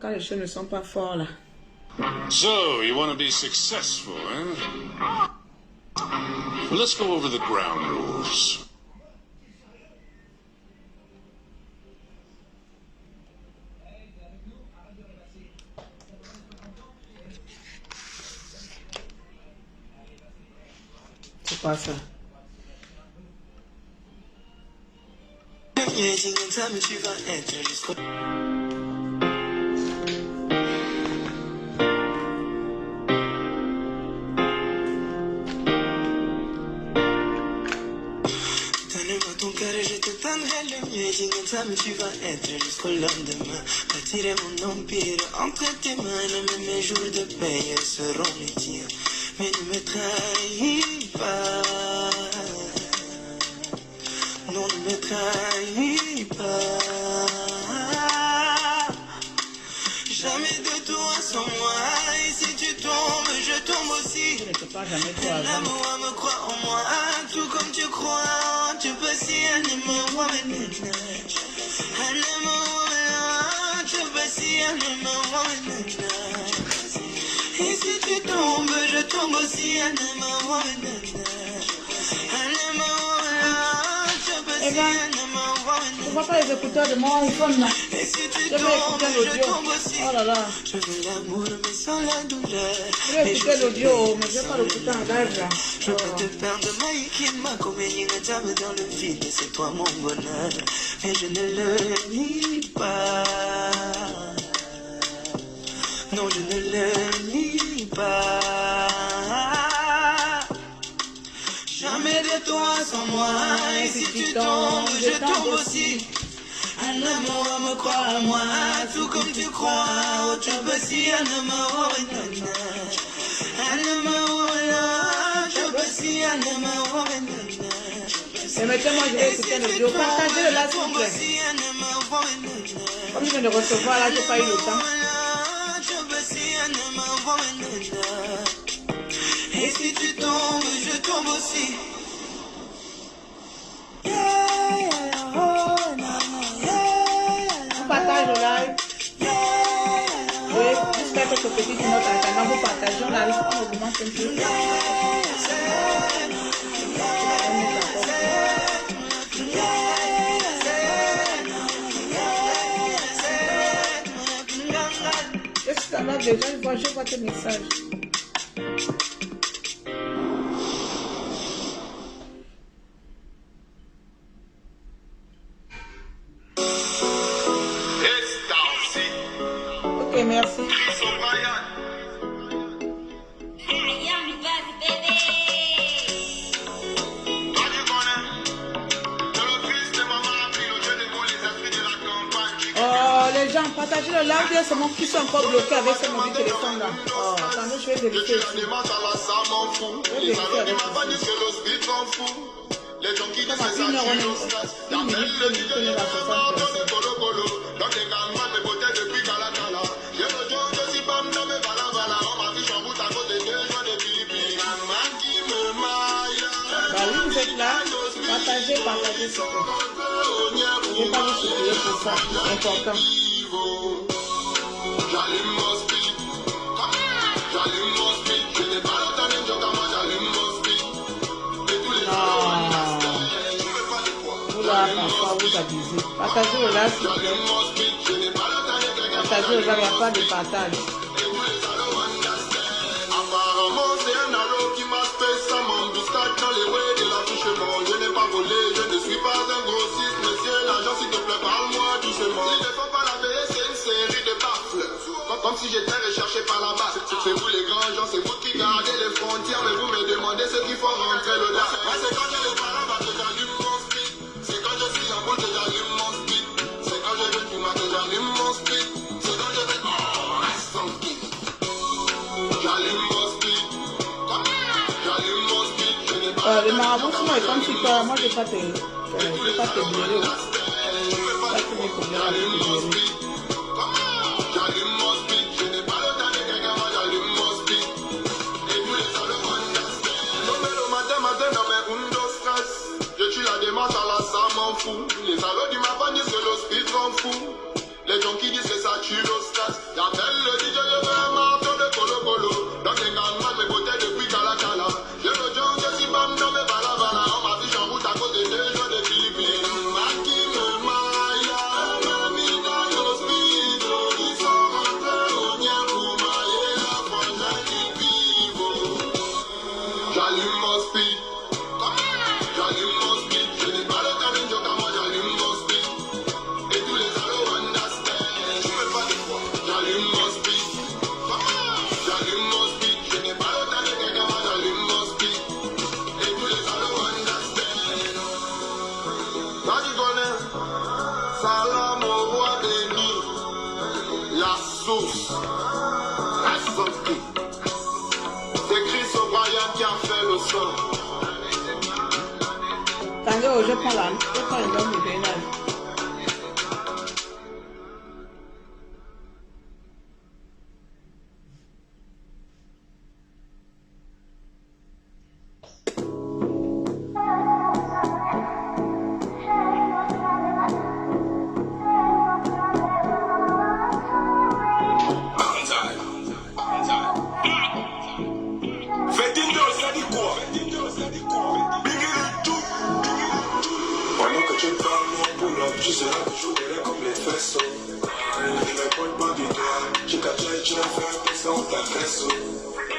Quand les choses ne sont pas forts là. So, you want to be successful, eh? Well, let's go over the ground rules. C'est quoi ça? Donne-moi ton cœur et je te donnerai le mieux. Dis comme ça, mais tu vas être jusqu'au lendemain. Bâtirai mon empire entre tes mains. Même mes jours de paix seront les tiens. Mais ne me trahis pas. Non, ne me trahis pas. Jamais de toi sans moi. Et si tu tombes, je tombe aussi. Je ne peux pas jamais toi avant. L'amour me croit en moi, tout comme tu crois. Tu peux si moi maintenant. Tu peux si moi maintenant. Et si tu tombes, je tombe aussi. Moi maintenant. Eh ben, tu vois pas les écouteurs de mon iPhone là. Je vais écouter l'audio. Oh là là. Je veux l'amour mais sans la douleur. Je vais écouter l'audio, mais je vais pas l'écouter en live là. Je peux te perdre, mais qui m'a commis une table dans le vide. C'est toi mon bonheur, mais je ne le nie pas. Non, je ne le nie pas. Jamais de toi sans moi. Et si tu tombes, je tombe aussi. Un amour me croit en moi, tout comme tu crois. Oh, tu peux si un amour, un amour, tu peux si un amour. Et maintenant, moi je vais écouter l'audio. Partagez le là s'il vous plaît. Comme je viens de recevoir là, je n'ai pas eu le temps. Et si tu tombes, je tombe aussi. On partage le live. Oui, j'espère que ce petit note en attendant, vous partagez, on arrive, on augmente un peu. Qu'est-ce que ça va déjà? Je vois tes messages. Ok, merci. Oh, les gens, partagez le live, il y a seulement qui sont encore bloqués avec ce mauvais téléphone là. Oh, attendez, je vais vérifier ici. Je vais vérifier avec ici. Ça va, une heure, une minute, on est à 60 personnes. Bah oui, vous êtes là. Partagez, partagez, s'il vous plaît. Je ne vais pas vous supplier pour ça, c'est important. Vous là, parfois, vous abusez. Partagez le là, s'il vous plaît. Partagez le là, il n'y a pas de partage. Je n'ai pas volé, je ne suis pas un grossiste, monsieur l'agent, s'il te plaît, parle-moi doucement. Il ne faut pas la payer, c'est une série de baffles. Comme si j'étais recherché par la base. C'est vous les grands gens, c'est vous qui gardez les frontières, mais vous me demandez ce qu'il faut rentrer le là. C'est quand j'ai les parents, que j'allume mon speed. C'est quand je suis en boule que j'allume mon speed. C'est quand je veux fumer que j'allume mon speed. C'est quand je vais reste tranquille. J'allume mon speed. J'allume mon speed. Le marabout, sinon, est comme si toi, moi, je ne vais pas te blairer. Ça, tu veux que je vais te blairer. Je suis la démarche à la ça m'en fout. Les salauds du matin disent que le speed rend fou. Les gens qui disent que ça chillostas. J'appelle le DJ, je veux un marteau de colo colo. Dans les cannes, mes beautés depuis Cala Cala. Je veux John, je suis bam dans mes balabala. On m'a vu en route à côté des jeux de Philippines. Maki me maya, mami dans l'hospital. Ils sont rentrés au nien pour mailler la franchise du vivo. J'allume mon speed. J'allume mon speed. Je n'ai pas le temps de joke à moi, j'allume mon speed. Et tous les allos understand. Je fais pas de quoi. J'allume mon speed. J'allume mon speed. Je n'ai pas le temps de quelqu'un, moi j'allume mon speed. Et tous les allos understand. Toi tu connais. Salam au roi béni. La source. La sortie. C'est Chris O'Brien qui a fait le son. Attendez, oh, je prends le nom du Bénin. Pendant que tu parles, mon pull-up, tu seras toujours derrière comme les faisceaux. Ne me pointe pas du doigt, j'ai capturé, tu l'as fait un peu sans ta faisceau.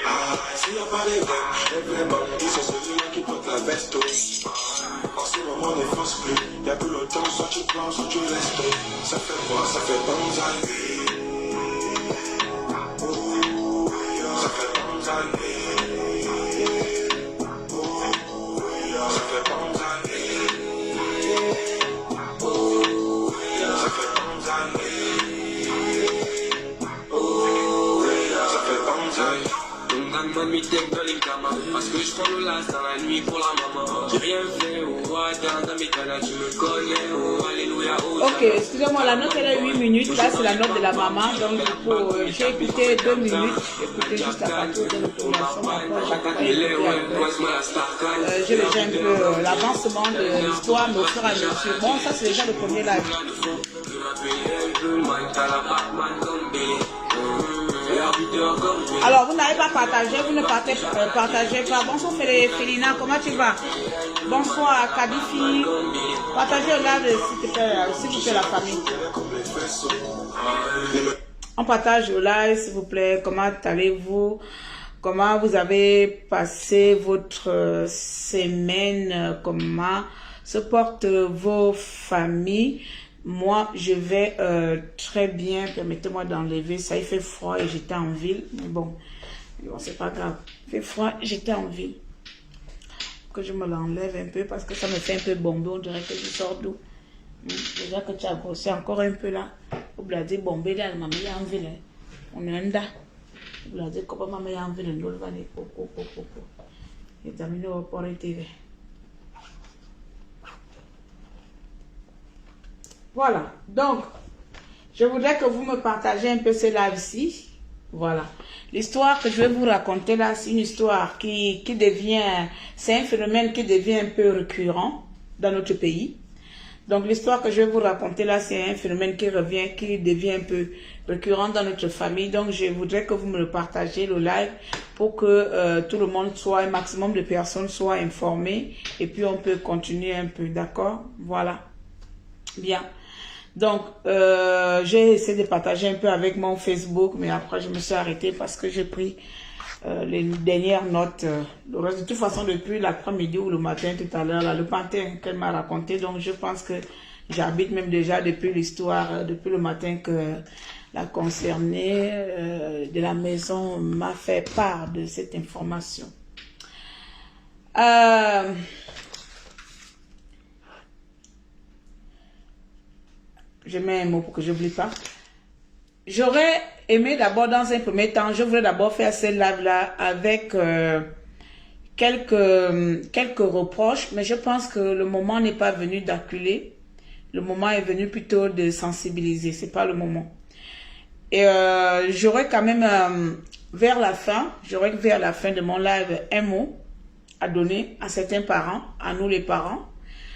Ah, s'il n'y a pas les vrais bandits sont celui-là qui porte la veste. En ce moment, ne force plus, il y a plus longtemps, soit tu prends, soit tu restes. Ça fait quoi? Ça fait banzai. Ça fait banzai. Ça fait banzai. Parce que je prends le last dans la nuit pour la maman. J'ai rien fait, oh, attends, dans mes canaux, tu me connais, oh, alléluia, oh. Ok, excusez-moi, la note elle est 8 minutes. Là, c'est la note de la maman. Donc, du coup, j'ai écouté 2 minutes. J'ai écouté juste à partir de l'autorisation. J'ai déjà un peu l'avancement de l'histoire, mais au fur et à mesure. Bon, ça, c'est déjà le premier live. Alors, vous n'avez pas partagé, vous ne partagez pas. Bonsoir Félina, comment tu vas? Bonsoir Kadifi. Partagez le live s'il vous plaît la famille. On partage le live s'il vous plaît. Comment allez-vous? Comment vous avez passé votre semaine? Comment se portent vos familles? Moi, je vais très bien. Permettez-moi d'enlever ça. Il fait froid et j'étais en ville. Mais bon, c'est pas grave. Il fait froid, j'étais en ville. Que je me l'enlève un peu parce que ça me fait un peu bomber. On dirait que je sors d'où. Déjà que tu as grossi encore un peu là. Vous l'avez dit bomber là, maman est en ville. On est en da. Vous l'avez dit comment maman est en ville. Nous le va aller. Et terminé au port TV. Voilà, donc, je voudrais que vous me partagez un peu ce live-ci. Voilà. L'histoire que je vais vous raconter là, c'est une histoire qui devient, c'est un phénomène qui devient un peu récurrent dans notre pays. Donc, l'histoire que je vais vous raconter là, c'est un phénomène qui devient un peu récurrent dans notre famille. Donc, je voudrais que vous me le partagez, le live, pour que tout le monde soit, un maximum de personnes soient informées. Et puis, on peut continuer un peu, d'accord? Voilà. Bien. Donc, j'ai essayé de partager un peu avec mon Facebook, mais après, je me suis arrêtée parce que j'ai pris les dernières notes. Le reste, de toute façon, depuis l'après-midi ou le matin tout à l'heure, le matin qu'elle m'a raconté. Donc, je pense que j'habite même déjà depuis l'histoire, depuis le matin que la concernée de la maison m'a fait part de cette information. Je mets un mot pour que je n'oublie pas. J'aurais aimé d'abord, dans un premier temps, je voulais d'abord faire ce live-là avec quelques reproches, mais je pense que le moment n'est pas venu d'acculer. Le moment est venu plutôt de sensibiliser. C'est pas le moment. Et j'aurais quand même, vers la fin de mon live, un mot à donner à certains parents, à nous les parents,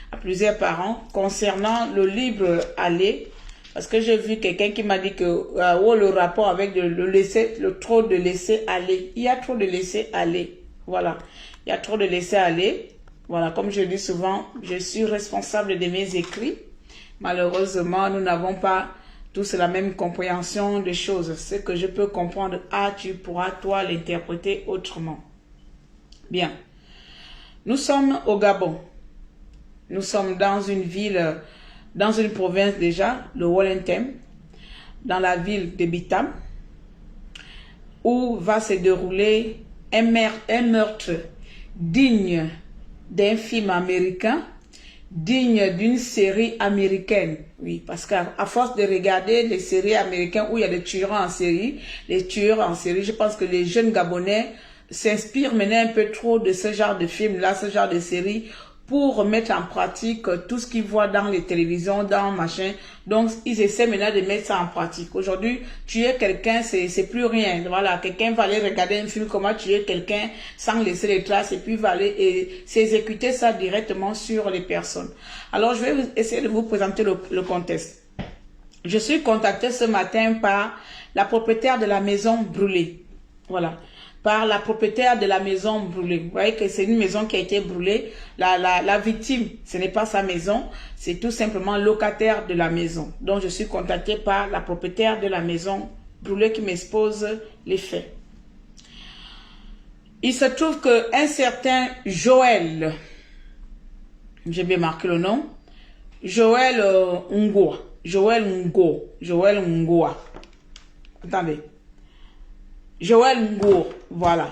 à plusieurs parents, concernant le libre aller Parce que j'ai vu quelqu'un qui m'a dit que le rapport avec le trop de laisser aller. Il y a trop de laisser aller. Voilà. Il y a trop de laisser aller. Voilà, comme je dis souvent, je suis responsable de mes écrits. Malheureusement, nous n'avons pas tous la même compréhension des choses. Ce que je peux comprendre, tu pourras toi l'interpréter autrement. Bien. Nous sommes au Gabon. Nous sommes dans une ville, dans une province déjà, le Wellington, dans la ville de Bitam, où va se dérouler un meurtre digne d'un film américain, digne d'une série américaine. Oui, parce qu'à force de regarder les séries américaines où il y a des tueurs en série, je pense que les jeunes Gabonais s'inspirent maintenant un peu trop de ce genre de film-là, ce genre de série, pour mettre en pratique tout ce qu'ils voient dans les télévisions, dans machin. Donc, ils essaient maintenant de mettre ça en pratique. Aujourd'hui, tuer quelqu'un, c'est plus rien. Voilà, quelqu'un va aller regarder un film, comment tuer quelqu'un sans laisser les traces, et puis va aller s'exécuter ça directement sur les personnes. Alors, je vais essayer de vous présenter le contexte. Je suis contactée ce matin par la propriétaire de la maison brûlée. Voilà. Par la propriétaire de la maison brûlée. Vous voyez que c'est une maison qui a été brûlée. La victime, ce n'est pas sa maison, c'est tout simplement locataire de la maison. Donc, je suis contactée par la propriétaire de la maison brûlée qui m'expose les faits. Il se trouve qu'un certain Joël, j'ai bien marqué le nom, Joël Ngoa. Attendez. Joël Ngo, voilà.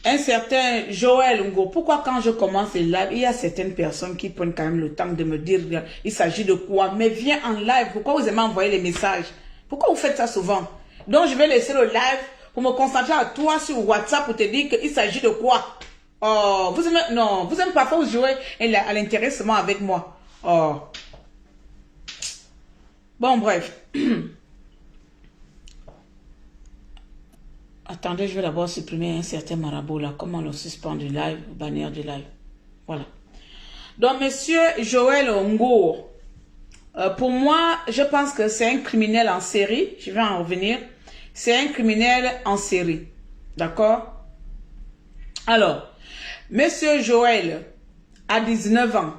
Un certain Joël Ngo. Pourquoi quand je commence les lives, il y a certaines personnes qui prennent quand même le temps de me dire il s'agit de quoi? Mais viens en live. Pourquoi vous aimez envoyer les messages? Pourquoi vous faites ça souvent? Donc je vais laisser le live pour me concentrer à toi sur WhatsApp pour te dire qu'il s'agit de quoi? Oh, vous aimez, non, vous aimez parfois jouer à l'intéressement avec moi. Oh. Bon, bref. Attendez, je vais d'abord supprimer un certain marabout là. Comment on le suspend du live, bannière du live. Voilà. Donc, monsieur Joël Ngo, pour moi, je pense que c'est un criminel en série. Je vais en revenir. C'est un criminel en série. D'accord? Alors, monsieur Joël a 19 ans.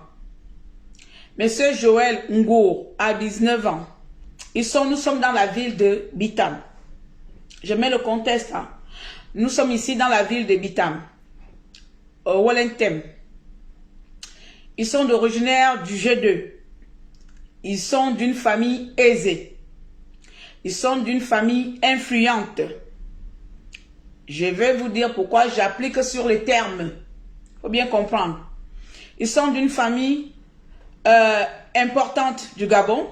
Monsieur Joël Ngo a 19 ans. Nous sommes dans la ville de Bitam. Je mets le contexte. Hein. Nous sommes ici dans la ville de Bitam, au Wellington. Ils sont originaires du G2. Ils sont d'une famille aisée. Ils sont d'une famille influente. Je vais vous dire pourquoi j'applique sur les termes. Il faut bien comprendre. Ils sont d'une famille importante du Gabon,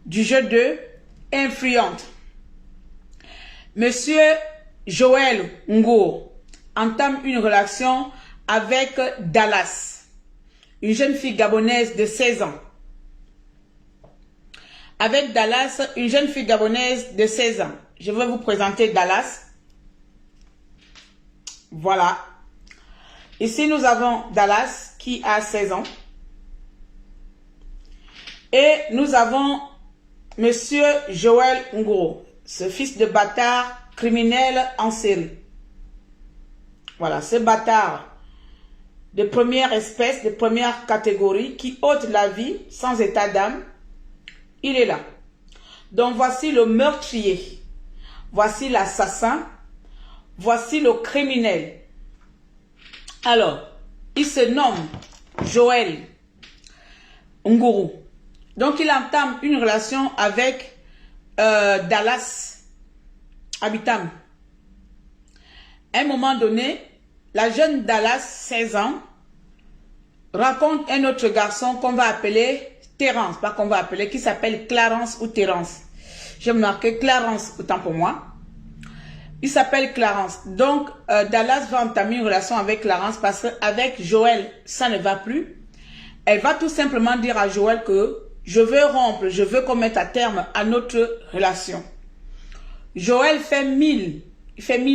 du G2, influente. Monsieur Joël Ngo entame une relation avec Dallas, une jeune fille gabonaise de 16 ans. Avec Dallas, une jeune fille gabonaise de 16 ans. Je vais vous présenter Dallas. Voilà. Ici, nous avons Dallas qui a 16 ans. Et nous avons Monsieur Joël Ngo, ce fils de bâtard criminel en série. Voilà, ce bâtard de première espèce, de première catégorie, qui ôte la vie sans état d'âme, il est là. Donc voici le meurtrier, voici l'assassin, voici le criminel. Alors, il se nomme Joël Nguru. Donc il entame une relation avec Dallas Habitam. À un moment donné, la jeune Dallas, 16 ans, rencontre un autre garçon qu'on va appeler Terence, pas qu'on va appeler, qui s'appelle Clarence ou Terence. J'ai marqué Clarence, autant pour moi. Il s'appelle Clarence. Donc, Dallas va entamer une relation avec Clarence parce qu'avec Joël, ça ne va plus. Elle va tout simplement dire à Joël que je veux rompre, je veux qu'on mette à terme à notre relation. Joël fait mille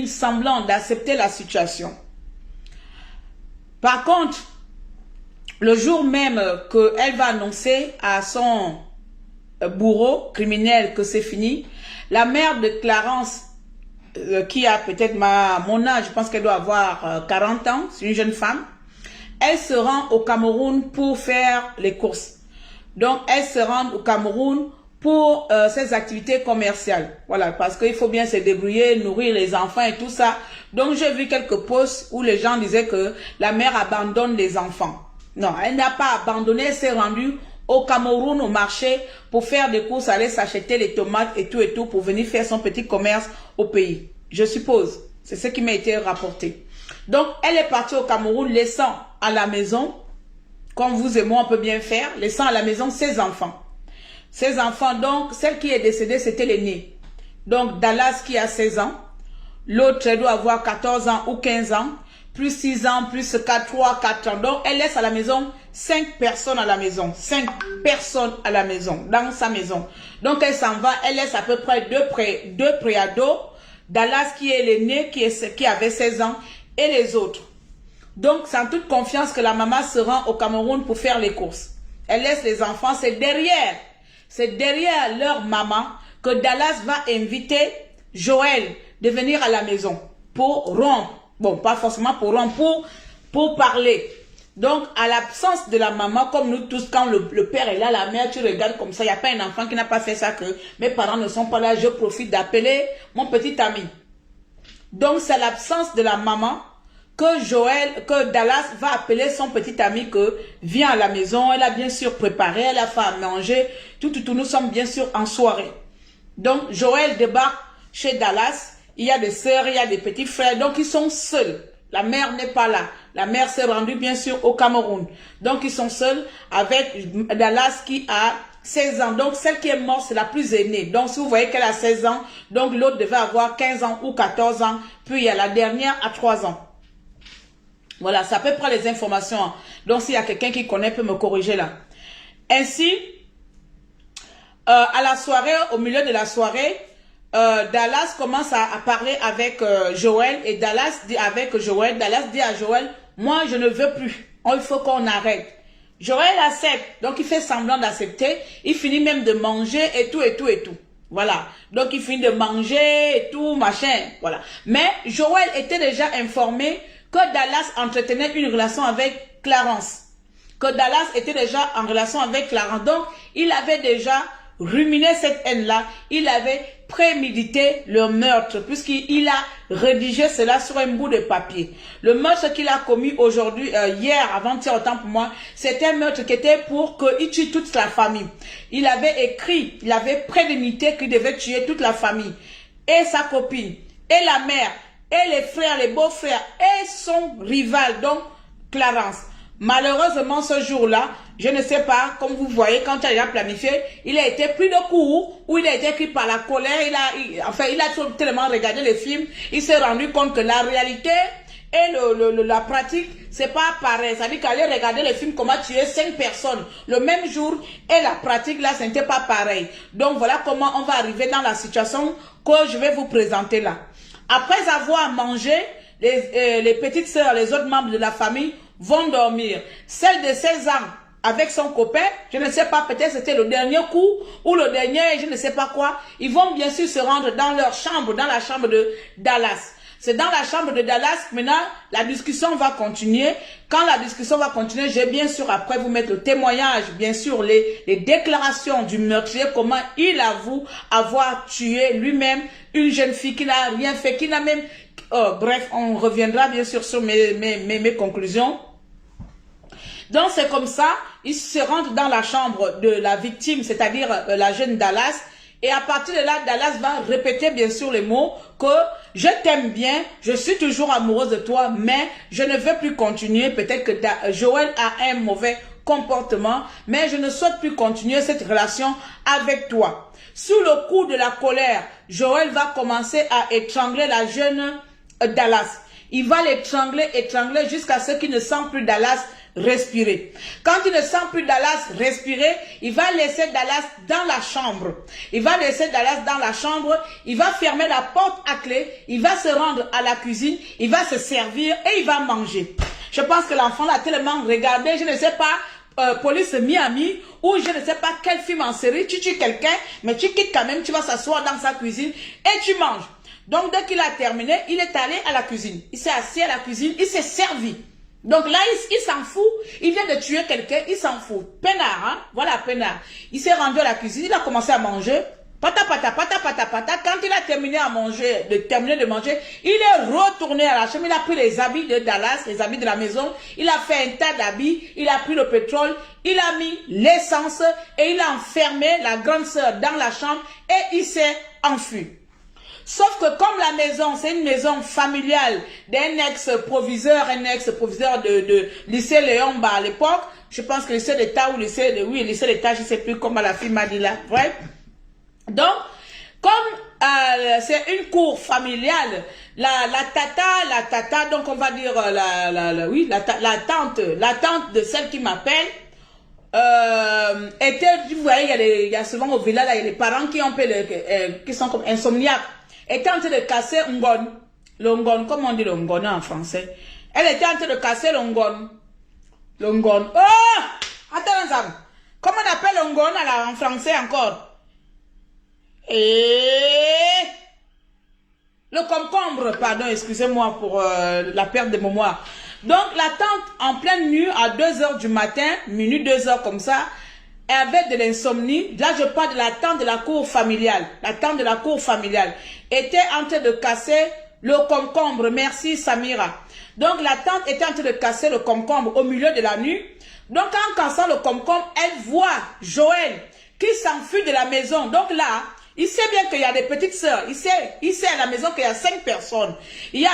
semblants d'accepter la situation. Par contre, le jour même qu'elle va annoncer à son bourreau, criminel, que c'est fini. La mère de Clarence, qui a peut-être mon âge, je pense qu'elle doit avoir 40 ans, c'est une jeune femme. Elle se rend au Cameroun pour faire les courses. Donc, elle se rend au Cameroun pour ses activités commerciales. Voilà, parce qu'il faut bien se débrouiller, nourrir les enfants et tout ça. Donc, j'ai vu quelques posts où les gens disaient que la mère abandonne les enfants. Non, elle n'a pas abandonné, elle s'est rendue au Cameroun, au marché, pour faire des courses, aller s'acheter les tomates et tout, pour venir faire son petit commerce au pays. Je suppose. C'est ce qui m'a été rapporté. Donc, elle est partie au Cameroun, laissant à la maison, comme vous et moi, on peut bien faire, laissant à la maison ses enfants. Ses enfants, donc, celle qui est décédée, c'était l'aînée. Donc, Dallas qui a 16 ans. L'autre, elle doit avoir 14 ans ou 15 ans. Plus 6 ans, plus 3, 4 ans. Donc, elle laisse à la maison 5 personnes à la maison. 5 personnes à la maison, dans sa maison. Donc, elle s'en va, elle laisse à peu près deux préados. Dallas qui est l'aîné, qui avait 16 ans, et les autres. Donc, sans toute confiance que la maman se rend au Cameroun pour faire les courses. Elle laisse les enfants, c'est derrière leur maman que Dallas va inviter Joël de venir à la maison pour rompre. Bon, pas forcément pour rompre, pour parler. Donc, à l'absence de la maman, comme nous tous, quand le père est là, la mère, tu regardes comme ça, il n'y a pas un enfant qui n'a pas fait ça, que mes parents ne sont pas là, je profite d'appeler mon petit ami. Donc, c'est à l'absence de la maman que Dallas va appeler son petit ami que vient à la maison. Elle a bien sûr préparé, elle a fait à manger, tout, nous sommes bien sûr en soirée. Donc, Joël débarque chez Dallas, il y a des sœurs, il y a des petits frères, donc ils sont seuls. La mère n'est pas là. La mère s'est rendue bien sûr au Cameroun. Donc ils sont seuls avec Dallas qui a 16 ans. Donc celle qui est morte, c'est la plus aînée. Donc si vous voyez qu'elle a 16 ans, donc l'autre devait avoir 15 ans ou 14 ans. Puis il y a la dernière à 3 ans. Voilà, c'est à peu près les informations. Donc s'il y a quelqu'un qui connaît, peut me corriger là. Ainsi, à la soirée, au milieu de la soirée, Dallas commence à parler avec Joël et Dallas dit à Joël, moi je ne veux plus, il faut qu'on arrête. Joël accepte, donc il fait semblant d'accepter, il finit même de manger et tout. Voilà, donc il finit de manger et tout, machin, voilà. Mais Joël était déjà informé que Dallas entretenait une relation avec Clarence. Que Dallas était déjà en relation avec Clarence, donc il avait déjà ruminé cette haine-là, il avait prémédité le meurtre, puisqu'il a rédigé cela sur un bout de papier. Le meurtre qu'il a commis aujourd'hui, hier, avant-hier, autant pour moi, c'était un meurtre qui était pour qu'il tue toute la famille. Il avait écrit, il avait prémédité qu'il devait tuer toute la famille, et sa copine, et la mère, et les frères, les beaux-frères, et son rival, donc Clarence. Malheureusement, ce jour-là, je ne sais pas, comme vous voyez, quand il a planifié, il a été pris de court, ou il a été pris par la colère, il a tellement regardé les films, il s'est rendu compte que la réalité et la pratique, c'est pas pareil. Ça veut dire qu'aller regarder les films, comment tuer 5 personnes le même jour, et la pratique là, ce n'était pas pareil. Donc voilà comment on va arriver dans la situation que je vais vous présenter là. Après avoir mangé, les petites sœurs, les autres membres de la famille vont dormir. Celle de 16 ans avec son copain, je ne sais pas, peut-être c'était le dernier coup ou le dernier, je ne sais pas quoi. Ils vont bien sûr se rendre dans leur chambre, dans la chambre de Dallas. C'est dans la chambre de Dallas, maintenant, la discussion va continuer. Quand la discussion va continuer, je vais bien sûr après vous mettre le témoignage, bien sûr, les déclarations du meurtrier, comment il avoue avoir tué lui-même une jeune fille qui n'a rien fait, qui n'a même... bref, on reviendra bien sûr sur mes conclusions. Donc c'est comme ça, il se rentre dans la chambre de la victime, c'est-à-dire la jeune Dallas. Et à partir de là, Dallas va répéter bien sûr les mots que je t'aime bien, je suis toujours amoureuse de toi, mais je ne veux plus continuer. Peut-être que Joël a un mauvais comportement, mais je ne souhaite plus continuer cette relation avec toi. Sous le coup de la colère, Joël va commencer à étrangler la jeune Dallas. Il va l'étrangler, jusqu'à ce qu'il ne sent plus Dallas respirer. Quand il ne sent plus Dallas respirer, il va laisser Dallas dans la chambre. Il va fermer la porte à clé, il va se rendre à la cuisine, il va se servir et il va manger. Je pense que l'enfant l'a tellement regardé, je ne sais pas, Police Miami, ou je ne sais pas quel film en série, tu tues quelqu'un, mais tu quittes quand même, tu vas s'asseoir dans sa cuisine et tu manges. Donc dès qu'il a terminé, il est allé à la cuisine. Il s'est assis à la cuisine, il s'est servi. Donc là, il s'en fout. Il vient de tuer quelqu'un, il s'en fout. Peinard, hein? Voilà, peinard. Il s'est rendu à la cuisine, il a commencé à manger. Pata, pata, pata, pata, pata. Quand il a terminé à manger, de manger, il est retourné à la chambre. Il a pris les habits de Dallas, les habits de la maison. Il a fait un tas d'habits. Il a pris le pétrole. Il a mis l'essence et il a enfermé la grande sœur dans la chambre et il s'est enfui. Sauf que comme la maison, c'est une maison familiale d'un ex-proviseur, de lycée Léon à l'époque, je pense que lycée d'État ou lycée d'État, je ne sais plus comment la fille m'a dit là, bref. Donc, comme c'est une cour familiale, la tata, donc on va dire la tante de celle qui m'appelle, vous voyez, il y a souvent au village, là, il y a les parents qui ont qui sont comme insomniaques, était en train de casser un ngon. Le ngon, comment on dit le ngon en français? Elle était en train de casser le ngon. Le ngon. Oh! Attends, ça. Comment on appelle le ngon en français encore? Et le concombre, pardon, excusez-moi pour la perte de mémoire. Donc la tante en pleine nuit à 2 h du matin, minuit 2 h comme ça, avait de l'insomnie. Là je parle de la tante de la cour familiale. La tante de la cour familiale était en train de casser le concombre. Merci Samira. Donc la tante était en train de casser le concombre au milieu de la nuit. Donc en cassant le concombre, elle voit Joël qui s'enfuit de la maison. Donc là, il sait bien qu'il y a des petites sœurs. Il sait à la maison qu'il y a 5 personnes. Il y a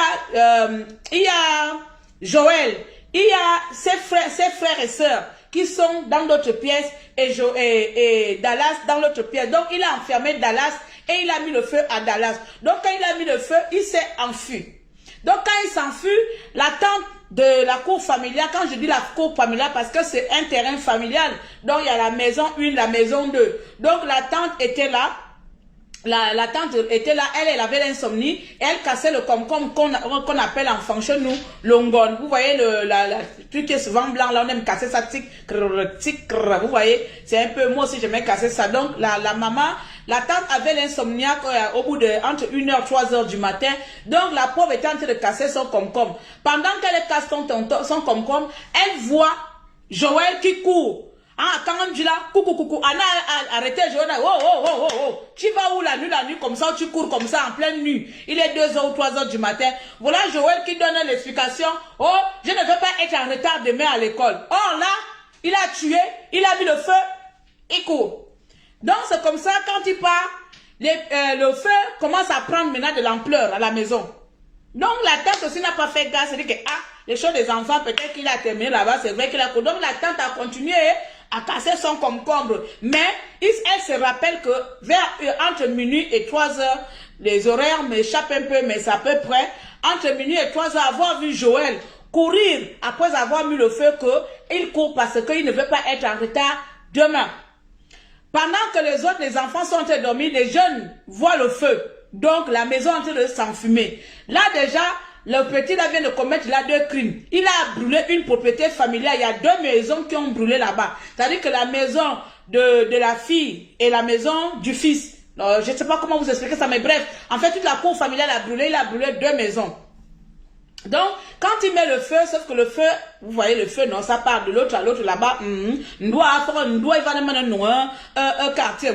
Joël. Il y a ses frères et sœurs qui sont dans l'autre pièce et Dallas dans l'autre pièce. Donc il a enfermé Dallas et il a mis le feu à Dallas. Donc quand il a mis le feu, il s'est enfui. Donc quand il s'enfuit, la tante de la cour familiale, quand je dis la cour familiale parce que c'est un terrain familial, donc il y a la maison 1, la maison 2. Donc la tante était là. La tante était là, elle avait l'insomnie, elle cassait le concombre qu'on appelle en français nous l'ongon. Vous voyez le truc qui est souvent blanc, là on aime casser ça, tic, vous voyez, c'est un peu, moi aussi j'aimais casser ça. Donc la maman, la tante avait l'insomniaque au bout de entre 1 h 3 h du matin. Donc la pauvre était en train de casser son concombre. Pendant qu'elle casse son concombre, elle voit Joël qui court. Ah, quand on dit là, coucou, Anna, arrêtez, Joël, oh, tu vas où la nuit, comme ça, tu cours comme ça en pleine nuit. Il est 2 h ou 3 h du matin. Voilà Joël qui donne l'explication. Oh, je ne veux pas être en retard demain à l'école. Oh là, il a tué, il a mis le feu, il court. Donc c'est comme ça, quand il part, le feu commence à prendre maintenant de l'ampleur à la maison. Donc la tante aussi n'a pas fait gaffe, c'est-à-dire que les choses des enfants, peut-être qu'il a terminé là-bas, c'est vrai qu'il a couru. Donc la tante a continué à casser son concombre. Mais elle se rappelle que entre minuit et 3 h, les horaires m'échappent un peu, mais c'est à peu près, entre minuit et 3 h, avoir vu Joël courir après avoir mis le feu, qu'il court parce qu'il ne veut pas être en retard demain. Pendant que les enfants sont en train de dormir, les jeunes voient le feu. Donc la maison est en train de s'enfumer. Là déjà, le petit là vient de commettre là 2 crimes. Il a brûlé une propriété familiale. Il y a 2 maisons qui ont brûlé là-bas. C'est-à-dire que la maison de la fille et la maison du fils. Je ne sais pas comment vous expliquer ça, mais bref. En fait, toute la cour familiale a brûlé. Il a brûlé 2 maisons. Donc, quand il met le feu, sauf que le feu, vous voyez le feu, non, ça part de l'autre à l'autre là-bas. Il va demander un quartier,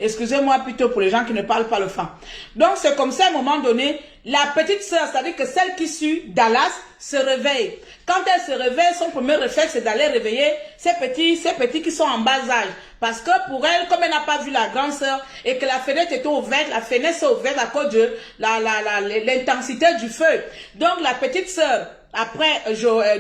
excusez-moi plutôt pour les gens qui ne parlent pas le franc. Donc, c'est comme ça, à un moment donné, la petite sœur, c'est-à-dire que celle qui suit Dallas, se réveille. Quand elle se réveille, son premier réflexe, c'est d'aller réveiller ces petits qui sont en bas âge. Parce que pour elle, comme elle n'a pas vu la grande sœur et que la fenêtre était ouverte, la fenêtre s'est ouverte à cause de l'intensité du feu. Donc la petite sœur, après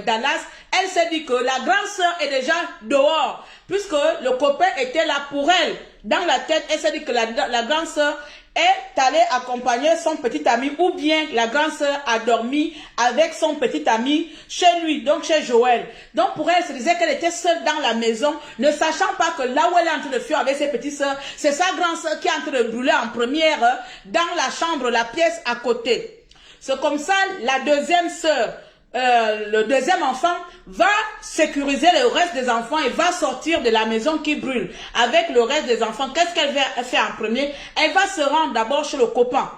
Dallas, elle s'est dit que la grande sœur est déjà dehors. Puisque le copain était là pour elle. Dans la tête, elle s'est dit que la grande sœur est allée accompagner son petit ami, ou bien la grande sœur a dormi avec son petit ami chez lui, donc chez Joël. Donc pour elle, elle se disait qu'elle était seule dans la maison, ne sachant pas que là où elle est en train de fuir avec ses petites sœurs, c'est sa grande sœur qui est en train de brûler en première dans la chambre, la pièce à côté. C'est comme ça, la deuxième sœur le deuxième enfant va sécuriser le reste des enfants et va sortir de la maison qui brûle avec le reste des enfants. Qu'est-ce qu'elle va faire en premier? Elle va se rendre d'abord chez le copain.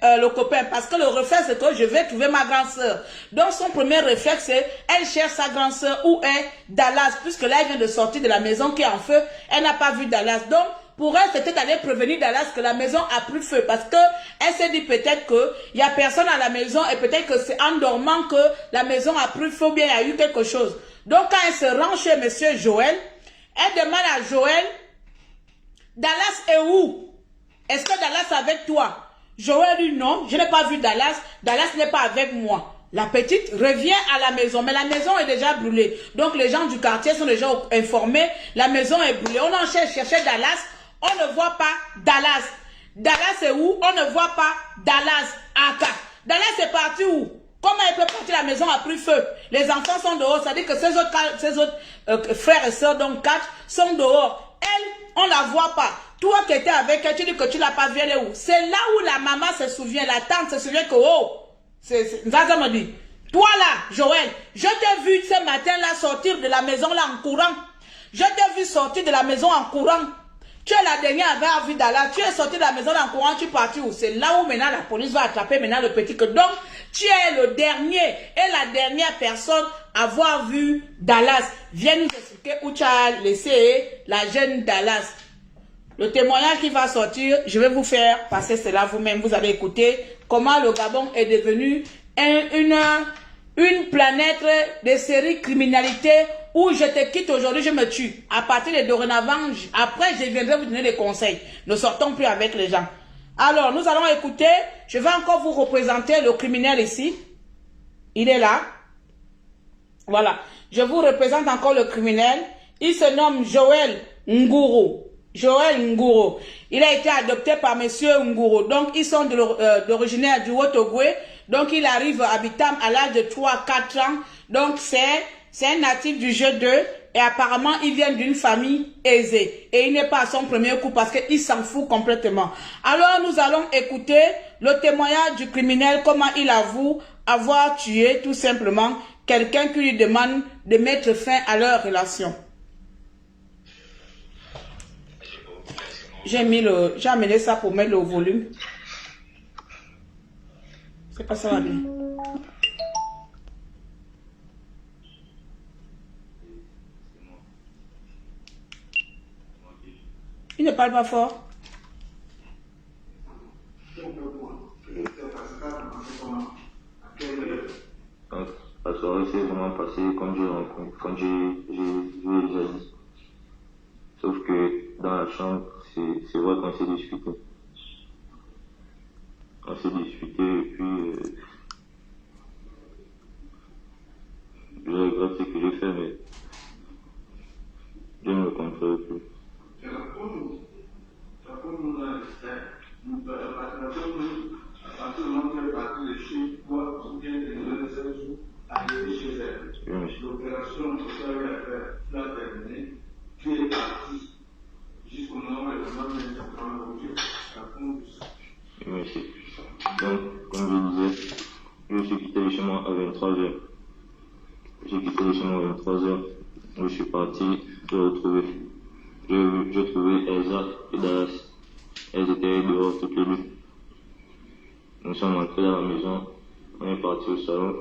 Le copain, parce que le réflexe c'est que je vais trouver ma grande sœur. Donc son premier réflexe c'est elle cherche sa grande sœur où est Dallas, puisque là elle vient de sortir de la maison qui est en feu, elle n'a pas vu Dallas. Donc pour elle c'était d'aller prévenir Dallas que la maison a pris feu, parce que elle s'est dit peut-être que il y a personne à la maison et peut-être que c'est en dormant que la maison a pris feu, ou bien il y a eu quelque chose. Donc quand elle se rend chez monsieur Joël, elle demande à Joël, Dallas est où? Est-ce que Dallas est avec toi? Joël dit non, je n'ai pas vu Dallas, Dallas n'est pas avec moi. La petite revient à la maison, mais la maison est déjà brûlée. Donc les gens du quartier sont déjà informés, la maison est brûlée. On en cherche Dallas, on ne voit pas Dallas. Dallas est où? On ne voit pas Dallas. Dallas est parti où? Comment elle peut partir? La maison a pris feu. Les enfants sont dehors, ça dit que ses autres frères et sœurs, donc 4, sont dehors. Elle, on ne la voit pas. Toi qui étais avec elle, tu dis que tu ne l'as pas vu, elle est où? C'est là où la maman se souvient, la tante se souvient que, oh, Zaza me dit, toi là, Joël, je t'ai vu ce matin-là sortir de la maison là en courant. Je t'ai vu sortir de la maison en courant. Tu es la dernière à avoir vu Dallas. Tu es sorti de la maison là en courant, tu es parti où? C'est là où maintenant la police va attraper maintenant le petit que. Donc, tu es le dernier et la dernière personne à avoir vu Dallas. Viens nous expliquer où tu as laissé la jeune Dallas. Le témoignage qui va sortir, je vais vous faire passer cela vous-même. Vous avez écouté comment le Gabon est devenu une planète de séries criminalité où je te quitte aujourd'hui, je me tue. À partir de dorénavant, après je viendrai vous donner des conseils. Ne sortons plus avec les gens. Alors, nous allons écouter, je vais encore vous représenter le criminel ici. Il est là. Voilà. Je vous représente encore le criminel. Il se nomme Joël Ngouro. Joël Ngouro. Il a été adopté par monsieur Ngouro. Donc, ils sont d'originaire du Haut-Ogoué. Donc, il arrive à Bitam à l'âge de 3-4 ans. Donc, c'est un natif du G2. Et apparemment, il vient d'une famille aisée. Et il n'est pas à son premier coup parce qu'il s'en fout complètement. Alors, nous allons écouter le témoignage du criminel, comment il avoue avoir tué tout simplement quelqu'un qui lui demande de mettre fin à leur relation. J'ai amené ça pour mettre le volume. C'est pas ça va bien. Il ne parle pas fort. La soirée s'est vraiment passée comme j'ai déjà dit. Sauf que dans la chambre, c'est vrai qu'on s'est disputé. On s'est disputé et puis je regrette ce que j'ai fait, mais je ne me contrôle plus. L'opération l'a terminée. Tu es parti jusqu'au nom et le nom de Oui, monsieur. Donc, comme je disais, je suis quitté chez moi à 23h. J'ai quitté chez moi à 23h. Je suis parti le retrouver. J'ai trouvé Elsa et Dallas. Elles étaient dehors toutes les deux. Nous sommes entrés dans la maison. On est parti au salon.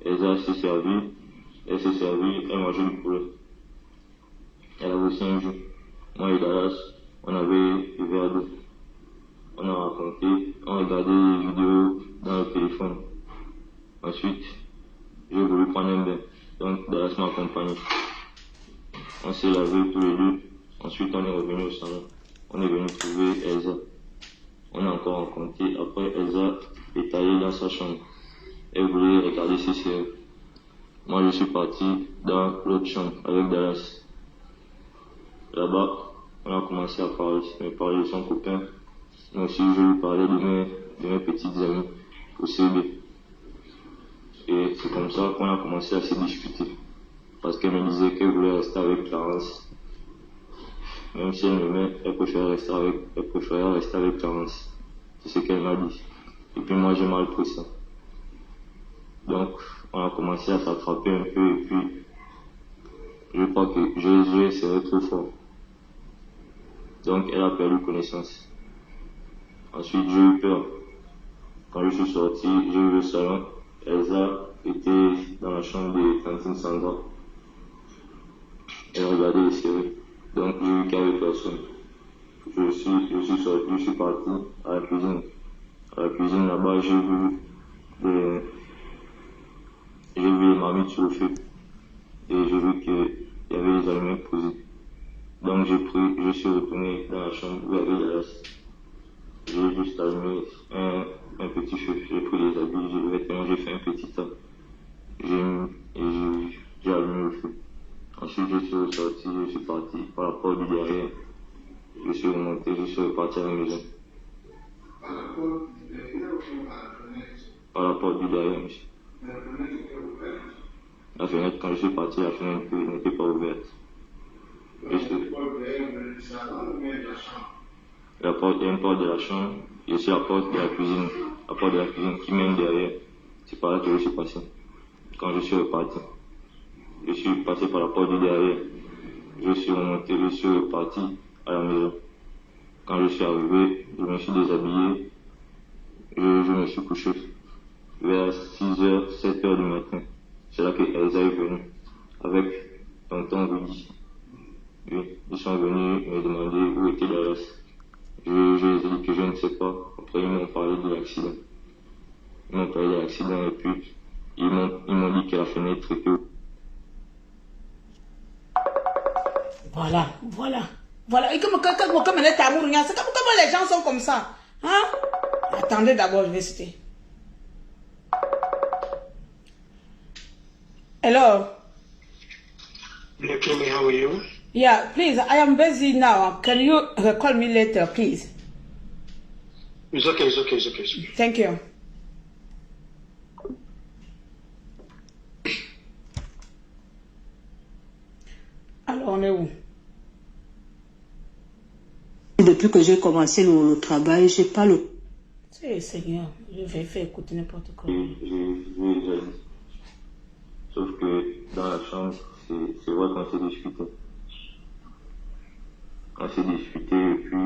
Elsa s'est servie. Elle s'est servie, elle mangeait du poulet. Elle avait aussi un jus. Moi et Dallas, on avait du verre d'eau. On a raconté, on regardait les vidéos dans le téléphone. Ensuite, j'ai voulu prendre un bain. Donc Dallas m'a accompagné. On s'est lavé tous les deux. Ensuite, on est revenu au salon. On est venu trouver Elsa. On a encore rencontré. Après, Elsa est allée dans sa chambre. Elle voulait regarder ses séries. Moi, je suis parti dans l'autre chambre avec Dallas. Là-bas, on a commencé à parler de son copain. Moi aussi, je lui parlais de mes petites amies au CB. Et c'est comme ça qu'on a commencé à se discuter. Parce qu'elle me disait qu'elle voulait rester avec Clarence. Même si elle m'aimait, elle préférait rester avec Clarence. C'est ce qu'elle m'a dit. Et puis moi, j'ai mal pris ça. Donc, on a commencé à s'attraper un peu et puis, je crois que j'ai serré trop fort. Donc, elle a perdu connaissance. Ensuite, j'ai eu peur. Quand je suis sorti, j'ai eu le salon. Elsa était dans la chambre de Tantine Sandra. Elle regardait les séries. Donc, j'ai vu qu'il n'y avait personne. Je suis sorti, je suis parti à la cuisine. À la cuisine, là-bas, j'ai vu les marmites sur le feu. Et j'ai vu qu'il y avait des aliments posés. Donc, je suis retourné dans la chambre où il y avait les restes. J'ai juste allumé un petit feu. J'ai pris les habits, j'ai fait un petit tas. J'ai allumé le feu. Ensuite, je suis ressorti, je suis parti par la porte du derrière. Je suis remonté, je suis reparti à la maison. Par la porte du derrière, monsieur. La fenêtre, quand je suis parti, la fenêtre n'était pas ouverte. Il y a une porte de la chambre, et aussi la porte de la cuisine. La porte de la cuisine qui mène derrière. C'est par là que je suis passé. Quand je suis reparti, je suis passé par la porte du derrière. Je suis remonté, je suis reparti à la maison. Quand je suis arrivé, je me suis déshabillé. Je me suis couché vers 6h, 7h du matin. C'est là que Elsa est venue avec tonton Rudy. Oui, ils sont venus me demander où était le reste. Je les ai dit que je ne sais pas. Après, ils m'ont parlé de l'accident. Ils m'ont parlé de l'accident et puis ils m'ont dit que la fenêtre était ouverte. Voilà. Et comme elle est amour, c'est comment les gens sont comme ça. Hein? Attendez d'abord, je vais citer. Hello. Kimmy, how are you? Yeah, please, I am busy now. Can you call me later, please? It's okay. Thank you. Alors, on est où? Depuis que j'ai commencé le travail, j'ai pas le... C'est Seigneur, je vais faire écouter n'importe quoi. Sauf que dans la chambre, c'est vrai qu'on s'est discuté. On s'est discuté et puis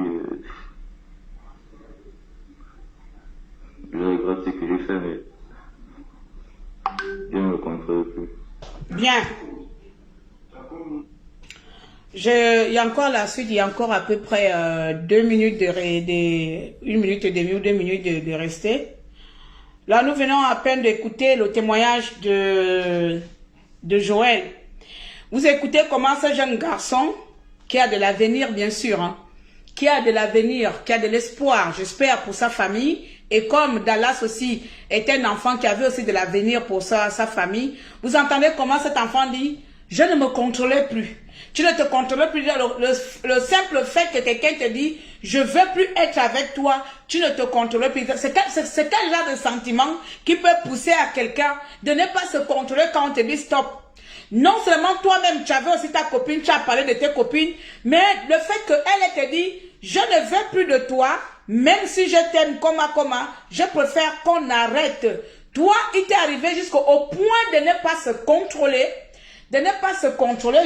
je regrette ce que j'ai fait, mais je ne me contrôle plus. Bien. Il y a encore la suite, il y a encore à peu près 2 minutes 1 minute et demie ou 2 minutes de rester. Là, nous venons à peine d'écouter le témoignage de Joël. Vous écoutez comment ce jeune garçon, qui a de l'avenir bien sûr, hein, qui a de l'avenir, qui a de l'espoir, j'espère, pour sa famille, et comme Dallas aussi est un enfant qui avait aussi de l'avenir pour sa famille, vous entendez comment cet enfant dit, je ne me contrôlais plus. Tu ne te contrôles plus. Le simple fait que quelqu'un te dit, je veux plus être avec toi, tu ne te contrôles plus. C'est quel genre de sentiment qui peut pousser à quelqu'un de ne pas se contrôler quand on te dit stop. Non seulement toi-même, tu avais aussi ta copine, tu as parlé de tes copines, mais le fait qu'elle te dit, je ne veux plus de toi, même si je t'aime comme je préfère qu'on arrête. Toi, il t'est arrivé jusqu'au point de ne pas se contrôler,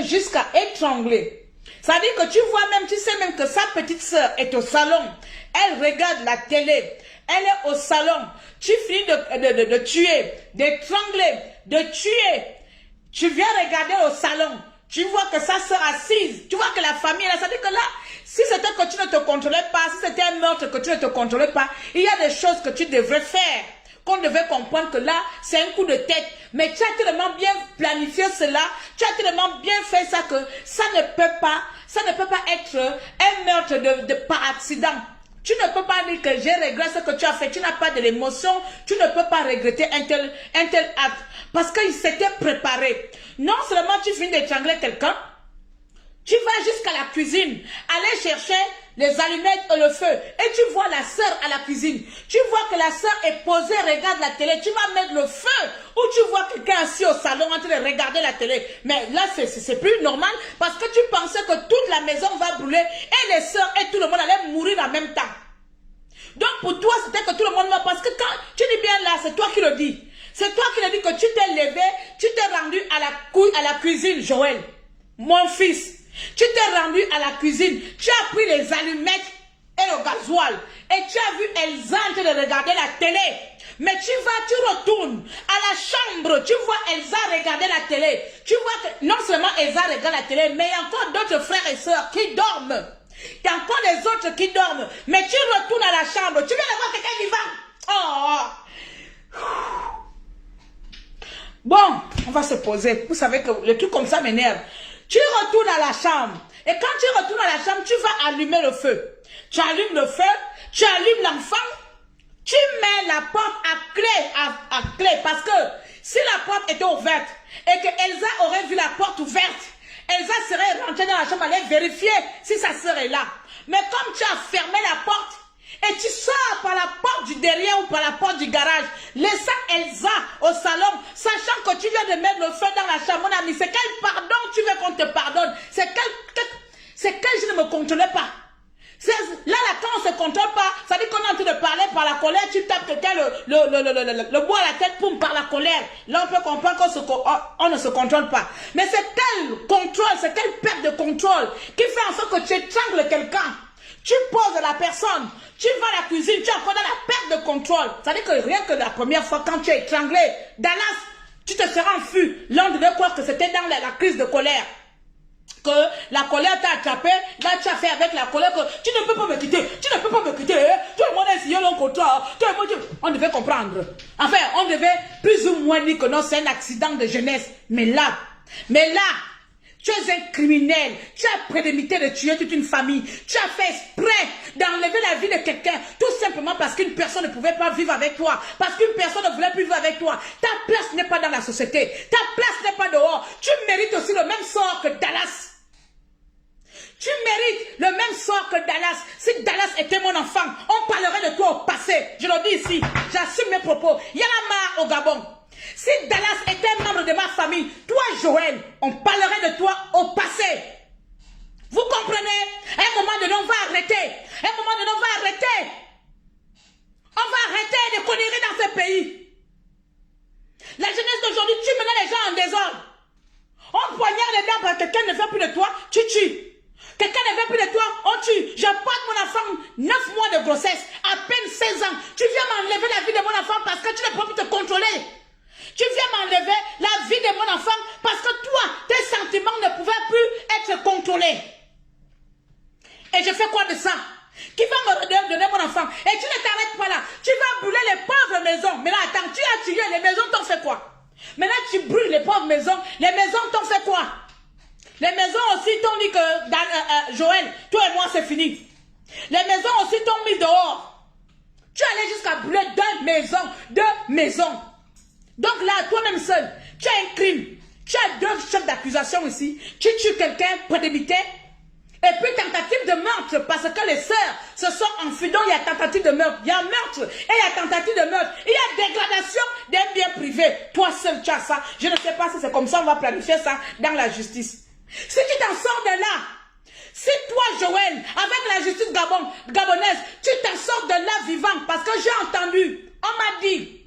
jusqu'à étrangler. Ça veut dire que tu vois même, tu sais même que sa petite sœur est au salon. Elle regarde la télé. Elle est au salon. Tu finis de tuer, d'étrangler, de tuer. Tu viens regarder au salon. Tu vois que sa sœur assise. Tu vois que la famille est là. Ça veut dire que là, si c'était que tu ne te contrôlais pas, si c'était un meurtre que tu ne te contrôlais pas, il y a des choses que tu devrais faire. Qu'on devait comprendre que là, c'est un coup de tête. Mais tu as tellement bien planifié cela, tu as tellement bien fait ça que ça ne peut pas être un meurtre par accident. Tu ne peux pas dire que j'ai regretté ce que tu as fait. Tu n'as pas de l'émotion, tu ne peux pas regretter un tel acte. Parce qu'il s'était préparé. Non seulement tu finis d'étrangler quelqu'un, tu vas jusqu'à la cuisine, aller chercher les allumettes et le feu. Et tu vois la sœur à la cuisine. Tu vois que la sœur est posée, regarde la télé. Tu vas mettre le feu. Ou tu vois quelqu'un assis au salon en train de regarder la télé. Mais là, c'est plus normal parce que tu pensais que toute la maison va brûler et les sœurs et tout le monde allait mourir en même temps. Donc pour toi, c'était que tout le monde meurt parce que quand tu dis bien là, c'est toi qui le dis. C'est toi qui l'as dit que tu t'es levé, tu t'es rendu à la cuisine, Joël. Mon fils, tu t'es rendu à la cuisine, tu as pris les allumettes et le gasoil et tu as vu Elsa en train de regarder la télé. Mais tu retournes à la chambre, tu vois Elsa regarder la télé. Tu vois que non seulement Elsa regarde la télé, mais il y a encore d'autres frères et sœurs qui dorment. Il y a encore des autres qui dorment. Mais tu retournes à la chambre, tu viens de voir quelqu'un vivant. Oh. Bon, on va se poser. Vous savez que le truc comme ça m'énerve. Tu retournes à la chambre. Et quand tu retournes à la chambre, tu vas allumer le feu. Tu allumes le feu, tu allumes l'enfant. Tu mets la porte à clé parce que si la porte était ouverte et que Elsa aurait vu la porte ouverte, Elsa serait rentrée dans la chambre, aller vérifier si sa sœur est là. Mais comme tu as fermé la porte et tu sors par la porte du derrière ou par la porte du garage, laissant Elsa au salon, sachant que tu viens de mettre le feu dans la chambre, mon ami, c'est quel pardon tu veux qu'on te pardonne? C'est quel je ne me contrôlais pas. Là, quand on ne se contrôle pas, ça dit qu'on est en train de parler par la colère, tu tapes quelqu'un le bois à la tête, poum, par la colère. Là, on peut comprendre qu'on ne se contrôle pas. Mais c'est quel contrôle, c'est quelle perte de contrôle qui fait en sorte que tu étrangles quelqu'un. Tu poses la personne, tu vas à la cuisine, tu as encore dans la perte de contrôle. Ça dit que rien que la première fois, quand tu es étranglé, Dallas, tu te seras enfui. L'on devait croire que c'était dans la crise de colère. Que la colère t'a attrapé, là tu as fait avec la colère que tu ne peux pas me quitter, tu ne peux pas me quitter, tout le monde a signé l'un contre toi, on devait comprendre. Enfin, on devait plus ou moins dire que non, c'est un accident de jeunesse. Mais là, tu es un criminel, tu as prémédité de tuer toute une famille, tu as fait exprès d'enlever la vie de quelqu'un, tout simplement parce qu'une personne ne pouvait pas vivre avec toi, parce qu'une personne ne voulait plus vivre avec toi. Ta place n'est pas dans la société, ta place n'est pas dehors, tu mérites aussi le même sort que Dallas. Tu mérites le même sort que Dallas. Si Dallas était mon enfant, on parlerait de toi au passé. Je le dis ici, j'assume mes propos. Yanama au Gabon. Si Dallas était membre de ma famille, toi Joël, on parlerait de toi au passé. Vous comprenez? À un moment donné, on va arrêter. À un moment donné, on va arrêter. On va arrêter de conneries dans ce pays. La jeunesse d'aujourd'hui tue maintenant les gens en désordre. On poignarde les dents parce que quelqu'un ne fait plus de toi, tu tues. Quelqu'un ne veut plus de toi, on tue. Je porte mon enfant 9 mois de grossesse, à peine 16 ans. Tu viens m'enlever la vie de mon enfant parce que tu ne peux plus te contrôler. Tu viens m'enlever la vie de mon enfant parce que toi, tes sentiments ne pouvaient plus être contrôlés. Et je fais quoi de ça? Qui va me donner mon enfant? Et tu ne t'arrêtes pas là. Tu vas brûler les pauvres maisons. Mais là, attends, tu as tué les maisons, t'en fais quoi? Maintenant, tu brûles les pauvres maisons. Les maisons, t'en fais quoi? Les maisons aussi t'ont dit que, Joël, toi et moi c'est fini. Les maisons aussi t'ont mis dehors. Tu allais jusqu'à brûler 2 maisons. Donc là, toi-même seul, tu as un crime. Tu as 2 chefs d'accusation ici. Tu tues quelqu'un prémédité. Et puis tentative de meurtre, parce que les sœurs se sont enfuies. Donc il y a tentative de meurtre. Il y a meurtre et il y a tentative de meurtre. Il y a dégradation d'un bien privé. Toi seul tu as ça. Je ne sais pas si c'est comme ça, on va planifier ça dans la justice. Si tu t'en sors de là, si toi Joël, avec la justice gabonaise, tu t'en sors de là vivant, parce que j'ai entendu, on m'a dit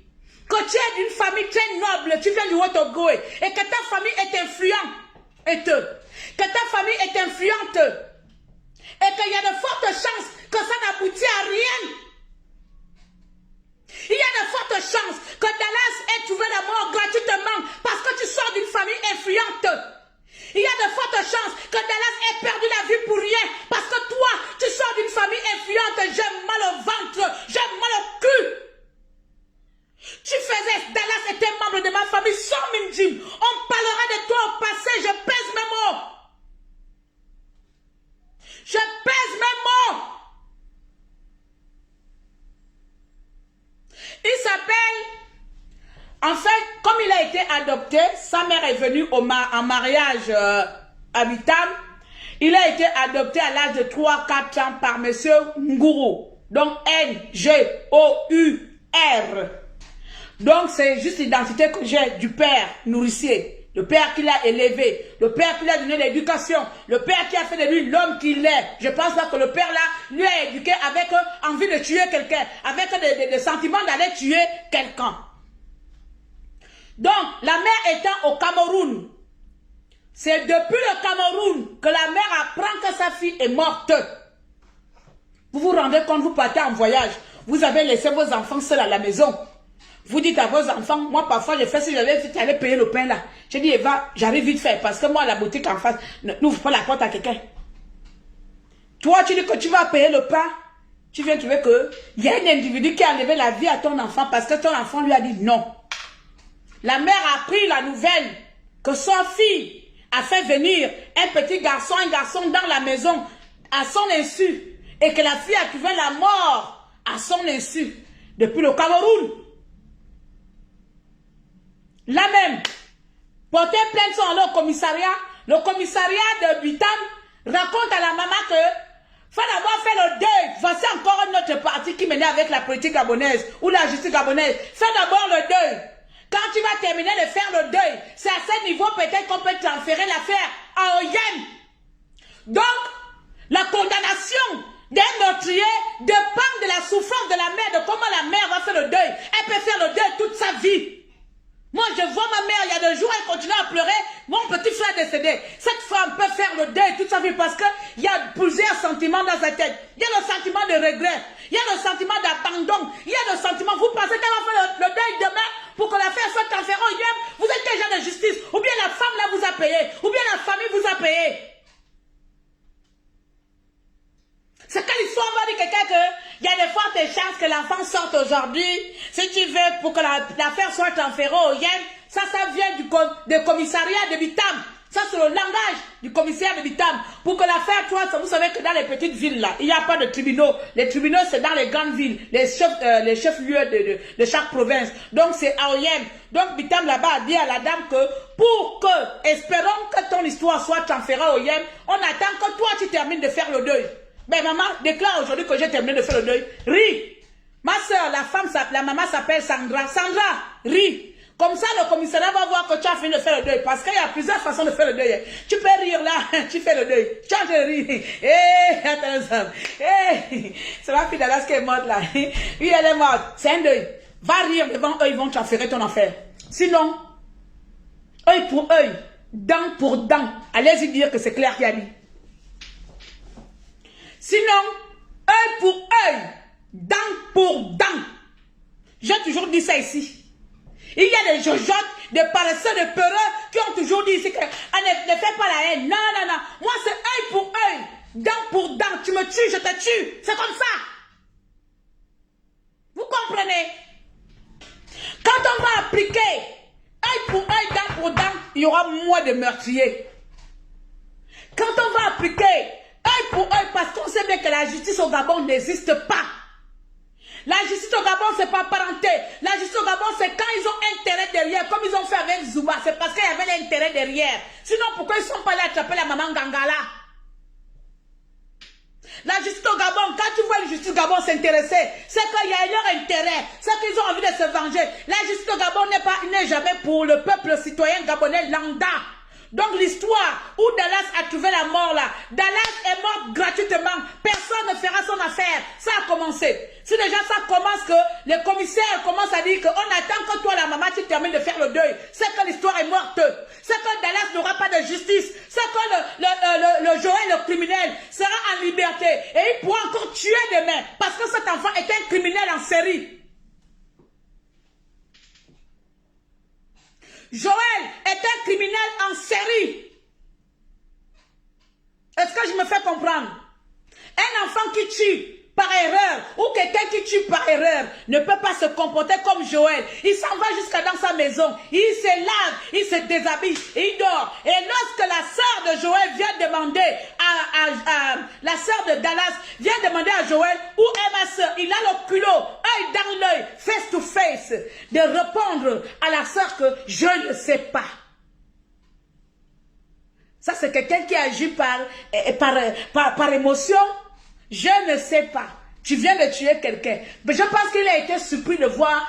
que tu es d'une famille très noble, tu viens du Haut-Togo et que ta famille est influente, que ta famille est influente et qu'il y a de fortes chances que ça n'aboutit à rien. Il y a de fortes chances que Dallas ait trouvé la mort gratuitement parce que tu sors d'une famille influente. Il y a de fortes chances que Dallas ait perdu la vie pour rien. Parce que toi, tu sors d'une famille influente. J'ai mal au ventre. J'ai mal au cul. Tu faisais, Dallas était membre de ma famille sans Minjim. On parlera de toi au passé. Je pèse mes mots. Je pèse mes mots. Il s'appelle... En fait, comme il a été adopté, sa mère est venue en mariage à Vitam. Il a été adopté à l'âge de 3-4 ans par monsieur Nguru. Donc N-G-O-U-R. Donc c'est juste l'identité que j'ai du père nourricier. Le père qui l'a élevé. Le père qui lui a donné l'éducation. Le père qui a fait de lui l'homme qu'il est. Je pense pas que le père là lui a éduqué avec envie de tuer quelqu'un. Avec des sentiments d'aller tuer quelqu'un. Donc, la mère étant au Cameroun, c'est depuis le Cameroun que la mère apprend que sa fille est morte. Vous vous rendez compte, vous partez en voyage, vous avez laissé vos enfants seuls à la maison. Vous dites à vos enfants, moi parfois je fais si j'avais dit, tu allais payer le pain là. J'ai dit, Eva, j'arrive vite fait parce que moi la boutique en face n'ouvre pas la porte à quelqu'un. Toi, tu dis que tu vas payer le pain, tu viens trouver qu'il y a un individu qui a enlevé la vie à ton enfant parce que ton enfant lui a dit non. La mère a pris la nouvelle que son fille a fait venir un petit garçon, dans la maison à son insu et que la fille a trouvé la mort à son insu depuis le Cameroun. Là même, porter plainte sont allés au commissariat. Le commissariat de Bitam raconte à la maman que faut d'abord faire le deuil. Voici encore une autre partie qui menait avec la politique gabonaise ou la justice gabonaise. Fais d'abord le deuil. Quand tu vas terminer de faire le deuil, c'est à ce niveau peut-être qu'on peut transférer l'affaire à Oyem. Donc, la condamnation d'un meurtrier dépend de la souffrance de la mère, de comment la mère va faire le deuil. Elle peut faire le deuil toute sa vie. Moi, je vois ma mère, il y a des jours, elle continue à pleurer. Mon petit frère est décédé. Cette femme peut faire le deuil toute sa vie parce qu'il y a plusieurs sentiments dans sa tête. Il y a le sentiment de regret. Il y a le sentiment d'abandon. Il y a le sentiment, vous pensez qu'elle va faire le deuil demain pour que l'affaire soit transférée au Yem. Vous êtes déjà de justice. Ou bien la femme là vous a payé. Ou bien la famille vous a payé. C'est quand l'histoire va dire quelqu'un qu'il y a des fortes chances que l'enfant sorte aujourd'hui. Si tu veux, pour que l'affaire soit transférée au Yem, ça vient du commissariat de Bitam. Ça, c'est le langage du commissaire de Bitam. Pour que l'affaire, vous savez que dans les petites villes, là, il n'y a pas de tribunaux. Les tribunaux, c'est dans les grandes villes, les chefs-lieux de chaque province. Donc, c'est à Oyem. Donc, Bitam, là-bas, a dit à la dame que, pour que, espérons que ton histoire soit transférée au Oyem, on attend que toi, tu termines de faire le deuil. Ben, maman déclare aujourd'hui que j'ai terminé de faire le deuil. Ris. Ma soeur, la maman s'appelle Sandra. Sandra, ris. Comme ça, le commissariat va voir que tu as fini de faire le deuil. Parce qu'il y a plusieurs façons de faire le deuil. Tu peux rire là, tu fais le deuil. Tu as de rire. Attends, c'est ma fille d'Alas qui est morte là. Oui, elle est morte. C'est un deuil. Va rire devant eux, ils vont transférer ton affaire. Sinon, œil pour œil, dent pour dent. Allez-y dire que c'est Claire qui a dit. Sinon, œil pour œil, dent pour dent. J'ai toujours dit ça ici. Il y a des jojotes, des paresseux, des peureux qui ont toujours dit ici que ne fais pas la haine. Non, non, non. Moi, c'est œil pour œil, dent pour dent. Tu me tues, je te tue. C'est comme ça. Vous comprenez? Quand on va appliquer œil pour œil, dent pour dent, il y aura moins de meurtriers. Quand on va appliquer œil pour œil, parce qu'on sait bien que la justice au Gabon n'existe pas. La justice au Gabon, c'est pas parenté. La justice au Gabon, c'est quand ils ont intérêt derrière, comme ils ont fait avec Zouba. C'est parce qu'il y avait l'intérêt derrière. Sinon, pourquoi ils ne sont pas allés attraper la maman Gangala? La justice au Gabon, quand tu vois la justice au Gabon s'intéresser, c'est qu'il y a leur intérêt. C'est qu'ils ont envie de se venger. La justice au Gabon n'est jamais pour le peuple citoyen gabonais lambda. Donc l'histoire où Dallas a trouvé la mort là, Dallas est morte gratuitement, personne ne fera son affaire. Ça a commencé. Si déjà ça commence que les commissaires commencent à dire qu'on attend que toi la maman tu termines de faire le deuil, c'est que l'histoire est morte. C'est que Dallas n'aura pas de justice. C'est que le Joël, le criminel, sera en liberté. Et il pourra encore tuer demain. Parce que cet enfant est un criminel en série. Joël est un criminel en série. Est-ce que je me fais comprendre? Un enfant qui tue par erreur ou quelqu'un qui tue par erreur ne peut pas se comporter comme Joël. Il s'en va jusqu'à dans sa maison. Il se lave, il se déshabille, il dort. Et lorsque la sœur de Joël vient demander la sœur de Dallas vient demander à Joël où est ma sœur, il a le culot, œil dans l'œil, face to face, de répondre à la sœur que je ne sais pas. Ça c'est quelqu'un qui agit par émotion. Je ne sais pas. Tu viens de tuer quelqu'un. Mais je pense qu'il a été surpris de voir...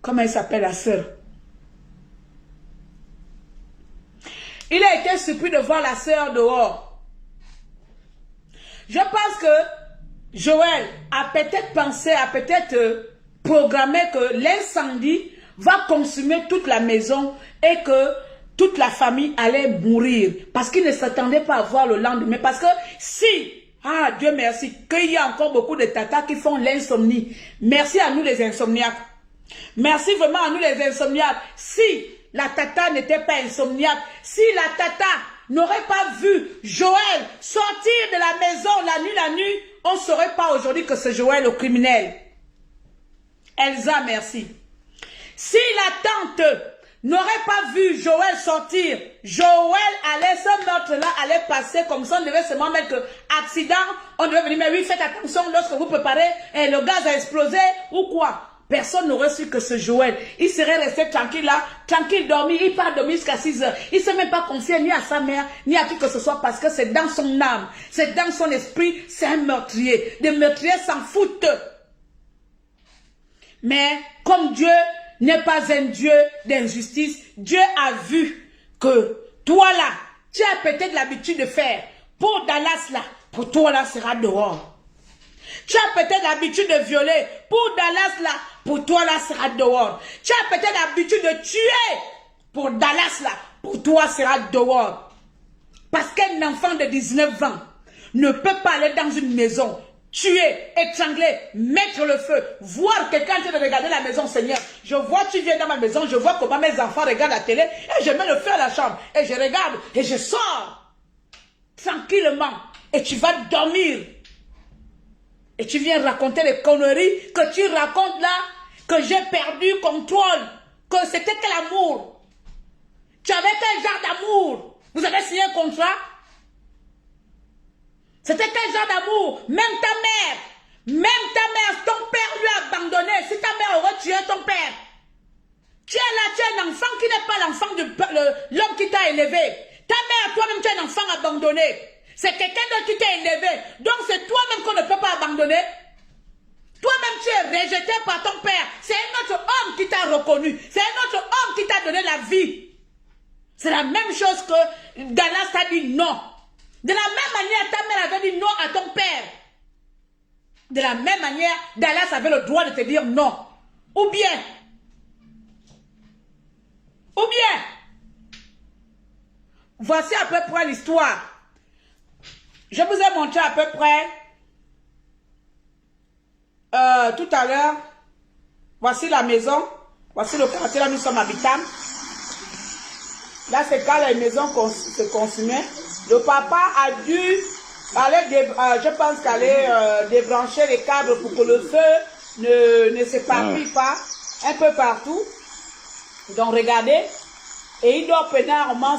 comment il s'appelle la sœur? Il a été surpris de voir la sœur dehors. Je pense que Joël a peut-être pensé, a peut-être programmé que l'incendie va consumer toute la maison et que toute la famille allait mourir. Parce qu'ils ne s'attendaient pas à voir le lendemain. Parce que si, ah Dieu merci, qu'il y a encore beaucoup de tatas qui font l'insomnie. Merci à nous les insomniaques. Merci vraiment à nous les insomniaques. Si la tata n'était pas insomniaque, si la tata n'aurait pas vu Joël sortir de la maison la nuit, on ne saurait pas aujourd'hui que c'est Joël le criminel. Elsa, merci. Si la tante n'aurait pas vu Joël sortir, Joël allait, ce meurtre-là allait passer comme ça, on devait seulement mettre accident, on devait venir, mais oui, faites attention lorsque vous préparez, et le gaz a explosé ou quoi. Personne n'aurait su que ce Joël. Il serait resté tranquille là, tranquille, dormi. Il part dormir jusqu'à 6 heures. Il ne s'est même pas confié ni à sa mère, ni à qui que ce soit, parce que c'est dans son âme, c'est dans son esprit, c'est un meurtrier. Des meurtriers s'en foutent. Mais comme Dieu n'est pas un Dieu d'injustice, Dieu a vu que toi là, tu as peut-être l'habitude de faire. Pour Dallas là, pour toi là sera dehors. Tu as peut-être l'habitude de violer. Pour Dallas là, pour toi là sera dehors. Tu as peut-être l'habitude de tuer. Pour Dallas là, pour toi sera dehors. Parce qu'un enfant de 19 ans ne peut pas aller dans une maison, tuer, étrangler, mettre le feu, voir quelqu'un en train de regarder la maison, Seigneur. Je vois, tu viens dans ma maison, je vois comment mes enfants regardent la télé, et je mets le feu à la chambre, et je regarde, et je sors tranquillement, et tu vas dormir. Et tu viens raconter les conneries que tu racontes là, que j'ai perdu contrôle, que c'était quel amour. Tu avais quel genre d'amour? Vous avez signé un contrat? C'était quel genre d'amour? Même ta mère, ton père lui a abandonné. Si ta mère aurait tué ton père, tu es là, tu es un enfant qui n'est pas l'enfant de l'homme qui t'a élevé. Ta mère, toi-même, tu es un enfant abandonné. C'est quelqu'un d'autre qui t'a élevé. Donc c'est toi-même qu'on ne peut pas abandonner. Toi-même tu es rejeté par ton père. C'est un autre homme qui t'a reconnu. C'est un autre homme qui t'a donné la vie. C'est la même chose que Dallas t'a dit non. De la même manière, ta mère avait dit non à ton père. De la même manière, Dallas avait le droit de te dire non. Ou bien, voici à peu près l'histoire. Je vous ai montré à peu près tout à l'heure. Voici la maison. Voici le quartier là nous sommes habitants. Là c'est quand les maisons se consumaient. Le papa a dû aller, je pense qu'aller débrancher les câbles pour que le feu ne s'éparpille pas un peu partout. Donc regardez. Et il dort pénarement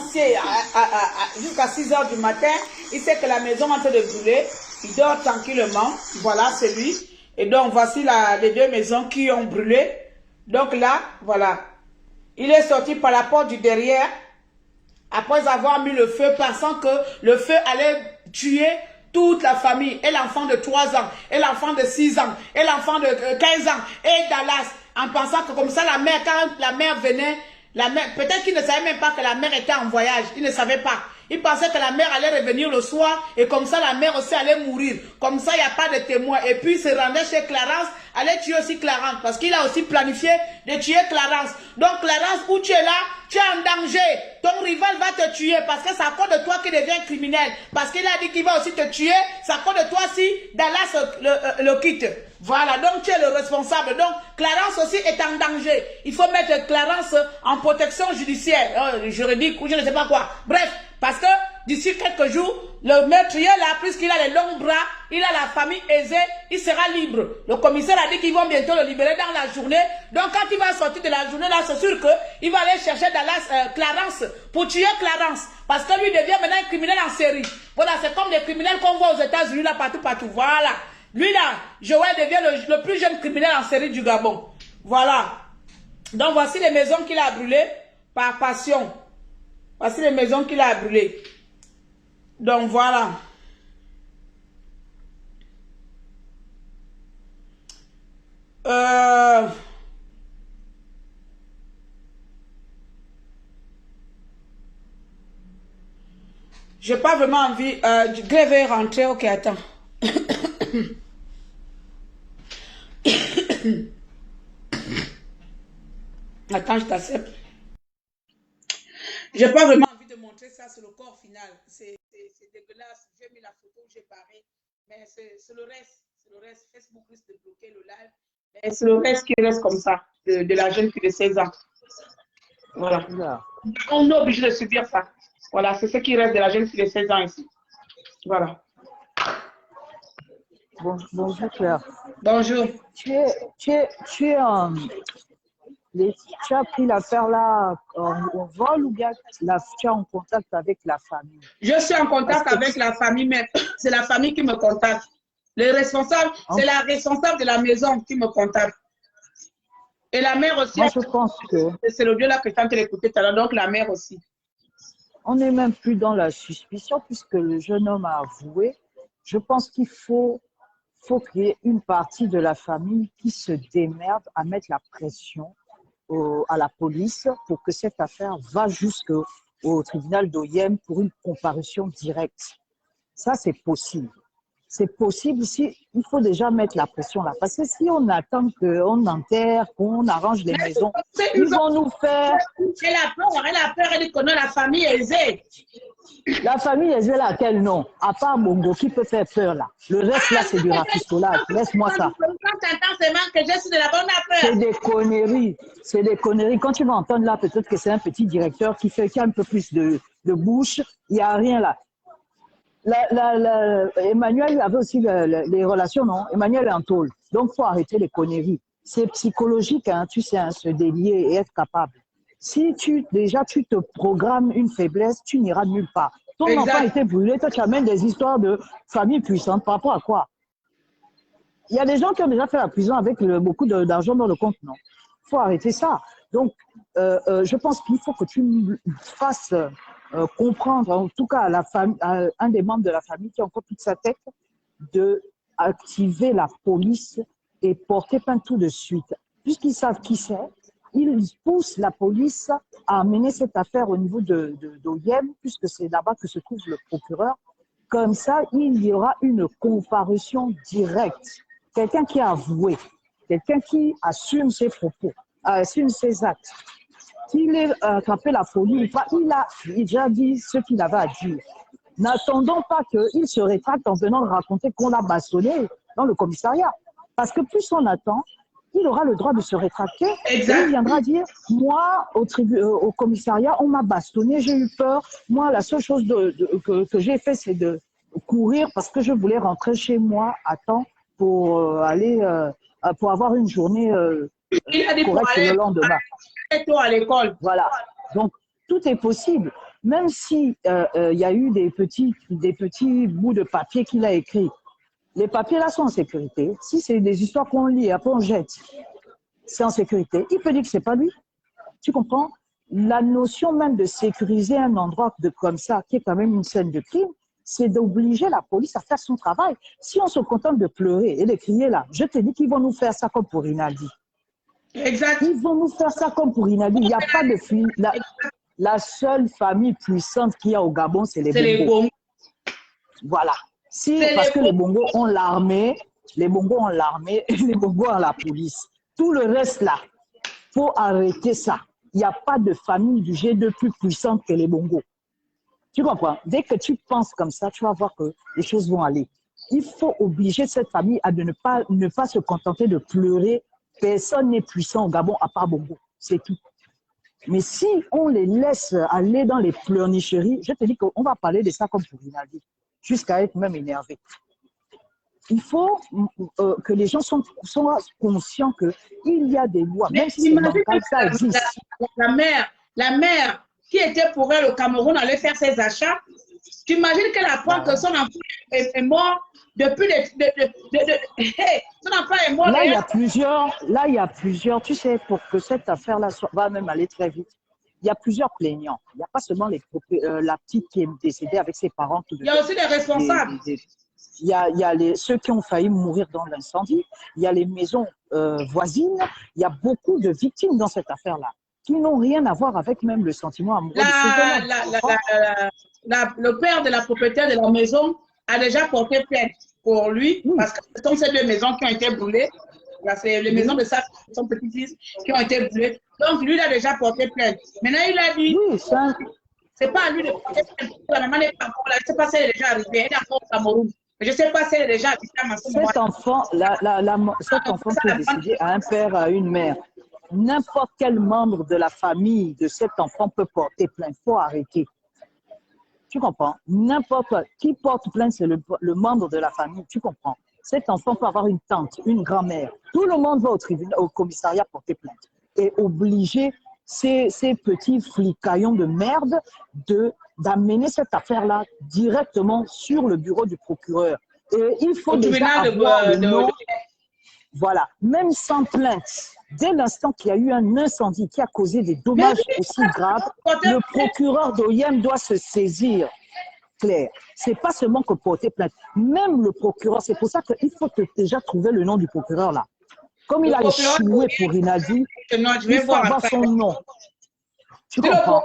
jusqu'à 6 heures du matin. Il sait que la maison est en train de brûler. Il dort tranquillement. Voilà, c'est lui. Et donc, voici les deux maisons qui ont brûlé. Donc là, voilà. Il est sorti par la porte du derrière. Après avoir mis le feu, pensant que le feu allait tuer toute la famille. Et l'enfant de 3 ans. Et l'enfant de 6 ans. Et l'enfant de 15 ans. Et Dallas. En pensant que comme ça, la mère, quand la mère venait... Peut-être qu'il ne savait même pas que la mère était en voyage. Il ne savait pas. Il pensait que la mère allait revenir le soir et comme ça la mère aussi allait mourir. Comme ça il n'y a pas de témoin. Et puis il se rendait chez Clarence, allait tuer aussi Clarence parce qu'il a aussi planifié de tuer Clarence. Donc Clarence, où tu es là, tu es en danger. Ton rival va te tuer parce que c'est à cause de toi qu'il devient criminel. Parce qu'il a dit qu'il va aussi te tuer. C'est à cause de toi si Dallas le quitte. Voilà, donc tu es le responsable. Donc Clarence aussi est en danger. Il faut mettre Clarence en protection judiciaire, juridique ou je ne sais pas quoi. Bref, parce que d'ici quelques jours, le meurtrier là, puisqu'il a les longs bras, il a la famille aisée, il sera libre. Le commissaire a dit qu'ils vont bientôt le libérer dans la journée. Donc quand il va sortir de la journée là, c'est sûr qu'il va aller chercher Clarence pour tuer Clarence. Parce que lui devient maintenant un criminel en série. Voilà, c'est comme les criminels qu'on voit aux États-Unis là, partout. Voilà. Lui là, Joël devient le plus jeune criminel en série du Gabon. Voilà. Donc voici les maisons qu'il a brûlées par passion. Voici les maisons qu'il a brûlées. Donc voilà. J'ai pas vraiment envie. Grève est rentré. Ok, attends. Attends, je t'accepte. J'ai pas vraiment envie de montrer ça sur le corps final. C'est dégueulasse. J'ai mis la photo où j'ai paré. Mais c'est le reste. C'est le reste. Facebook risque de bloquer le live. Mais c'est le reste qui reste comme ça, de la jeune fille de 16 ans. Voilà. On est obligé de subir ça. Voilà, c'est ce qui reste de la jeune fille de 16 ans ici. Voilà. Bonjour Claire. Bonjour. Tu as pris l'affaire là en vol ou bien tu es en contact avec la famille? Je suis en contact avec la famille, mais c'est la famille qui me contacte. Le responsable, c'est la responsable de la maison qui me contacte. Et la mère aussi. Moi, je pense que c'est le vieux là que je t'ai écouté tout à l'heure, donc la mère aussi. On n'est même plus dans la suspicion puisque le jeune homme a avoué. Je pense qu'il faut qu'il y ait une partie de la famille qui se démerde à mettre la pression à la police pour que cette affaire va jusqu'au tribunal d'Oyem pour une comparution directe. Ça, c'est possible. C'est possible si il faut déjà mettre la pression là. Parce que si on attend qu'on enterre, qu'on arrange les maisons, ils vont nous faire... Elle a peur, elle connaît la famille aisée. La famille aisée, laquelle non? À part Bongo, qui peut faire peur là? Le reste là, c'est du rafistolage. Laisse-moi ça. C'est des conneries. C'est des conneries. Quand tu vas entendre là, peut-être que c'est un petit directeur qui a un peu plus de bouche. Il n'y a rien là. Emmanuel avait aussi les relations, non? Emmanuel est en tôle. Donc, il faut arrêter les conneries. C'est psychologique, hein, tu sais, hein, se délier et être capable. Si tu te programmes une faiblesse, tu n'iras nulle part. Ton enfant a été brûlé, toi tu amènes des histoires de famille puissante par rapport à quoi? Il y a des gens qui ont déjà fait la prison avec beaucoup d'argent dans le compte, non? Il faut arrêter ça. Donc, je pense qu'il faut que tu fasses comprendre, en tout cas à un des membres de la famille qui a encore toute sa tête, d'activer la police et porter plainte tout de suite. Puisqu'ils savent qui c'est, ils poussent la police à amener cette affaire au niveau d'Oyem, puisque c'est là-bas que se trouve le procureur. Comme ça, il y aura une comparution directe. Quelqu'un qui a avoué, quelqu'un qui assume ses propos, assume ses actes. S'il est attrapé la folie ou pas, il a déjà dit ce qu'il avait à dire. N'attendons pas qu'il se rétracte en venant raconter qu'on l'a bastonné dans le commissariat. Parce que plus on attend, il aura le droit de se rétracter. Exact. Et il viendra dire, moi, au commissariat, on m'a bastonné, j'ai eu peur. Moi, la seule chose que j'ai fait, c'est de courir parce que je voulais rentrer chez moi à temps pour pour avoir une journée correcte le lendemain. À l'école. Voilà. Donc, tout est possible. Même si il y a eu des petits bouts de papier qu'il a écrits. Les papiers là sont en sécurité. Si c'est des histoires qu'on lit et après on jette, c'est en sécurité. Il peut dire que c'est pas lui. Tu comprends? La notion même de sécuriser un endroit comme ça, qui est quand même une scène de crime, c'est d'obliger la police à faire son travail. Si on se contente de pleurer et de crier là, je te dis qu'ils vont nous faire ça comme pour Rinaldi. Exact. Ils vont nous faire ça comme pour Rinaldi. Il n'y a pas de fille. La seule famille puissante qu'il y a au Gabon, c'est les Bongos. Voilà. Parce que les Bongos ont l'armée, les Bongos ont l'armée et les Bongos ont la police. Tout le reste là, il faut arrêter ça. Il n'y a pas de famille du G2 plus puissante que les Bongos. Tu comprends? Dès que tu penses comme ça, tu vas voir que les choses vont aller. Il faut obliger cette famille à ne pas se contenter de pleurer. Personne n'est puissant au Gabon à part Bongo. C'est tout. Mais si on les laisse aller dans les pleurnicheries, je te dis qu'on va parler de ça comme pour Rinaldi, jusqu'à être même énervé. Il faut que les gens soient conscients qu'il y a des lois, même si c'est bancal, ça existe. La mère qui était pour elle au Cameroun allait faire ses achats. Tu imagines qu'elle apprend que son enfant est mort depuis son enfant est mort. Là, il y a plusieurs, tu sais, pour que cette affaire-là va même aller très vite. Il y a plusieurs plaignants. Il n'y a pas seulement la petite qui est décédée avec ses parents. Il y a aussi des responsables. Il y a ceux qui ont failli mourir dans l'incendie. Il y a les maisons voisines. Il y a beaucoup de victimes dans cette affaire-là qui n'ont rien à voir avec même le sentiment amoureux. Le père de la propriétaire de la maison a déjà porté plainte pour lui parce que ce sont ces deux maisons qui ont été brûlées. C'est les maisons de son petit-fils qui ont été brûlées. Donc, lui, il a déjà porté plainte. Maintenant, il a dit, Oui, ça, c'est pas à lui de porter plainte. La maman n'est pas encore là. Je ne sais pas si elle est déjà arrivée. Elle est encore au Cameroun. Mais je ne sais pas si elle est déjà arrivée à ce moment. cet enfant, cet enfant qui est décédé a un père, a une mère. N'importe quel membre de la famille de cet enfant peut porter plainte. Il faut arrêter. Tu comprends? N'importe qui porte plainte, c'est le membre de la famille. Tu comprends? Cet enfant peut avoir une tante, une grand-mère. Tout le monde va au tribunal, au commissariat porter plainte. Et obliger ces petits flicaillons de merde d'amener cette affaire-là directement sur le bureau du procureur. Et il faut déjà avoir le nom. Voilà, même sans plainte, dès l'instant qu'il y a eu un incendie qui a causé des dommages aussi graves, le procureur d'Oyem doit se saisir, Claire. C'est pas seulement que porter plainte, même le procureur, c'est pour ça qu'il faut déjà trouver le nom du procureur là. Comme il a échoué pour Rinaldi, il faut avoir son nom. Tu comprends?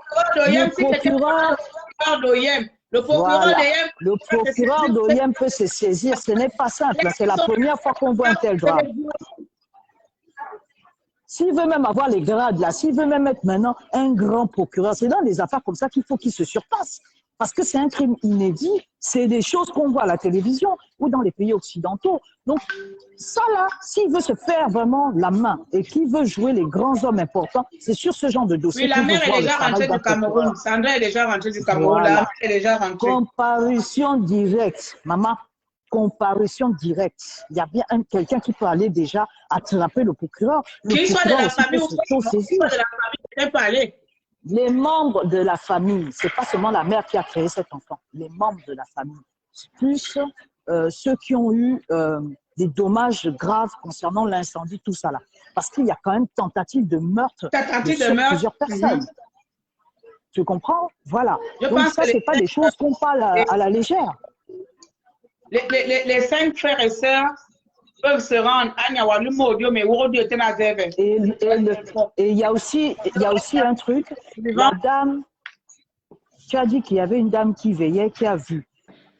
Le procureur d'Oyem peut se saisir, ce n'est pas simple, c'est la première fois qu'on voit un tel drame. S'il veut même avoir les grades là, s'il veut même être maintenant un grand procureur, c'est dans des affaires comme ça qu'il faut qu'il se surpasse. Parce que c'est un crime inédit, c'est des choses qu'on voit à la télévision ou dans les pays occidentaux. Donc ça là, s'il veut se faire vraiment la main et qu'il veut jouer les grands hommes importants, c'est sur ce genre de dossier. Oui, la mère est déjà rentrée du Cameroun. Sandra est déjà rentrée du Cameroun. Voilà. La mère est déjà rentrée. Comparution directe, maman. Comparution directe. Il y a bien quelqu'un qui peut aller déjà attraper le procureur. Qu'il soit de la famille ou pas de la famille, il peut aller. Les membres de la famille, ce n'est pas seulement la mère qui a créé cet enfant, les membres de la famille, plus ceux qui ont eu des dommages graves concernant l'incendie, tout ça là. Parce qu'il y a quand même tentative de meurtre de plusieurs personnes. Tu comprends? Voilà. Donc ça, ce n'est pas des choses qu'on parle à la légère. Les 5 frères et sœurs peuvent se rendre à Nyawalumodio, mais Worodio était à Zévé. Et il y a aussi un truc. La dame, tu as dit qu'il y avait une dame qui veillait, qui a vu.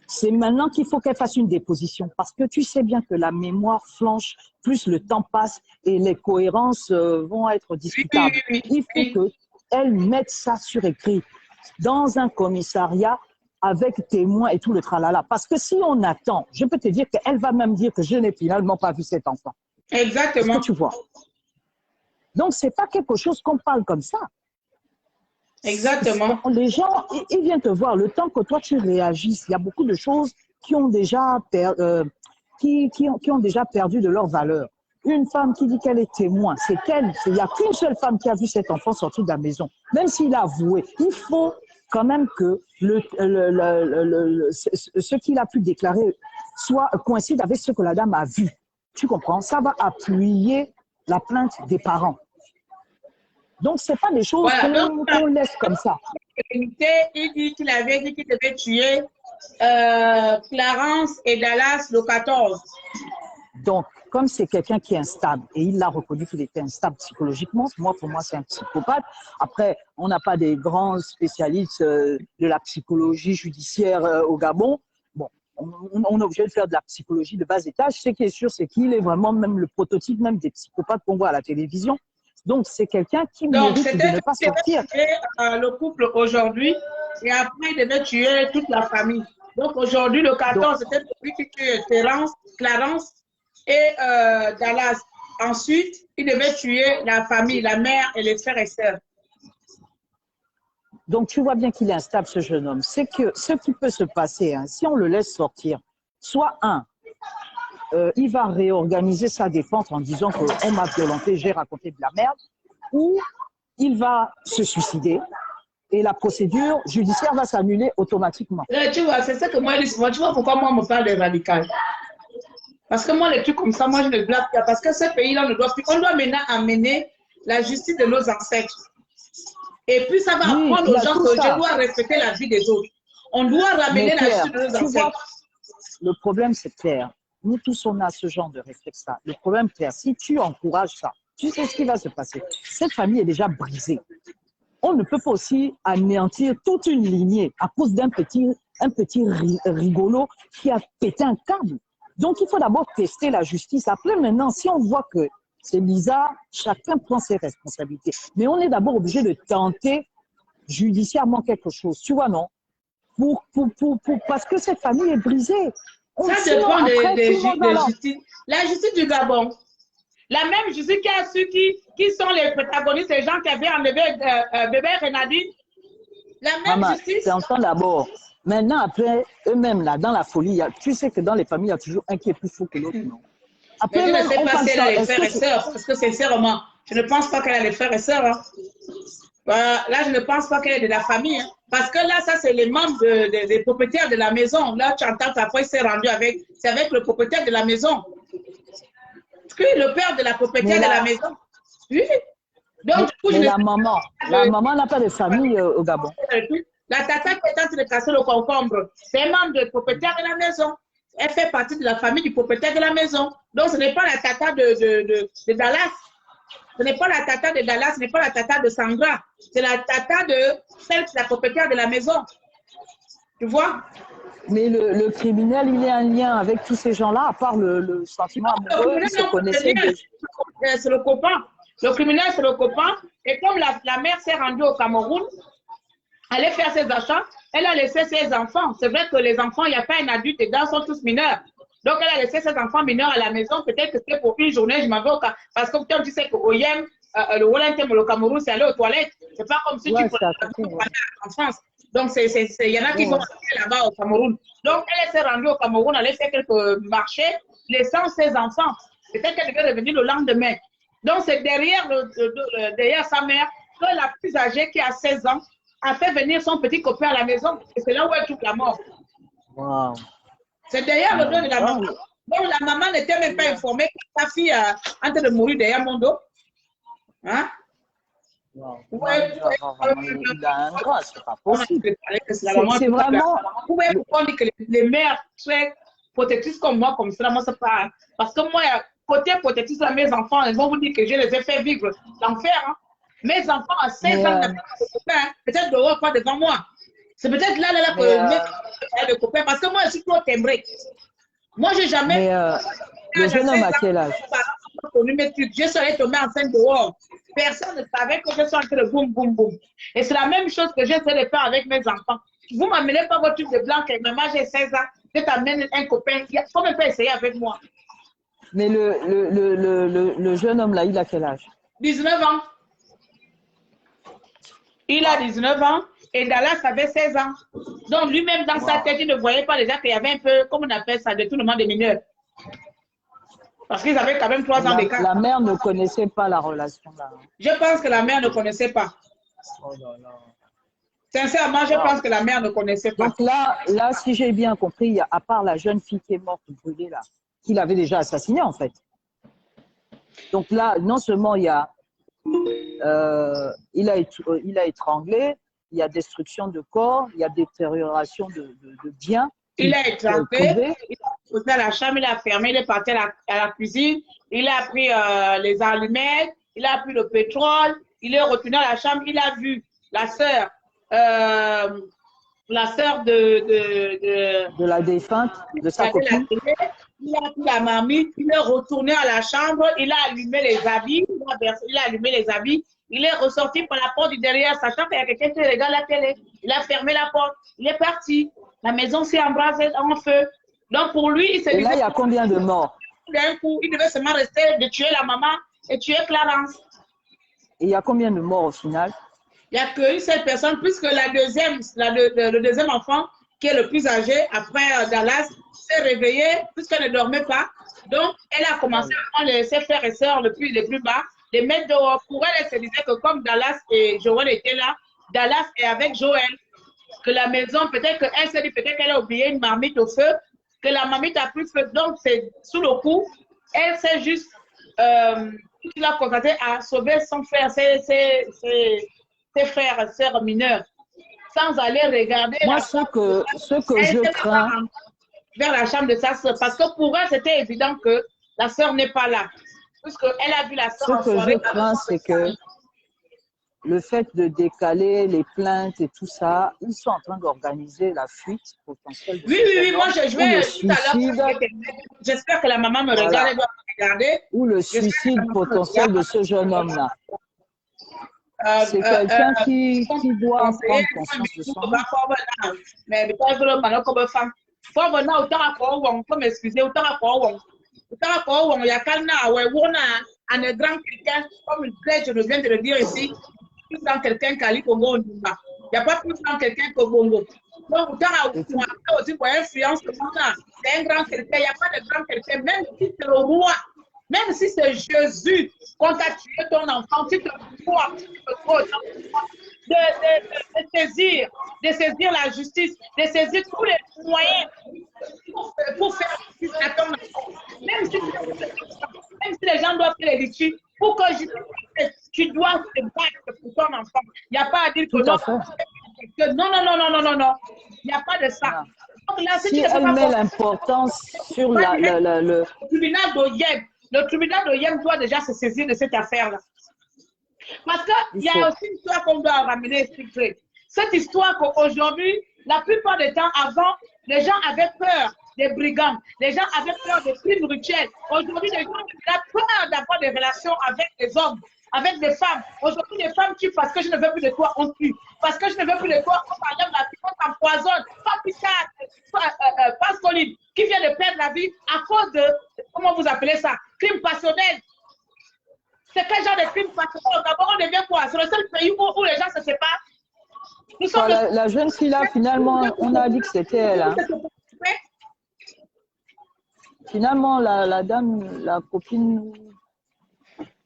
C'est maintenant qu'il faut qu'elle fasse une déposition parce que tu sais bien que la mémoire flanche, plus le temps passe et les cohérences vont être discutables. Il faut qu'elle mette ça sur écrit dans un commissariat avec témoins et tout le tralala. Parce que si on attend, je peux te dire qu'elle va même dire que je n'ai finalement pas vu cet enfant. Exactement. Est-ce que tu vois? Donc, ce n'est pas quelque chose qu'on parle comme ça. Exactement. Les gens, ils viennent te voir. Le temps que toi, tu réagisses, il y a beaucoup de choses qui ont déjà, qui ont déjà perdu de leur valeur. Une femme qui dit qu'elle est témoin, c'est qu'elle. Il n'y a qu'une seule femme qui a vu cet enfant sortir de la maison. Même s'il a avoué, il faut quand même que ce qu'il a pu déclarer soit coïncide avec ce que la dame a vu. Tu comprends? Ça va appuyer la plainte des parents. Donc, ce n'est pas des choses qu'on laisse comme ça. Il dit qu'il avait dit qu'il devait tuer Clarence et Dallas le 14. Donc, comme c'est quelqu'un qui est instable, et il l'a reconnu qu'il était instable psychologiquement, pour moi, c'est un psychopathe. Après, on n'a pas des grands spécialistes de la psychologie judiciaire au Gabon. Bon, on est obligé de faire de la psychologie de bas étage. Ce qui est sûr, c'est qu'il est vraiment même le prototype même des psychopathes qu'on voit à la télévision. Donc, c'est quelqu'un qui mérite de ne pas sortir. Le couple aujourd'hui, et après, il devait tuer toute la famille. Donc, aujourd'hui, le 14, c'était celui qui tuait Clarence et Dallas. Ensuite, il devait tuer la famille, la mère et les frères et sœurs. Donc, tu vois bien qu'il est instable, ce jeune homme. C'est que ce qui peut se passer, hein, si on le laisse sortir, soit il va réorganiser sa défense en disant qu'on m'a violenté, j'ai raconté de la merde, ou il va se suicider et la procédure judiciaire va s'annuler automatiquement. Tu vois, c'est ça que moi, tu vois pourquoi moi, on me parle de radical. Parce que moi, les trucs comme ça, moi, je ne blague pas. Parce que ce pays-là ne doit plus. On doit maintenant amener la justice de nos ancêtres. Et puis, ça va apprendre aux gens que je dois respecter la vie des autres. On doit ramener la justice de nos ancêtres. Le problème, c'est clair. Nous tous, on a ce genre de réflexe. Le problème, Claire, si tu encourages ça, tu sais ce qui va se passer. Cette famille est déjà brisée. On ne peut pas aussi anéantir toute une lignée à cause d'un petit rigolo qui a pété un câble. Donc, il faut d'abord tester la justice. Après, maintenant, si on voit que c'est bizarre, chacun prend ses responsabilités. Mais on est d'abord obligé de tenter judiciairement quelque chose. Tu vois, non? Parce que cette famille est brisée. Ça dépend de justice. La justice du Gabon. La même justice qui a su qui sont les protagonistes, les gens qui avaient enlevé bébé Renadine. La même justice. C'est enfin d'abord. Maintenant, après, eux-mêmes, là, dans la folie, tu sais que dans les familles, il y a toujours un qui est plus fou que l'autre, non? Après, mais je ne sais pas si elle a les frères et sœurs, parce que sincèrement, je ne pense pas qu'elle a les frères et sœurs. Hein. Là, je ne pense pas qu'elle est de la famille. Hein. Parce que là, ça, c'est les membres des propriétaires de la maison. Là, tu entends qu'après, il s'est rendu avec le propriétaire de la maison. Oui, le père de la propriétaire de la maison. Oui. Donc, du coup, la maman n'a pas de famille au Gabon. La tata qui est en train de casser le concombre, c'est un membre du propriétaire de la maison. Elle fait partie de la famille du propriétaire de la maison. Donc, ce n'est pas la tata de Dallas. Ce n'est pas la tata de Dallas, ce n'est pas la tata de Sandra. C'est la tata de celle qui est la propriétaire de la maison. Tu vois? Mais le criminel, il est en lien avec tous ces gens-là, à part le sentiment amoureux, ils se connaissaient déjà. C'est le copain. Le criminel, c'est le copain. Et comme la mère s'est rendue au Cameroun, aller faire ses achats, elle a laissé ses enfants. C'est vrai que les enfants, il n'y a pas un adulte dedans, ils sont tous mineurs. Donc, elle a laissé ses enfants mineurs à la maison. Peut-être que c'était pour une journée, je m'en vais au cas. Parce que comme tu sais qu'au Yem, le Wallington, le Cameroun, c'est aller aux toilettes. C'est pas comme si tu pouvais aller en France. Donc, il y en a qui vont aller là-bas au Cameroun. Donc, elle s'est rendue au Cameroun, elle a fait quelques marchés, laissant ses enfants. Peut-être qu'elle devait revenir le lendemain. Donc, c'est derrière sa mère que la plus âgée, qui a 16 ans, a fait venir son petit copain à la maison. Et c'est là où elle trouve la mort. Wow. C'est derrière le dos de la maman. Donc, la maman n'était même pas informée que sa fille est en train de mourir derrière mon dos. Hein? Wow. Ouais, il a un droit, c'est pas possible. C'est vraiment... Pourquoi on dit que les mères très protectrices comme moi, comme ça, moi, c'est pas... Parce que moi, côté protectrice, mes enfants, ils vont vous dire que je les ai fait vivre l'enfer. Hein? Mes enfants à 16 ans, peut-être dehors, pas devant moi. C'est peut-être là que le copain, parce que moi, je suis trop timbré. Moi, je n'ai jamais... le jeune homme à quel âge? Je serais tombée enceinte dehors. Personne ne savait que je suis en train de boum, boum, boum. Et c'est la même chose que j'essaie de faire avec mes enfants. Vous ne m'amenez pas votre truc de blanc, que maman, j'ai 16 ans, je t'amène un copain. Il faut même pas essayer avec moi. Mais le jeune homme là, il a quel âge? 19 ans. Il a 19 ans et Dallas avait 16 ans. Donc lui-même, dans sa tête, il ne voyait pas déjà qu'il y avait un peu, comme on appelle ça, détournement des mineurs. Parce qu'ils avaient quand même 3 ans d'écart. La mère ne connaissait pas la relation là. Je pense que la mère ne connaissait pas. Oh là là. Sincèrement, je pense que la mère ne connaissait pas. Donc là, si j'ai bien compris, à part la jeune fille qui est morte brûlée là, qu'il avait déjà assassinée en fait. Donc là, non seulement il a étranglé, il y a destruction de corps, il y a détérioration de biens. Il a étranglé, il a posé à la chambre, il a fermé, il est parti à la cuisine, il a pris les allumettes, il a pris le pétrole, il est retourné à la chambre, il a vu la sœur de la défunte, de sa copine. Il a pris la marmite, il est retourné à la chambre, il a allumé les habits, il est ressorti par la porte du derrière, sachant qu'il y a quelqu'un qui regarde la télé. Il a fermé la porte, il est parti. La maison s'est embrasée en feu. Donc pour lui, il se disait... Et là, il y a combien de morts? D'un coup, il devait seulement rester de tuer la maman et tuer Clarence. Et il y a combien de morts au final? Il n'y a qu'une seule personne, puisque le deuxième enfant, qui est le plus âgé, après Dallas, s'est réveillé, puisqu'elle ne dormait pas. Donc, elle a commencé à prendre ses frères et sœurs les plus bas, les mettre dehors. Pour elle, elle se disait que comme Dallas et Joël étaient là, Dallas est avec Joël. Que la maison, peut-être qu'elle s'est dit, peut-être qu'elle a oublié une marmite au feu, que la marmite a plus feu. Donc, c'est sous le coup, elle s'est juste, il a constaté à sauver son frère, ses frères et sœurs mineurs, sans aller regarder. Moi, ce que je crains, vers la chambre de sa sœur, parce que pour elle, c'était évident que la sœur n'est pas là. Puisqu'elle a vu la sœur en soirée. Ce que je crains, c'est que le fait de décaler les plaintes et tout ça, ils sont en train d'organiser la fuite potentielle. Oui, moi je ou le vais suicide, j'espère que la maman me regarde, elle doit me regarder. ou le suicide potentiel de ce jeune homme-là. C'est quelqu'un qui doit prendre conscience de son nom. Mais faut venir autant à quoi on peut m'excuser, autant à quoi on y a qu'un un grand quelqu'un, comme je viens de le dire ici, plus dans quelqu'un qui Congo, il n'y a pas plus dans quelqu'un que Congo. Donc, autant à aussi pour influence, c'est un grand quelqu'un, il n'y a pas de grand quelqu'un, même si c'est le roi, même si c'est Jésus, quand tu as tué ton enfant, tu te crois, de saisir la justice, de saisir tous les moyens pour faire justice à ton enfant. Même si les gens doivent faire les litiges, pour que tu dois te battre pour ton enfant. Il n'y a pas à dire que non. Il n'y a pas de ça. Donc là, si elle met l'importance sur le tribunal d'Oyem, le tribunal d'Oyem doit déjà se saisir de cette affaire-là. Parce qu'il y a aussi une histoire qu'on doit ramener expliquer. Cette histoire qu'aujourd'hui, la plupart des temps, avant, les gens avaient peur des brigands, les gens avaient peur des crimes rituels. Aujourd'hui, les gens ont peur d'avoir des relations avec des hommes, avec des femmes. Aujourd'hui, les femmes tuent parce que je ne veux plus de toi, on tue. Parce que je ne veux plus de toi, on t'enlève la vie, on t'empoisonne. Pascaline, qui vient de perdre la vie à cause de, comment vous appelez ça, crime passionnel. C'est quel genre de crime passionnel? D'abord, on devient quoi? C'est le seul pays où les gens se séparent. Nous sommes la jeune fille-là, finalement, on a dit que c'était elle. Hein. Finalement, la dame, la copine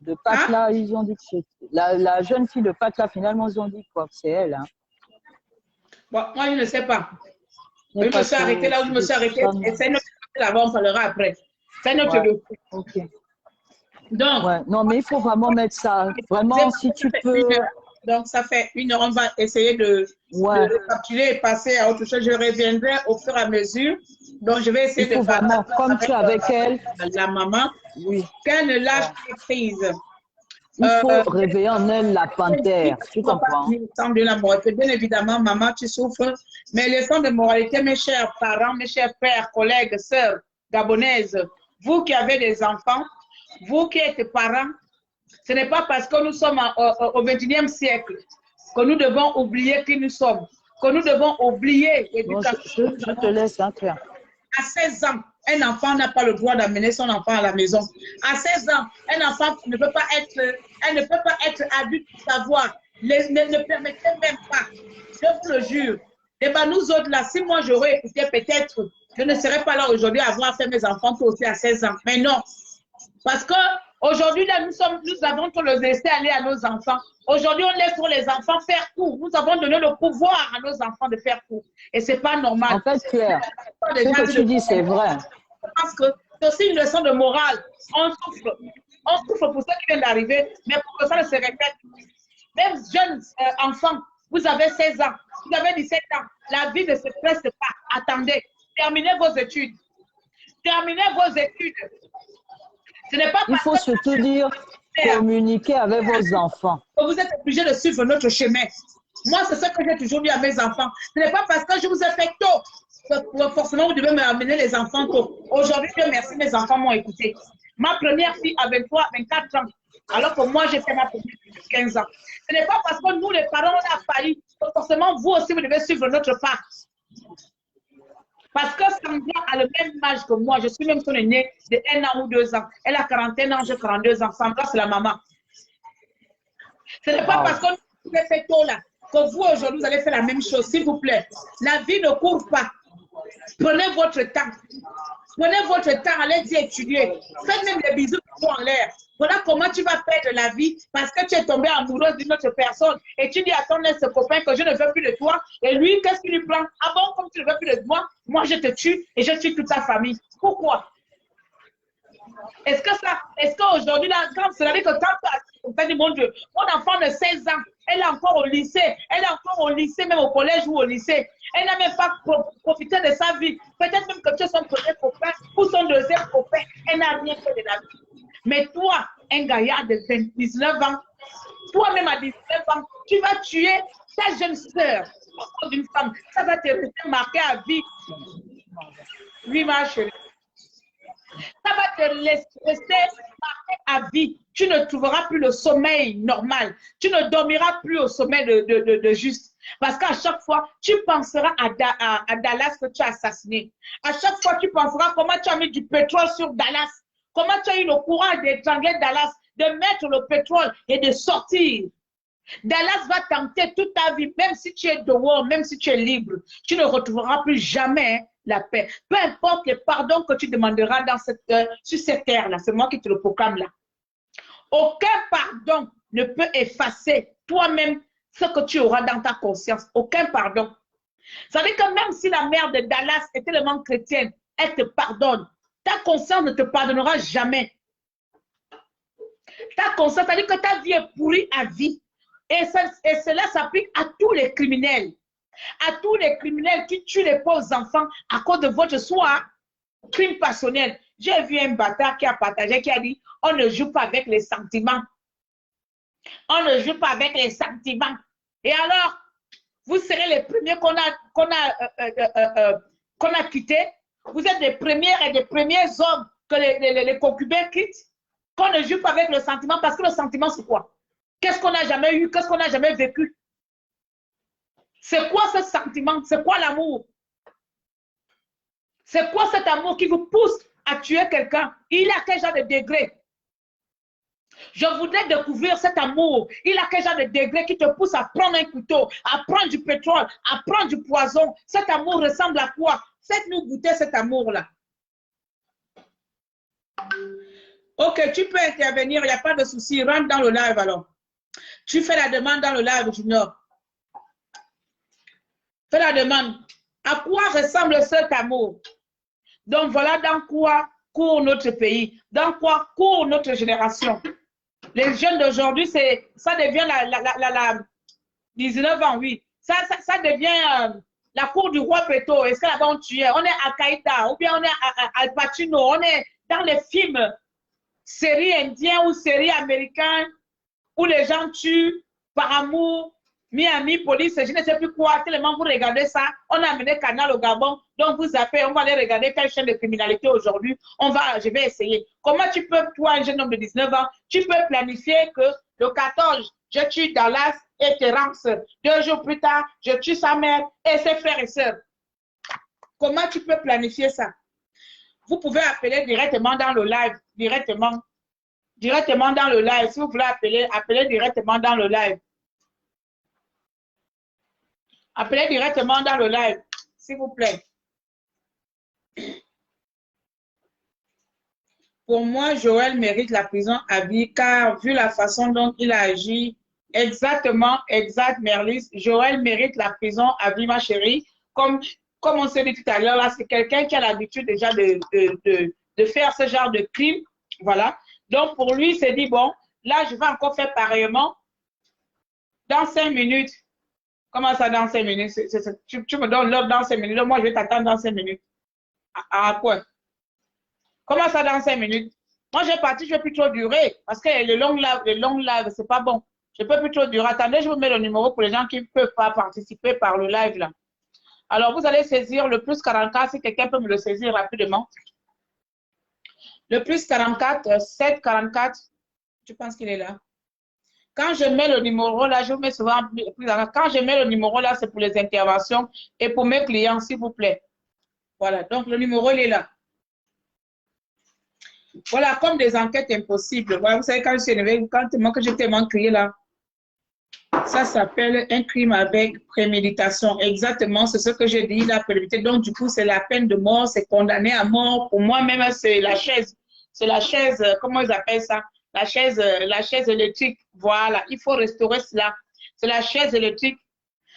de Pat, là, ils ont dit que c'est... La jeune fille de Pat, là, finalement, ils ont dit quoi, que c'est elle. Hein. Bon, moi, je ne sais pas. Je me suis arrêtée là où je me suis arrêtée. Et c'est notre là-bas, on parlera après. C'est notre dossier. Ok. Donc, non, mais il faut vraiment mettre ça. Vraiment, si tu peux... Donc, ça fait 1 heure, on va essayer de recapituler et passer à autre chose. Je reviendrai au fur et à mesure. Donc, je vais essayer de faire comme tu es avec elle, la maman, qu'elle ne lâche pas prise. Il faut réveiller en elle la panthère. Tu comprends? De la moralité. Bien évidemment, maman, tu souffres. Mais leçon de moralité, mes chers parents, mes chers pères, collègues, sœurs gabonaises, vous qui avez des enfants, vous qui êtes parents, ce n'est pas parce que nous sommes au XXIe siècle que nous devons oublier qui nous sommes, que nous devons oublier l'éducation. Je te laisse, hein, Claire. À 16 ans, un enfant n'a pas le droit d'amener son enfant à la maison. À 16 ans, un enfant ne peut pas être adulte pour savoir. Ne permettez même pas. Je vous le jure. Et ben nous autres là, si moi j'aurais écouté, peut-être, je ne serais pas là aujourd'hui à avoir fait mes enfants tout aussi à 16 ans. Mais non. Parce que aujourd'hui, là, nous avons tout le laisser aller à nos enfants. Aujourd'hui, on laisse les enfants faire court. Nous avons donné le pouvoir à nos enfants de faire court. Et ce n'est pas normal. En fait, Claire, ce que tu dis, c'est vrai. Parce que c'est aussi une leçon de morale. On souffre. On souffre pour ce qui vient d'arriver, mais pour que ça ne se répète. Même jeunes enfants, vous avez 16 ans, vous avez 17 ans, la vie ne se presse pas. Attendez, terminez vos études. Terminez vos études. Ce n'est pas Il faut surtout dire, communiquer avec vos enfants. Vous êtes obligé de suivre notre chemin. Moi, c'est ce que j'ai toujours dit à mes enfants. Ce n'est pas parce que je vous ai fait tôt que forcément vous devez m'amener les enfants tôt. Aujourd'hui, Dieu merci, mes enfants m'ont écouté. Ma première fille a 23, 24 ans, alors que moi, j'ai fait ma première fille de 15 ans. Ce n'est pas parce que nous, les parents, on a failli que forcément, vous aussi, vous devez suivre notre pas. Parce que Sandra a le même âge que moi. Je suis même son aînée de 1 an ou 2 ans. Elle a 41 ans, j'ai 42 ans. Sandra, c'est la maman. Ce n'est pas parce que vous avez fait tôt là que vous, aujourd'hui, vous allez faire la même chose. S'il vous plaît, la vie ne court pas. Prenez votre temps. Prenez votre temps, allez-y étudier. Faites même des bisous en l'air. Voilà comment tu vas perdre la vie parce que tu es tombé amoureuse d'une autre personne et tu dis à ton ex-copain que je ne veux plus de toi. Et lui, qu'est-ce qu'il lui prend? Ah bon, comme tu ne veux plus de moi, moi je te tue et je tue toute ta famille. Pourquoi? Est-ce qu'aujourd'hui, c'est-à-dire que quand tu dit, mon Dieu, mon enfant de 16 ans, elle est encore au lycée, même au collège ou au lycée. Elle n'a même pas profité de sa vie. Peut-être même que tu es son premier copain ou son deuxième copain. Elle n'a rien fait de la vie. Mais toi, un gaillard de 19 ans, toi-même à 19 ans, tu vas tuer ta jeune sœur d'une femme. Ça va te rester marqué à vie. Oui, ma chérie. Ça va te rester marqué à vie. Tu ne trouveras plus le sommeil normal. Tu ne dormiras plus au sommeil de juste. Parce qu'à chaque fois, tu penseras à Dallas que tu as assassiné. À chaque fois, tu penseras comment tu as mis du pétrole sur Dallas. Comment tu as eu le courage d'étrangler Dallas, de mettre le pétrole et de sortir. Dallas va tenter toute ta vie, même si tu es dehors, même si tu es libre. Tu ne retrouveras plus jamais la paix. Peu importe le pardon que tu demanderas sur cette terre-là, c'est moi qui te le proclame là. Aucun pardon ne peut effacer toi-même ce que tu auras dans ta conscience. Aucun pardon. Ça veut dire que même si la mère de Dallas est tellement chrétienne, elle te pardonne. Ta conscience ne te pardonnera jamais. Ta conscience, ça veut dire que ta vie est pourrie à vie. Et cela s'applique à tous les criminels. À tous les criminels qui tuent les pauvres enfants à cause de votre soi, crime passionnel. J'ai vu un bâtard qui a partagé, qui a dit, on ne joue pas avec les sentiments. On ne joue pas avec les sentiments. Et alors, vous serez les premiers qu'on a quittés. Vous êtes les premières et les premiers hommes que les concubins quittent. Qu'on ne joue pas avec le sentiment, parce que le sentiment, c'est quoi? Qu'est-ce qu'on n'a jamais eu? Qu'est-ce qu'on n'a jamais vécu? C'est quoi ce sentiment? C'est quoi l'amour? C'est quoi cet amour qui vous pousse à tuer quelqu'un? Il a quel genre de degré? Je voudrais découvrir cet amour. Il a quel genre de degré qui te pousse à prendre un couteau, à prendre du pétrole, à prendre du poison? Cet amour ressemble à quoi? Faites-nous goûter cet amour-là. Ok, tu peux intervenir, il n'y a pas de souci. Rentre dans le live alors. Tu fais la demande dans le live, Junior. Fais la demande. À quoi ressemble cet amour? Donc voilà dans quoi court notre pays, dans quoi court notre génération. Les jeunes d'aujourd'hui, ça devient la 19 ans, oui. Ça devient la cour du roi Péto. Est-ce que là-bas on tuait? On est à Qaïda, ou bien on est à Al Pacino, on est dans les films, séries indiennes ou séries américaines, où les gens tuent par amour, Miami, police, je ne sais plus quoi, tellement vous regardez ça, on a amené Canal au Gabon, donc vous appelez, on va aller regarder quelle chaîne de criminalité aujourd'hui, je vais essayer. Comment tu peux, toi, un jeune homme de 19 ans, tu peux planifier que le 14, je tue Dallas et Terence, 2 jours plus tard, je tue sa mère et ses frères et sœurs. Comment tu peux planifier ça? Vous pouvez appeler directement dans le live, directement dans le live. Si vous voulez appeler, appelez directement dans le live. Appelez directement dans le live, s'il vous plaît. Pour moi, Joël mérite la prison à vie, car vu la façon dont il a agi, exactement, exact, Merlis, Joël mérite la prison à vie, ma chérie. Comme on s'est dit tout à l'heure, là, c'est quelqu'un qui a l'habitude déjà de faire ce genre de crime. Voilà. Donc, pour lui, il s'est dit, bon, là, je vais encore faire pareillement. Dans 5 minutes. Comment ça, dans 5 minutes? Tu me donnes l'ordre dans 5 minutes. Moi, je vais t'attendre dans 5 minutes. À quoi? Comment ça, dans 5 minutes? Moi, j'ai parti, je ne vais plus trop durer. Parce que les longues lives, c'est pas bon. Je ne peux plus trop durer. Attendez, je vous mets le numéro pour les gens qui ne peuvent pas participer par le live, là. Alors, vous allez saisir le plus 44, si quelqu'un peut me le saisir rapidement. Le plus 44, 7 44, je pense qu'il est là. Quand je mets le numéro là, je vous mets souvent, quand je mets le numéro là, c'est pour les interventions et pour mes clients, s'il vous plaît. Voilà, donc le numéro, il est là. Voilà, comme des enquêtes impossibles. Voilà, vous savez, quand je suis énervée, quand j'ai tellement crié là, ça s'appelle un crime avec préméditation. Exactement, c'est ce que j'ai dit, la préméditation. Donc, du coup, c'est la peine de mort, c'est condamné à mort. Pour moi-même, c'est la chaise. C'est la chaise, comment ils appellent ça? La chaise électrique. Voilà, il faut restaurer cela. C'est la chaise électrique.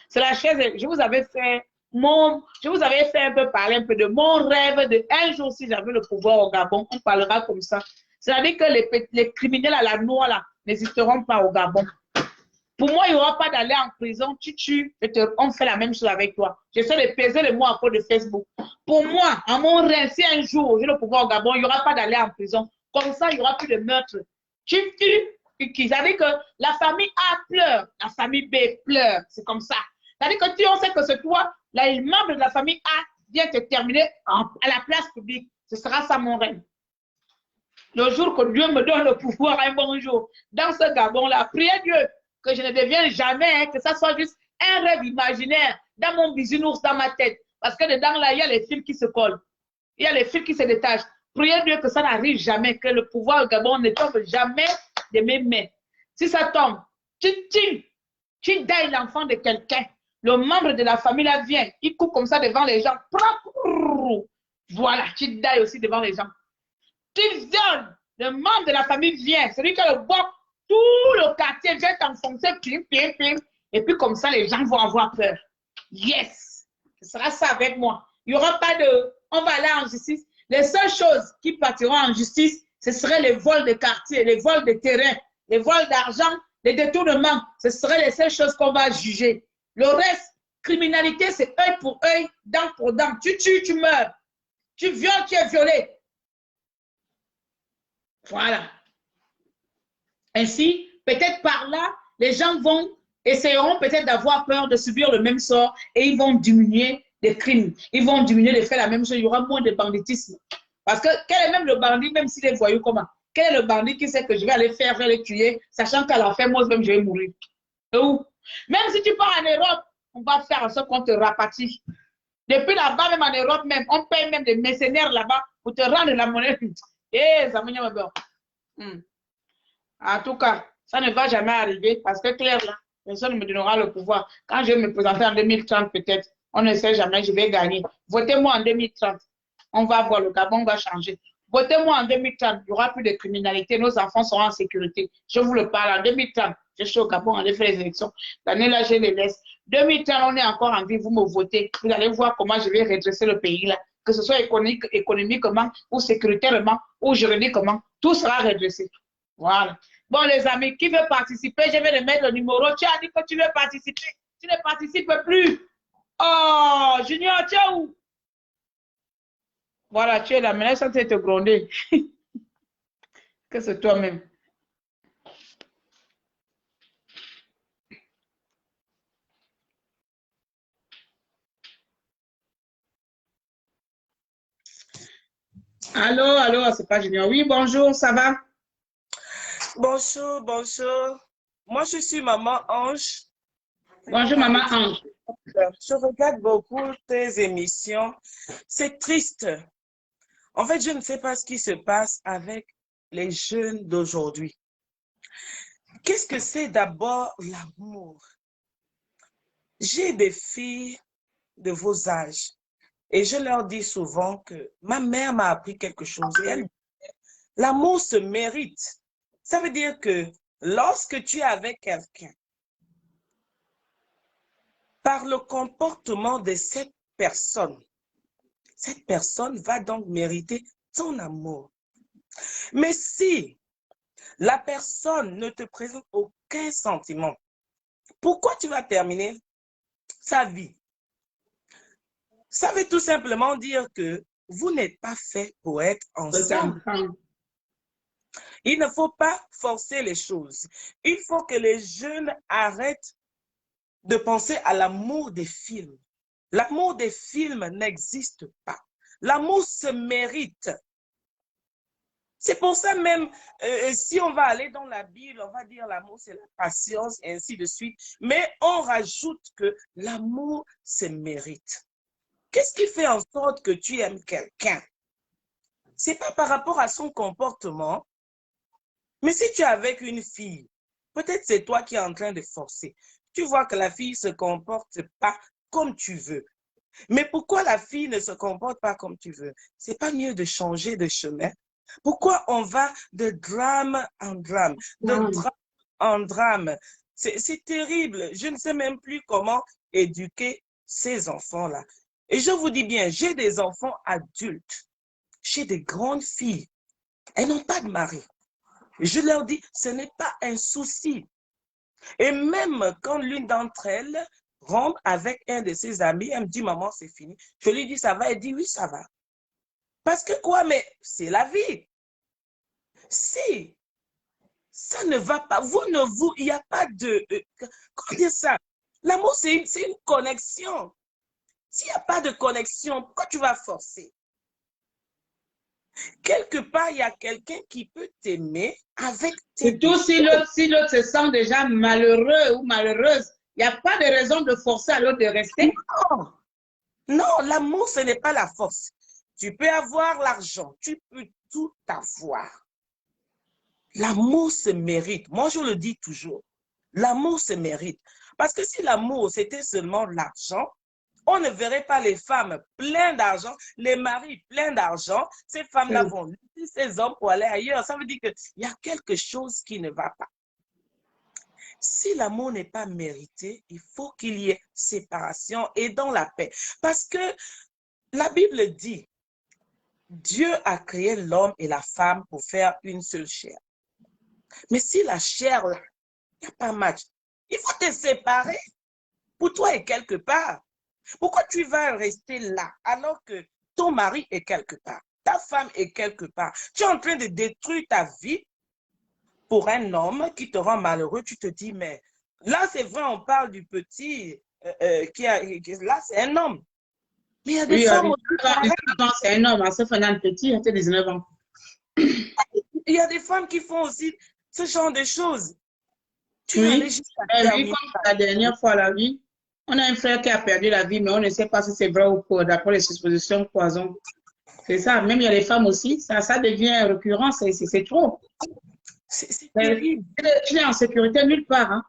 C'est la chaise. Je vous avais fait un peu parler un peu de mon rêve de un jour, si j'avais le pouvoir au Gabon, on parlera comme ça. C'est-à-dire que les criminels à la noix là n'existeront pas au Gabon. Pour moi, il n'y aura pas d'aller en prison, tu tues, on fait la même chose avec toi. J'essaie de peser les mots à cause de Facebook. Pour moi, à mon rêve, si un jour j'ai le pouvoir au Gabon, il n'y aura pas d'aller en prison. Comme ça, il n'y aura plus de meurtre. Tu tues, C'est-à-dire que la famille A pleure, la famille B pleure. C'est comme ça. C'est-à-dire que tu on sait que c'est toi, là, le membre de la famille A vient te terminer à la place publique. Ce sera ça mon rêve. Le jour que Dieu me donne le pouvoir, un bon jour, dans ce Gabon-là, priez Dieu que je ne devienne jamais, hein, que ça soit juste un rêve imaginaire dans mon bisounours, dans ma tête. Parce que dedans, là, il y a les fils qui se collent. Il y a les fils qui se détachent. Priez Dieu que ça n'arrive jamais, que le pouvoir au Gabon ne tombe jamais de mes mains. Si ça tombe, tu dailles l'enfant de quelqu'un. Le membre de la famille là vient, il coupe comme ça devant les gens. Voilà, tu dailles aussi devant les gens. Tu violes, le membre de la famille vient, celui qui a le boc, tout le quartier vient t'enfoncer, et puis comme ça, les gens vont avoir peur. Yes, ce sera ça avec moi. Il n'y aura pas de, on va aller en justice. Les seules choses qui partiront en justice, ce seraient les vols de quartier, les vols de terrain, les vols d'argent, les détournements. Ce seraient les seules choses qu'on va juger. Le reste, criminalité, c'est œil pour œil, dent pour dent. Tu tues, tu meurs. Tu violes, tu es violé. Voilà. Ainsi, peut-être par là, les gens essaieront peut-être d'avoir peur de subir le même sort et ils vont diminuer les crimes. Ils vont diminuer de faire la même chose. Il y aura moins de banditisme. Parce que quel est même le bandit, même s'il est voyou comment? Quel est le bandit qui sait que je vais aller faire, je vais les tuer, sachant qu'à la fin, moi-même, je vais mourir? Où? Même si tu pars en Europe, on va faire en sorte qu'on te rapatrie. Depuis là-bas, même en Europe, même, on paye même des mercenaires là-bas pour te rendre la monnaie. Eh, ça m'a dit, en tout cas, ça ne va jamais arriver parce que Claire, là, personne ne me donnera le pouvoir. Quand je vais me présenter en 2030, peut-être, on ne sait jamais, je vais gagner. Votez-moi en 2030. On va voir, le Gabon va changer. Votez-moi en 2030, il n'y aura plus de criminalité, nos enfants seront en sécurité. Je vous le parle, en 2030, je suis au Gabon, on a fait les élections. L'année-là, je les laisse. 2030, on est encore en vie, vous me votez. Vous allez voir comment je vais redresser le pays là. Que ce soit économiquement ou sécuritairement ou juridiquement, tout sera redressé. Voilà. Bon, les amis, qui veut participer? Je vais le mettre le numéro. Tu as dit que tu veux participer. Tu ne participes plus. Oh, Junior, tu es où? Voilà, tu es là. Maintenant, ça te gronder. Que c'est toi-même. Allô, c'est pas Junior. Oui, bonjour, ça va? Bonjour, bonjour. Moi, je suis Maman Ange. Bonjour, Maman Ange. Je regarde beaucoup tes émissions. C'est triste. En fait, je ne sais pas ce qui se passe avec les jeunes d'aujourd'hui. Qu'est-ce que c'est d'abord l'amour? J'ai des filles de vos âges et je leur dis souvent que ma mère m'a appris quelque chose et elle dit, l'amour se mérite. Ça veut dire que lorsque tu es avec quelqu'un, par le comportement de cette personne va donc mériter ton amour. Mais si la personne ne te présente aucun sentiment, pourquoi tu vas terminer sa vie? Ça veut tout simplement dire que vous n'êtes pas fait pour être ensemble. Il ne faut pas forcer les choses. Il faut que les jeunes arrêtent de penser à l'amour des films. L'amour des films n'existe pas. L'amour se mérite. C'est pour ça même, si on va aller dans la Bible, on va dire l'amour c'est la patience et ainsi de suite. Mais on rajoute que l'amour se mérite. Qu'est-ce qui fait en sorte que tu aimes quelqu'un? Ce n'est pas par rapport à son comportement. Mais si tu es avec une fille, peut-être c'est toi qui es en train de forcer. Tu vois que la fille ne se comporte pas comme tu veux. Mais pourquoi la fille ne se comporte pas comme tu veux? C'est pas mieux de changer de chemin? Pourquoi on va de drame en drame, de drame en drame? C'est terrible. Je ne sais même plus comment éduquer ces enfants-là. Et je vous dis bien, j'ai des enfants adultes. J'ai des grandes filles. Elles n'ont pas de mari. Je leur dis, ce n'est pas un souci. Et même quand l'une d'entre elles rentre avec un de ses amis, elle me dit, maman, c'est fini. Je lui dis, ça va? Elle dit, oui, ça va. Parce que quoi? Mais c'est la vie. Si Ça ne va pas. Il n'y a pas de... comment dire ça? L'amour, c'est une connexion. S'il n'y a pas de connexion, pourquoi tu vas forcer? Quelque part, il y a quelqu'un qui peut t'aimer avec tes Surtout si l'autre se sent déjà malheureux ou malheureuse. Il n'y a pas de raison de forcer à l'autre de rester. Non, non, l'amour, ce n'est pas la force. Tu peux avoir l'argent, tu peux tout avoir. L'amour se mérite. Moi, je le dis toujours. L'amour se mérite. Parce que si l'amour, c'était seulement l'argent, on ne verrait pas les femmes pleines d'argent, les maris pleins d'argent. Ces femmes-là vont laisser ces hommes pour aller ailleurs. Ça veut dire qu'il y a quelque chose qui ne va pas. Si l'amour n'est pas mérité, il faut qu'il y ait séparation et dans la paix. Parce que la Bible dit, Dieu a créé l'homme et la femme pour faire une seule chair. Mais si la chair, là, il n'y a pas match, il faut te séparer pour toi et quelque part. Pourquoi tu vas rester là alors que ton mari est quelque part, ta femme est quelque part? Tu es en train de détruire ta vie pour un homme qui te rend malheureux. Tu te dis, mais là, c'est vrai, on parle du petit là, c'est un homme. Mais il y a des femmes aussi. C'est un homme, à ce final petit, il a 19 ans. Il y a des femmes qui font aussi ce genre de choses. Tu vas aller jusqu'à oui, comme la dernière fois, la vie. On a un frère qui a perdu la vie, mais on ne sait pas si c'est vrai ou pas, d'après les suppositions poison. C'est ça, même il y a les femmes aussi, ça devient récurrent, c'est trop. C'est terrible. Tu n'es en sécurité nulle part. Hein.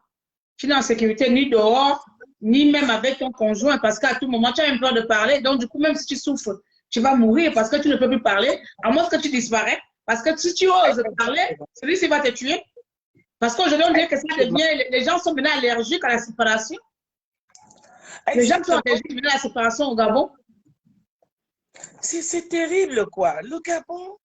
Tu n'es en sécurité ni dehors, ni même avec ton conjoint, parce qu'à tout moment, tu as une peur de parler. Donc, du coup, même si tu souffres, tu vas mourir parce que tu ne peux plus parler, à moins que tu disparais. Parce que si tu oses parler, celui-ci va te tuer. Parce qu'aujourd'hui, on dirait que ça devient... Les gens sont maintenant allergiques à la séparation. Les gens sont allergiques à la séparation au Gabon. C'est terrible, quoi. Le Gabon,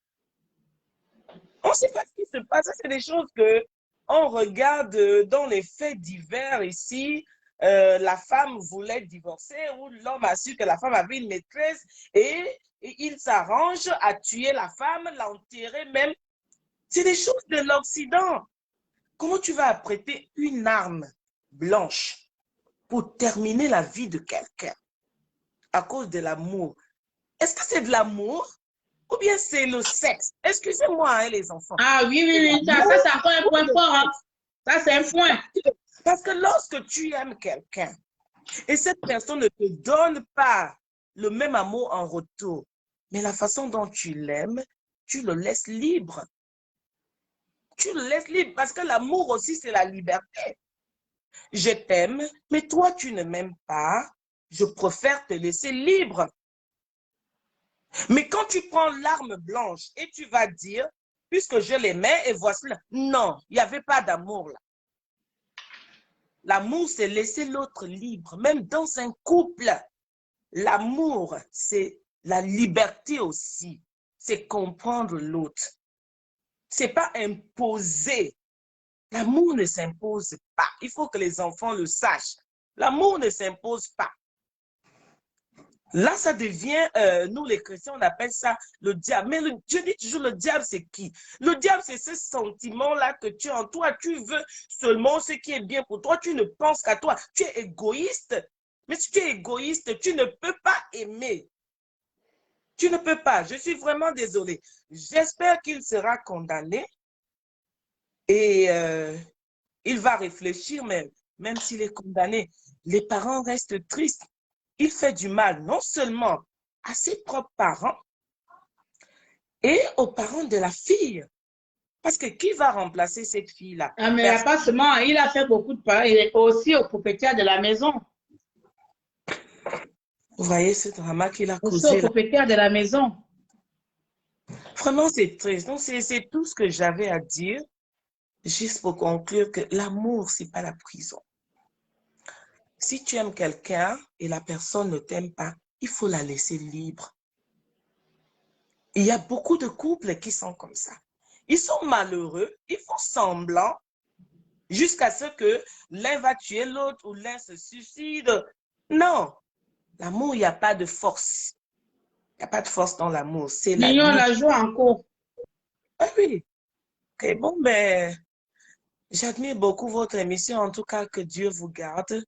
on ne sait pas ce qui se passe. C'est des choses qu'on regarde dans les faits divers ici. La femme voulait divorcer ou l'homme a su que la femme avait une maîtresse et il s'arrange à tuer la femme, l'enterrer même. C'est des choses de l'Occident. Comment tu vas apprêter une arme blanche pour terminer la vie de quelqu'un à cause de l'amour? Est-ce que c'est de l'amour ou bien c'est le sexe? Excusez-moi, hein, les enfants. Ah oui. Ça c'est encore un point fort. Hein. Ça, c'est un point. Parce que lorsque tu aimes quelqu'un et cette personne ne te donne pas le même amour en retour, mais la façon dont tu l'aimes, tu le laisses libre. Tu le laisses libre parce que l'amour aussi, c'est la liberté. Je t'aime, mais toi, tu ne m'aimes pas. Je préfère te laisser libre. Mais quand tu prends l'arme blanche et tu vas dire, puisque je l'aimais et voici là. Non, il n'y avait pas d'amour là. L'amour, c'est laisser l'autre libre. Même dans un couple, l'amour, c'est la liberté aussi. C'est comprendre l'autre. C'est pas imposer. L'amour ne s'impose pas. Il faut que les enfants le sachent. L'amour ne s'impose pas. Là, ça devient, nous les chrétiens, on appelle ça le diable. Mais je dis toujours, le diable, c'est qui? Le diable, c'est ce sentiment-là que tu as en toi. Tu veux seulement ce qui est bien pour toi. Tu ne penses qu'à toi. Tu es égoïste. Mais si tu es égoïste, tu ne peux pas aimer. Tu ne peux pas. Je suis vraiment désolée. J'espère qu'il sera condamné. Et il va réfléchir, même s'il est condamné. Les parents restent tristes. Il fait du mal non seulement à ses propres parents et aux parents de la fille. Parce que qui va remplacer cette fille-là? Ah, mais pas seulement, il a fait beaucoup de parents, il est aussi au propriétaire de la maison. Vous voyez ce drama qu'il a causé? Aussi au propriétaire de la maison. Vraiment, c'est triste. Donc, c'est tout ce que j'avais à dire. Juste pour conclure que l'amour, ce n'est pas la prison. Si tu aimes quelqu'un et la personne ne t'aime pas, il faut la laisser libre. Il y a beaucoup de couples qui sont comme ça. Ils sont malheureux, ils font semblant jusqu'à ce que l'un va tuer l'autre ou l'un se suicide. Non, l'amour, il n'y a pas de force. Il n'y a pas de force dans l'amour. C'est la la joie en cours. Ah oui. Ok, bon, ben, J'admire beaucoup votre émission. En tout cas, que Dieu vous garde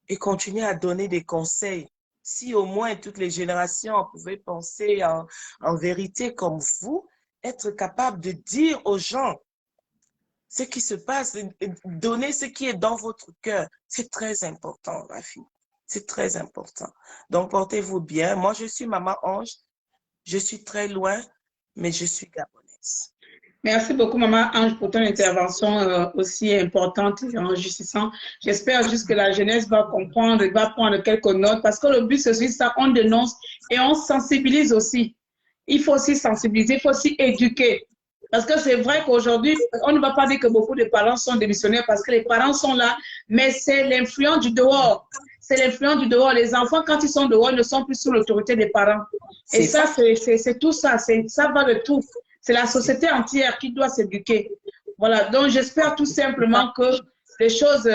et continue à donner des conseils. Si au moins toutes les générations pouvaient penser en vérité comme vous, être capable de dire aux gens ce qui se passe, donner ce qui est dans votre cœur, c'est très important, ma fille. C'est très important. Donc, portez-vous bien. Moi, je suis Maman Ange. Je suis très loin, mais je suis gabonaise. Merci beaucoup, Maman Ange, pour ton intervention aussi importante et enrichissante. J'espère juste que la jeunesse va comprendre et va prendre quelques notes parce que le but, c'est aussi ça, on dénonce et on sensibilise aussi. Il faut aussi sensibiliser, il faut aussi éduquer. Parce que c'est vrai qu'aujourd'hui, on ne va pas dire que beaucoup de parents sont démissionnaires parce que les parents sont là, mais c'est l'influence du dehors. C'est l'influence du dehors. Les enfants, quand ils sont dehors, ils ne sont plus sous l'autorité des parents. Et ça, c'est tout ça. Ça va de tout. C'est la société entière qui doit s'éduquer. Voilà. Donc, j'espère tout simplement que les choses,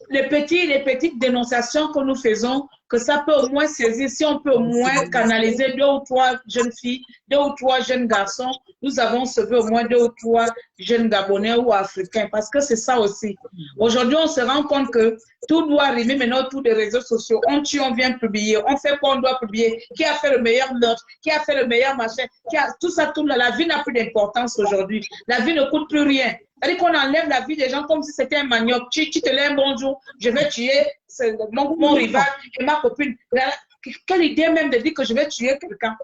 les petites dénonciations que nous faisons, que ça peut au moins saisir, si on peut au moins canaliser 2 ou 3 jeunes filles, 2 ou 3 jeunes garçons, nous avons sauvé au moins 2 ou 3 jeunes Gabonais ou Africains, parce que c'est ça aussi. Aujourd'hui, on se rend compte que tout doit arriver maintenant autour des réseaux sociaux. On tue, on vient publier, on fait quoi on doit publier, qui a fait le meilleur meurtre, qui a fait le meilleur machin, tout ça tourne là. La vie n'a plus d'importance aujourd'hui. La vie ne coûte plus rien. C'est-à-dire qu'on enlève la vie des gens comme si c'était un manioc. Tu te lèves, bonjour, je vais tuer mon rival et ma copine. Quelle idée même de dire que je vais tuer quelqu'un.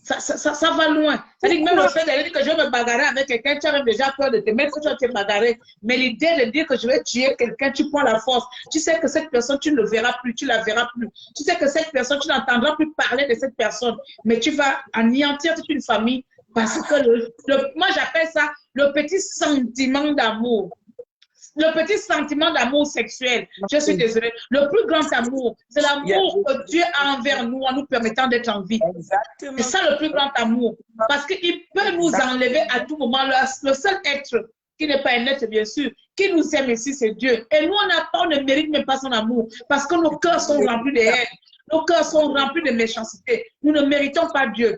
Ça va loin. C'est-à-dire que même le fait de dire que je vais me bagarrer avec quelqu'un, tu as même déjà peur de te mettre, tu vas te bagarrer. Mais l'idée de dire que je vais tuer quelqu'un, tu prends la force. Tu sais que cette personne, tu ne le verras plus, tu ne la verras plus. Tu sais que cette personne, tu n'entendras plus parler de cette personne. Mais tu vas anéantir toute une famille parce que moi j'appelle ça le petit sentiment d'amour. Le petit sentiment d'amour sexuel, je suis désolée, le plus grand amour, c'est l'amour que Dieu a envers nous en nous permettant d'être en vie. C'est ça le plus grand amour. Parce qu'il peut nous enlever à tout moment. Le seul être qui n'est pas un être, bien sûr, qui nous aime ici, c'est Dieu. Et nous, on ne mérite même pas son amour parce que nos cœurs sont remplis de haine. Nos cœurs sont remplis de méchanceté. Nous ne méritons pas Dieu.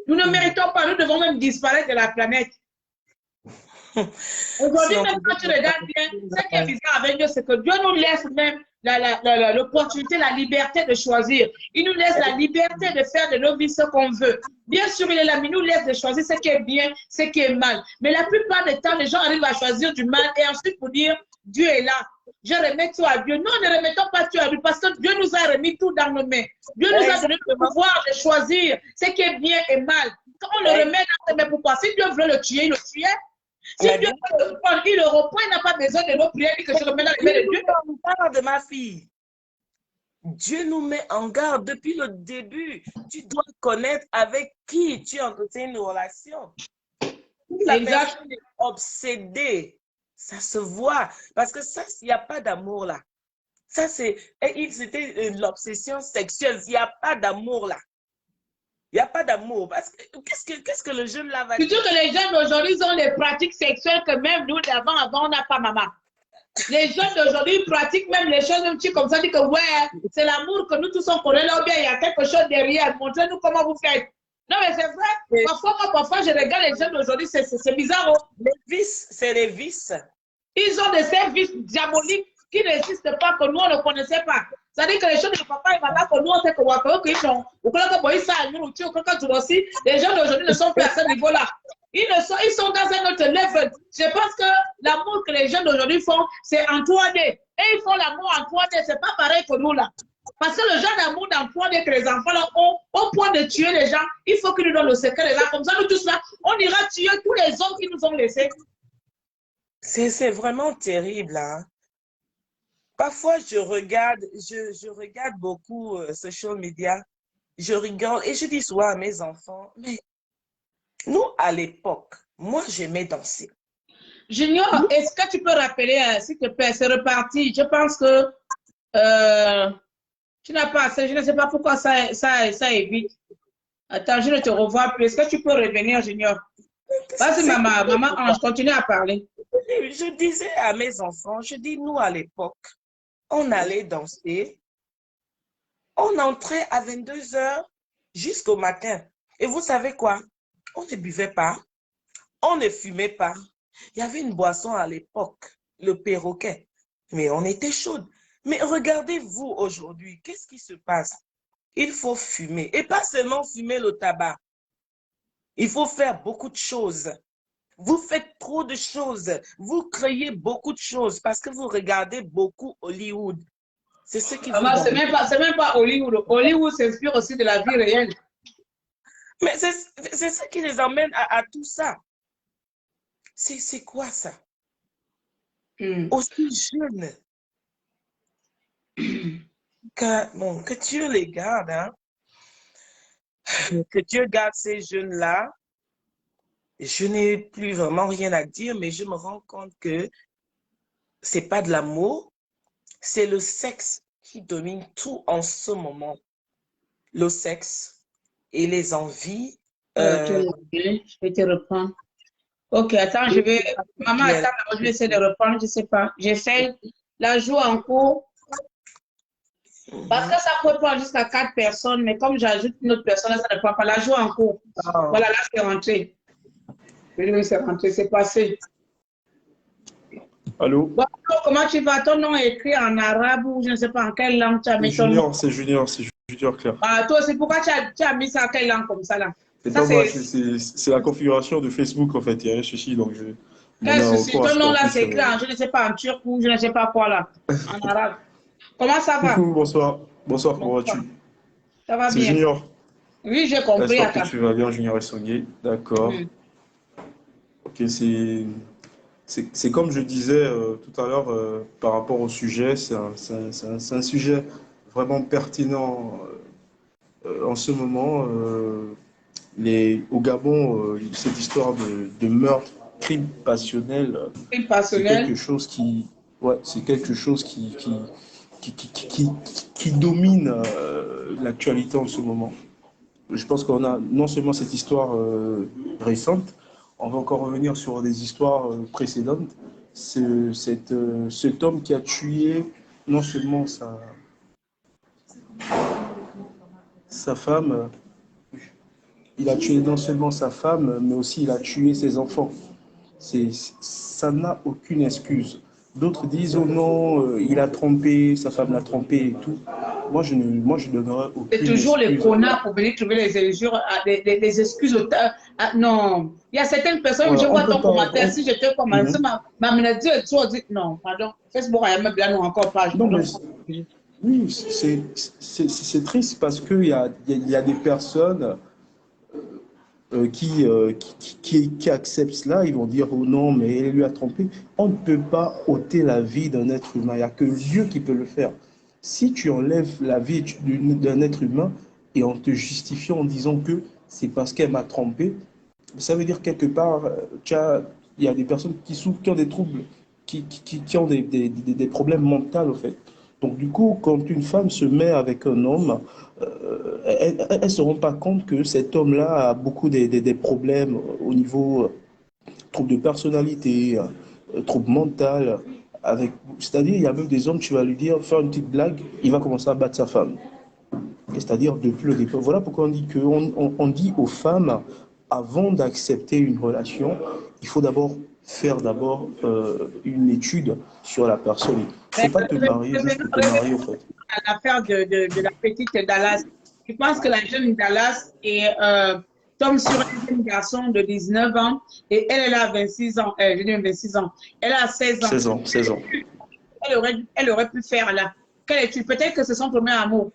Nous ne méritons pas, nous devons même disparaître de la planète. Aujourd'hui, même quand tu regardes bien, ce qui est bizarre avec Dieu, c'est que Dieu nous laisse même l'opportunité, la liberté de choisir. Il nous laisse la liberté de faire de nos vies ce qu'on veut. Bien sûr, il est là, mais il nous laisse de choisir ce qui est bien, ce qui est mal. Mais la plupart du temps, les gens arrivent à choisir du mal et ensuite pour dire, Dieu est là. Je remets tout à Dieu. Non, ne remettons pas tout à Dieu parce que Dieu nous a remis tout dans nos mains. Dieu nous a donné le pouvoir de choisir ce qui est bien et mal. Quand on le remet dans nos mains, pourquoi? Si Dieu veut le tuer, il le tuait. Si Dieu veut le reprendre, il le reprend, il n'a pas besoin de nos prières et que je remets dans les mains de Dieu. Parle de ma fille. Dieu nous met en garde depuis le début. Tu dois connaître avec qui tu entretiens une relation. La personne est obsédée. Ça se voit. Parce que ça, il n'y a pas d'amour là. Ça, c'était l'obsession sexuelle. Il n'y a pas d'amour là. Il n'y a pas d'amour. Qu'est-ce que le jeune là va dire? Surtout que les jeunes d'aujourd'hui ont des pratiques sexuelles que même nous d'avant, on n'a pas, maman. Les jeunes d'aujourd'hui pratiquent même les choses un petit comme ça, disent que ouais, c'est l'amour que nous tous on connaît là, ou bien il y a quelque chose derrière. Montrez-nous comment vous faites. Non, mais c'est vrai. Parfois, je regarde les jeunes d'aujourd'hui, c'est bizarre. Les vices, c'est les vices. Ils ont des services diaboliques qui n'existent pas, que nous, on ne connaissait pas. C'est-à-dire que les choses de papa et maman, que nous, on sait que qu'ils sont, ou que les gens d'aujourd'hui ne sont plus à ce niveau-là. Ils sont dans un autre level. Je pense que l'amour que les jeunes d'aujourd'hui font, c'est en 3D. Et ils font l'amour en 3D, c'est pas pareil que nous, là. Parce que le genre d'amour dans 3D que les enfants là, ont, au point de tuer les gens, il faut qu'ils nous donnent le secret là. Comme ça, nous tous là, on ira tuer tous les hommes qui nous ont laissés. C'est vraiment terrible, hein. Parfois, je regarde beaucoup social media, je rigole et je dis souvent à mes enfants, mais nous, à l'époque, moi, j'aimais danser. Junior, est-ce que tu peux rappeler, s'il te plaît, c'est reparti. Je pense que tu n'as pas assez, je ne sais pas pourquoi ça évite. Attends, je ne te revois plus. Est-ce que tu peux revenir, Junior? Vas-y, maman Ange, continue à parler. Je disais à mes enfants, je dis, nous, à l'époque, on allait danser, on entrait à 22 h jusqu'au matin. Et vous savez quoi? On ne buvait pas, on ne fumait pas, Il y avait une boisson à l'époque, le perroquet. Mais on était chaudes. Mais regardez-vous aujourd'hui, qu'est-ce qui se passe? Il faut fumer. Et pas seulement fumer le tabac. Il faut faire beaucoup de choses. Vous faites trop de choses. Vous créez beaucoup de choses parce que vous regardez beaucoup Hollywood. C'est ce qui vous C'est même pas Hollywood. Hollywood s'inspire aussi de la vie réelle. Mais c'est ce qui les emmène à tout ça. C'est quoi ça? Aussi jeune. Que Dieu les garde. Hein? Que Dieu garde ces jeunes-là. Je n'ai plus vraiment rien à dire, mais je me rends compte que c'est pas de l'amour, c'est le sexe qui domine tout en ce moment. Le sexe et les envies. Je vais te reprendre. Ok, attends, Maman, attends, je vais essayer de reprendre, je sais pas. J'essaie la joue en cours. Parce que ça peut prendre jusqu'à 4 personnes, mais comme j'ajoute une autre personne, ça ne prend pas. La joue en cours. Voilà, là, c'est rentré. C'est rentré, c'est passé. Allô? Bon, comment tu vas? Ton nom est écrit en arabe ou je ne sais pas en quelle langue tu as mis ton nom? C'est Junior, Claire. Ah, toi, c'est pourquoi tu as mis ça en quelle langue comme ça, là? C'est la configuration de Facebook, en fait. Il y a un souci, donc je... Quel souci? Ton nom, là, c'est écrit en, je ne sais pas, en turc ou je ne sais pas quoi, là, en arabe. Comment ça va? Coucou, bonsoir. Bonsoir, comment vas-tu? Ça va bien. C'est Junior. Oui, j'ai compris. J'espère que tu vas bien, Junior et Songué. D'accord. Ok, c'est comme je disais tout à l'heure par rapport au sujet, c'est un sujet vraiment pertinent en ce moment. Au Gabon, cette histoire de meurtre, crime passionnel, c'est quelque chose qui, qui domine l'actualité en ce moment. Je pense qu'on a non seulement cette histoire récente, on va encore revenir sur des histoires précédentes. Cet homme qui a tué non seulement sa femme, il a tué non seulement sa femme, mais aussi il a tué ses enfants. Ça n'a aucune excuse. D'autres disent, oh non, il a trompé, sa femme l'a trompé et tout. Moi, je donnerais aucune excuse. C'est toujours les connards pour venir trouver les excuses. Non, il y a certaines personnes, je vois ton commentaire, si je te commence, ma mélodie, tu as dit, non, pardon, Facebook, il y a même encore pas. Non, mais oui, c'est triste parce qu'il y a des personnes qui acceptent cela, ils vont dire oh non, mais elle lui a trompé. On ne peut pas ôter la vie d'un être humain, il n'y a que Dieu qui peut le faire. Si tu enlèves la vie d'un être humain et en te justifiant en disant que c'est parce qu'elle m'a trompé, ça veut dire quelque part, il y a des personnes qui souffrent, qui ont des troubles, qui ont des problèmes mentaux en fait. Donc du coup, quand une femme se met avec un homme, elle ne se rend pas compte que cet homme-là a beaucoup des problèmes au niveau troubles de personnalité, troubles mentaux. C'est-à-dire, il y a même des hommes, tu vas lui dire, faire une petite blague, il va commencer à battre sa femme. C'est-à-dire depuis le départ. Voilà pourquoi on dit aux femmes, avant d'accepter une relation, il faut d'abord faire une étude sur la personne. Il ne faut pas te marier juste pour te marier, en fait. L'affaire de la petite Dallas. Je pense que la jeune Dallas tombe sur un jeune garçon de 19 ans et elle a 26 ans. Je dis 26 ans. Elle a 16 ans. 16 ans. Elle aurait pu faire là. Peut-être que c'est son premier amour.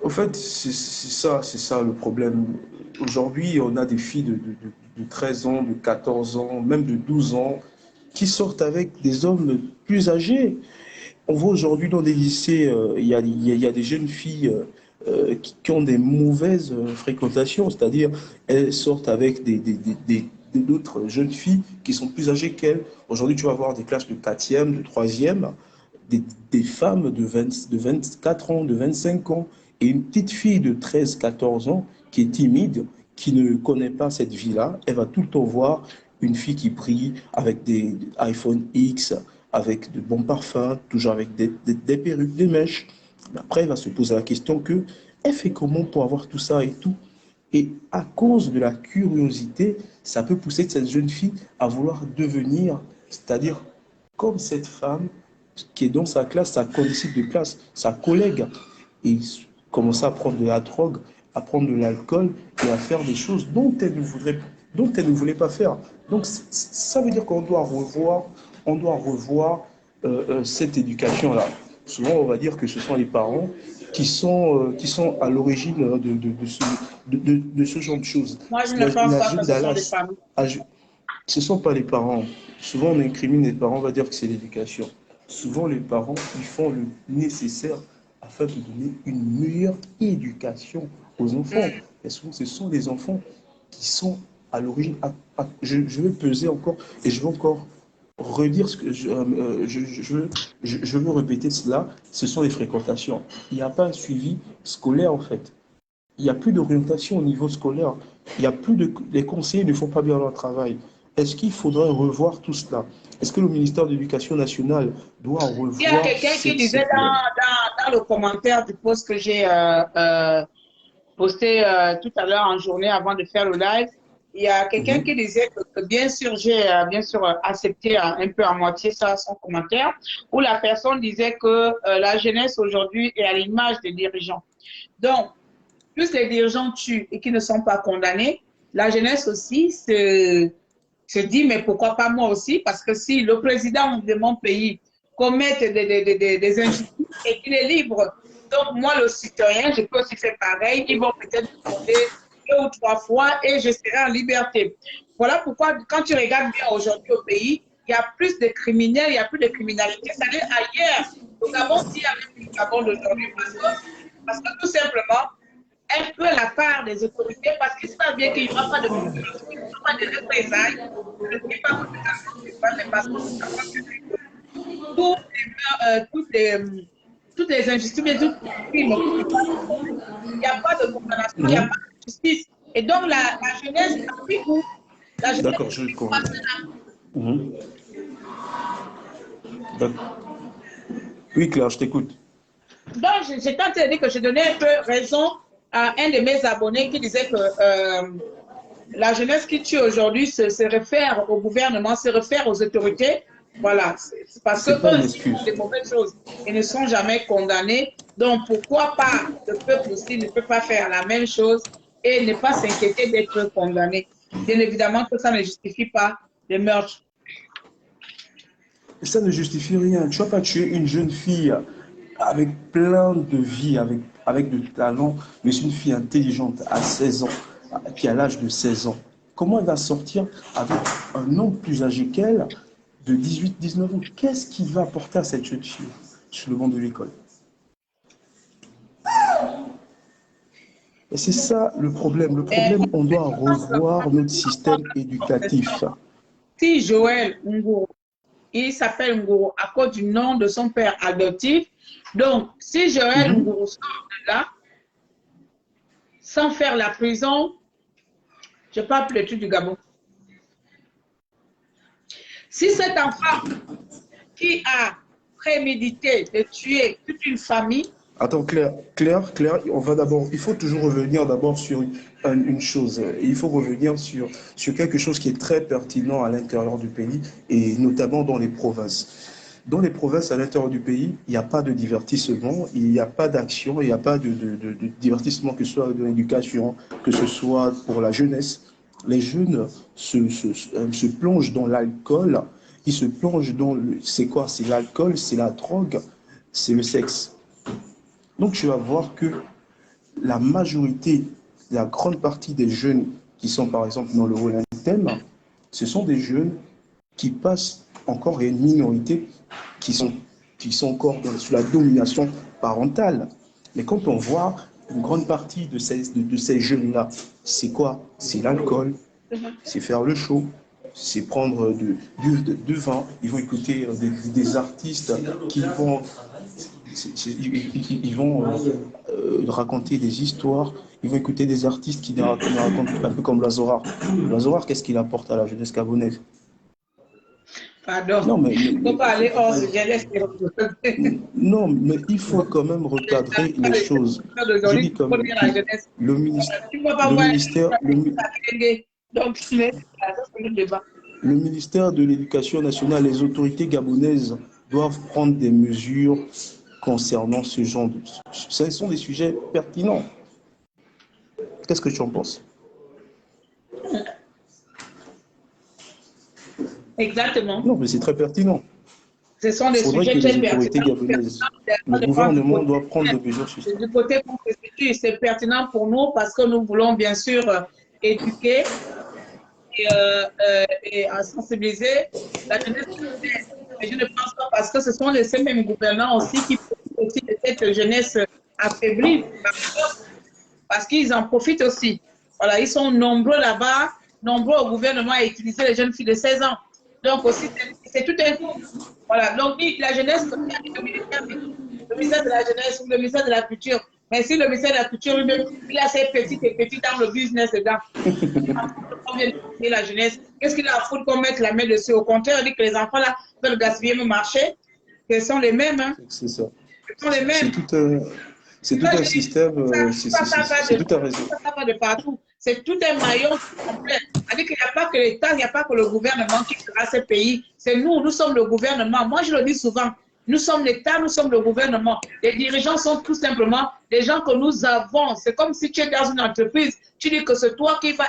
Au fait, c'est ça le problème. Aujourd'hui, on a des filles de 13 ans, de 14 ans, même de 12 ans, qui sortent avec des hommes plus âgés. On voit aujourd'hui dans des lycées, il y a des jeunes filles qui ont des mauvaises fréquentations, c'est-à-dire elles sortent avec d'autres jeunes filles qui sont plus âgées qu'elles. Aujourd'hui, tu vas voir des classes de 4e, de 3e, des femmes de 24 ans, de 25 ans, et une petite fille de 13-14 ans qui est timide, qui ne connaît pas cette vie-là, elle va tout le temps voir une fille qui brille avec des iPhone X, avec de bons parfums, toujours avec des perruques, des mèches. Mais après, elle va se poser la question elle fait comment pour avoir tout ça et tout? Et à cause de la curiosité, ça peut pousser cette jeune fille à vouloir devenir, c'est-à-dire comme cette femme qui est dans sa classe, sa condisciple de classe, sa collègue, et commencer à prendre de la drogue, à prendre de l'alcool et à faire des choses dont elle ne voulait pas faire. Donc ça veut dire qu'on doit revoir cette éducation-là. Souvent, on va dire que ce sont les parents qui sont à l'origine de ce genre de choses. Moi, je ne pense pas que ce sont des Dallas, familles. ce ne sont pas les parents. Souvent, on incrimine les parents, on va dire que c'est l'éducation. Souvent, les parents, ils font le nécessaire afin de donner une meilleure éducation aux enfants. Et souvent, ce sont les enfants qui sont à l'origine. Je vais peser encore et je vais encore redire ce que je veux répéter cela. Ce sont les fréquentations. Il n'y a pas un suivi scolaire, en fait. Il n'y a plus d'orientation au niveau scolaire. Il y a plus de, les conseillers ne font pas bien leur travail. Est-ce qu'il faudrait revoir tout cela? Est-ce que le ministère de l'Éducation nationale doit revoir... Il y a quelqu'un qui disait dans le commentaire du post que j'ai posté tout à l'heure en journée avant de faire le live, il y a quelqu'un qui disait que bien sûr, j'ai accepté un peu à moitié ça, son commentaire, où la personne disait que la jeunesse aujourd'hui est à l'image des dirigeants. Donc, plus les dirigeants tuent et qui ne sont pas condamnés, la jeunesse aussi se dit, mais pourquoi pas moi aussi? Parce que si le président de mon pays commet des injustices et qu'il est libre, donc moi, le citoyen, je peux aussi faire pareil. Ils vont peut-être me demander 2 ou 3 fois et je serai en liberté. Voilà pourquoi, quand tu regardes bien aujourd'hui au pays, il y a plus de criminels, il y a plus de criminalité. C'est-à-dire ailleurs, au Gabon, s'il y a même le Gabon d'aujourd'hui, parce que tout simplement, un peu la part des autorités, parce qu'ils savent bien qu'il n'y aura pas de population, il n'y aura pas de représailles, ne fait pas de parce que toutes les injustices, mais tout il n'y a pas de condamnation, il n'y a pas de justice. Et donc la jeunesse a pris goût. D'accord, je comprends. Oui, Claire, je t'écoute. Donc, j'ai tenté de dire que je donnais un peu raison à un de mes abonnés qui disait que la jeunesse qui tue aujourd'hui se réfère au gouvernement, se réfère aux autorités. Voilà, c'est parce que eux font des mauvaises choses et ne sont jamais condamnés. Donc, pourquoi pas le peuple aussi ne peut pas faire la même chose et ne pas s'inquiéter d'être condamné? Bien évidemment que ça ne justifie pas les meurtres. Ça ne justifie rien. Tu ne vas pas tuer une jeune fille avec plein de vie, avec de talent, mais c'est une fille intelligente à 16 ans, qui a l'âge de 16 ans. Comment elle va sortir avec un homme plus âgé qu'elle, de 18-19 ans? Qu'est-ce qui va apporter à cette jeune fille sur le banc de l'école? Et c'est ça le problème. Le problème, on doit revoir notre système éducatif. Si Joël Ngourou, il s'appelle Ngourou à cause du nom de son père adoptif, donc si Joël Ngourou sort de là, sans faire la prison, je ne parle plus du tout du Gabon. Si cet enfant qui a prémédité de tuer toute une famille... Attends, Claire, on va d'abord, il faut toujours revenir d'abord sur une chose. Il faut revenir sur quelque chose qui est très pertinent à l'intérieur du pays et notamment dans les provinces. Dans les provinces à l'intérieur du pays, il n'y a pas de divertissement, il n'y a pas d'action, il n'y a pas de divertissement, que ce soit de l'éducation, que ce soit pour la jeunesse. Les jeunes se plongent dans l'alcool, ils se plongent dans le... C'est quoi? C'est l'alcool, c'est la drogue, c'est le sexe. Donc tu vas voir que la majorité, la grande partie des jeunes qui sont par exemple dans le rôle thème, ce sont des jeunes qui passent encore, et une minorité qui sont encore sous la domination parentale. Mais quand on voit une grande partie de ces jeunes-là, c'est quoi? C'est l'alcool, c'est faire le show, c'est prendre du vin. Ils vont écouter des artistes qui vont... Ils vont raconter des histoires, ils vont écouter des artistes qui racontent un peu comme Lazorar. Lazorar, qu'est-ce qu'il apporte à la jeunesse gabonaise? Pardon. Non, mais, Il ne faut pas aller hors sujet. non, mais il faut quand même recadrer les choses. Je dis quand même que le ministère de l'Éducation nationale, les autorités gabonaises doivent prendre des mesures concernant ce genre de... Ce sont des sujets pertinents. Qu'est-ce que tu en penses? Exactement. Non, mais c'est très pertinent. Ce sont des sujets très pertinents. Le gouvernement doit prendre des mesures sur ça. Du côté constitué, c'est pertinent pour nous parce que nous voulons bien sûr éduquer et sensibiliser la jeunesse. Mais je ne pense pas parce que ce sont ces mêmes gouvernants aussi qui profitent aussi de cette jeunesse affaiblie parce qu'ils en profitent aussi. Voilà, ils sont nombreux là-bas, nombreux au gouvernement à utiliser les jeunes filles de 16 ans. Donc aussi, c'est tout un coup. Voilà, donc la jeunesse, le ministère de la jeunesse ou le ministère de la culture. Mais si le ministère de la culture lui-même, il a ses petits dans le business dedans. On vient de la jeunesse. Qu'est-ce qu'il a à foutre qu'on mette la main dessus? Au contraire, on dit que les enfants là veulent gaspiller le marché. Ce sont les mêmes. Hein. C'est ça. Ce sont les mêmes. C'est tout un système, c'est tout un réseau. Ça va de partout. C'est tout un maillon complet. C'est-à-dire qu'il n'y a pas que l'État, il n'y a pas que le gouvernement qui fera ce pays. C'est nous sommes le gouvernement. Moi, je le dis souvent. Nous sommes l'État, nous sommes le gouvernement. Les dirigeants sont tout simplement des gens que nous avons. C'est comme si tu es dans une entreprise, tu dis que c'est toi qui vas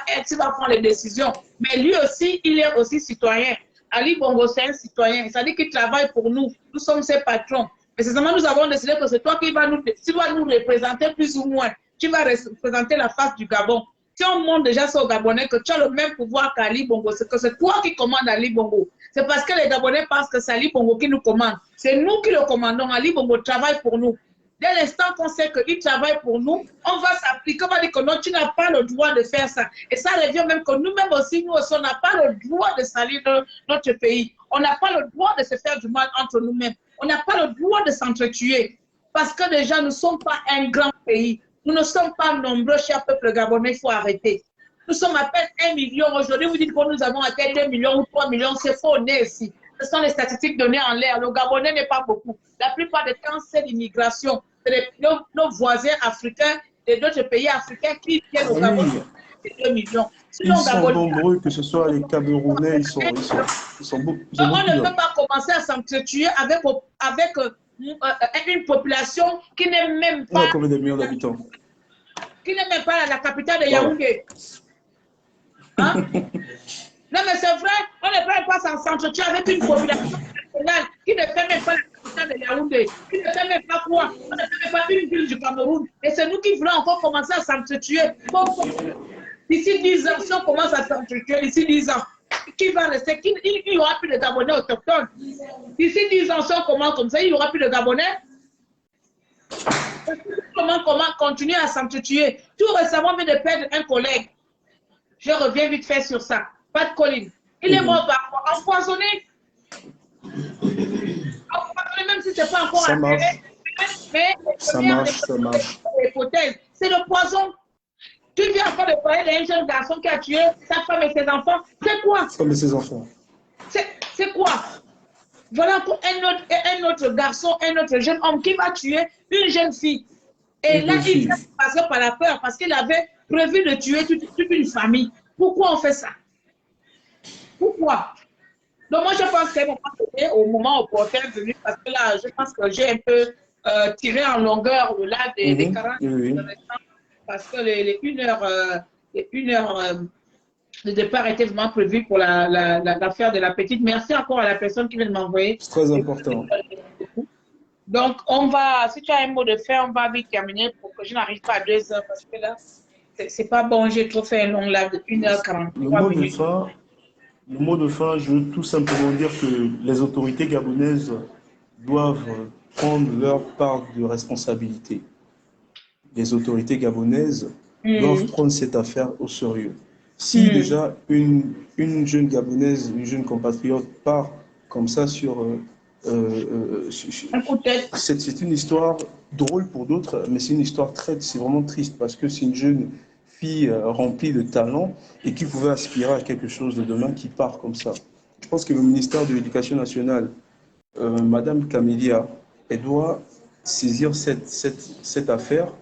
prendre les décisions. Mais lui aussi, il est aussi citoyen. Ali Bongo, c'est un citoyen. C'est-à-dire qu'il travaille pour nous. Nous sommes ses patrons. Mais c'est seulement nous avons décidé que c'est toi qui vas nous représenter plus ou moins. Tu vas représenter la face du Gabon. Si on montre déjà ça aux Gabonais que tu as le même pouvoir qu'Ali Bongo, c'est que c'est toi qui commandes Ali Bongo. C'est parce que les Gabonais pensent que c'est Ali Bongo qui nous commande. C'est nous qui le commandons. Ali Bongo travaille pour nous. Dès l'instant qu'on sait qu'il travaille pour nous, on va s'appliquer. On va dire que non, tu n'as pas le droit de faire ça. Et ça revient même que nous-mêmes aussi, nous aussi, on n'a pas le droit de salir notre pays. On n'a pas le droit de se faire du mal entre nous-mêmes. On n'a pas le droit de s'entretuer. Parce que déjà, nous ne sommes pas un grand pays. Nous ne sommes pas nombreux, cher peuple gabonais, il faut arrêter. Nous sommes à peine 1 million. Aujourd'hui, vous dites que nous avons atteint 2 millions ou 3 millions. C'est faux, né ici. Ce sont les statistiques données en l'air. Le Gabonais n'est pas beaucoup. La plupart des temps, c'est l'immigration. C'est nos voisins africains et d'autres pays africains qui viennent au Gabon. C'est 2 millions. Ils sont nombreux, que ce soit les Camerounais, ils sont beaucoup. On ne peut pas commencer à s'entretuer avec une population qui n'est même pas... On a combien de millions d'habitants? Qui n'est même pas la capitale de Yaoundé. Hein? Non, mais c'est vrai, on ne peut pas s'entretuer avec une population nationale qui ne fait même pas la capitale de Yaoundé, qui ne fait même pas quoi, on ne fait même pas une ville du Cameroun. Et c'est nous qui voulons encore commencer à s'entretuer. D'ici 10 ans, si on commence à s'entretuer, d'ici 10 ans, qui va rester? Il n'y aura plus de Gabonais autochtones. D'ici 10 ans, si on commence comme ça, il n'y aura plus de Gabonais. Comment continuer à s'entretuer? Tout récemment, on vient de perdre un collègue. Je reviens vite fait sur ça. Pas de colline. Il est mort par empoisonné. Empoisonné, même si ce n'est pas encore ça marche. Mais ça marche. C'est le poison. Tu viens encore de parler d'un jeune garçon qui a tué sa femme et ses enfants. C'est quoi? Sa femme et ses enfants. C'est quoi? Voilà encore un autre garçon, un autre jeune homme qui va tuer une jeune fille. Et là, il est passé par la peur parce qu'il avait prévu de tuer toute une famille. Pourquoi on fait ça? Pourquoi? Donc moi, je pense qu'à un moment donné, au moment opportun venu, parce que là, je pense que j'ai un peu tiré en longueur au-delà des 40 minutes, parce que les 1 heure de départ était vraiment prévu pour l'affaire de la petite. Merci encore à la personne qui vient de m'envoyer. C'est très important. Donc, on va, si tu as un mot de fin, on va vite terminer pour que je n'arrive pas à 2 heures, parce que là, c'est pas bon, j'ai trop fait un long live de 1h43 minutes. Le mot de fin, je veux tout simplement dire que les autorités gabonaises doivent prendre leur part de responsabilité. Les autorités gabonaises doivent prendre cette affaire au sérieux. Si déjà une jeune gabonaise, une jeune compatriote part comme ça sur... c'est une histoire drôle pour d'autres, mais c'est une histoire c'est vraiment triste parce que c'est une jeune fille remplie de talent et qui pouvait aspirer à quelque chose de demain qui part comme ça. Je pense que le ministère de l'Éducation nationale, Madame Camélia, elle doit saisir cette affaire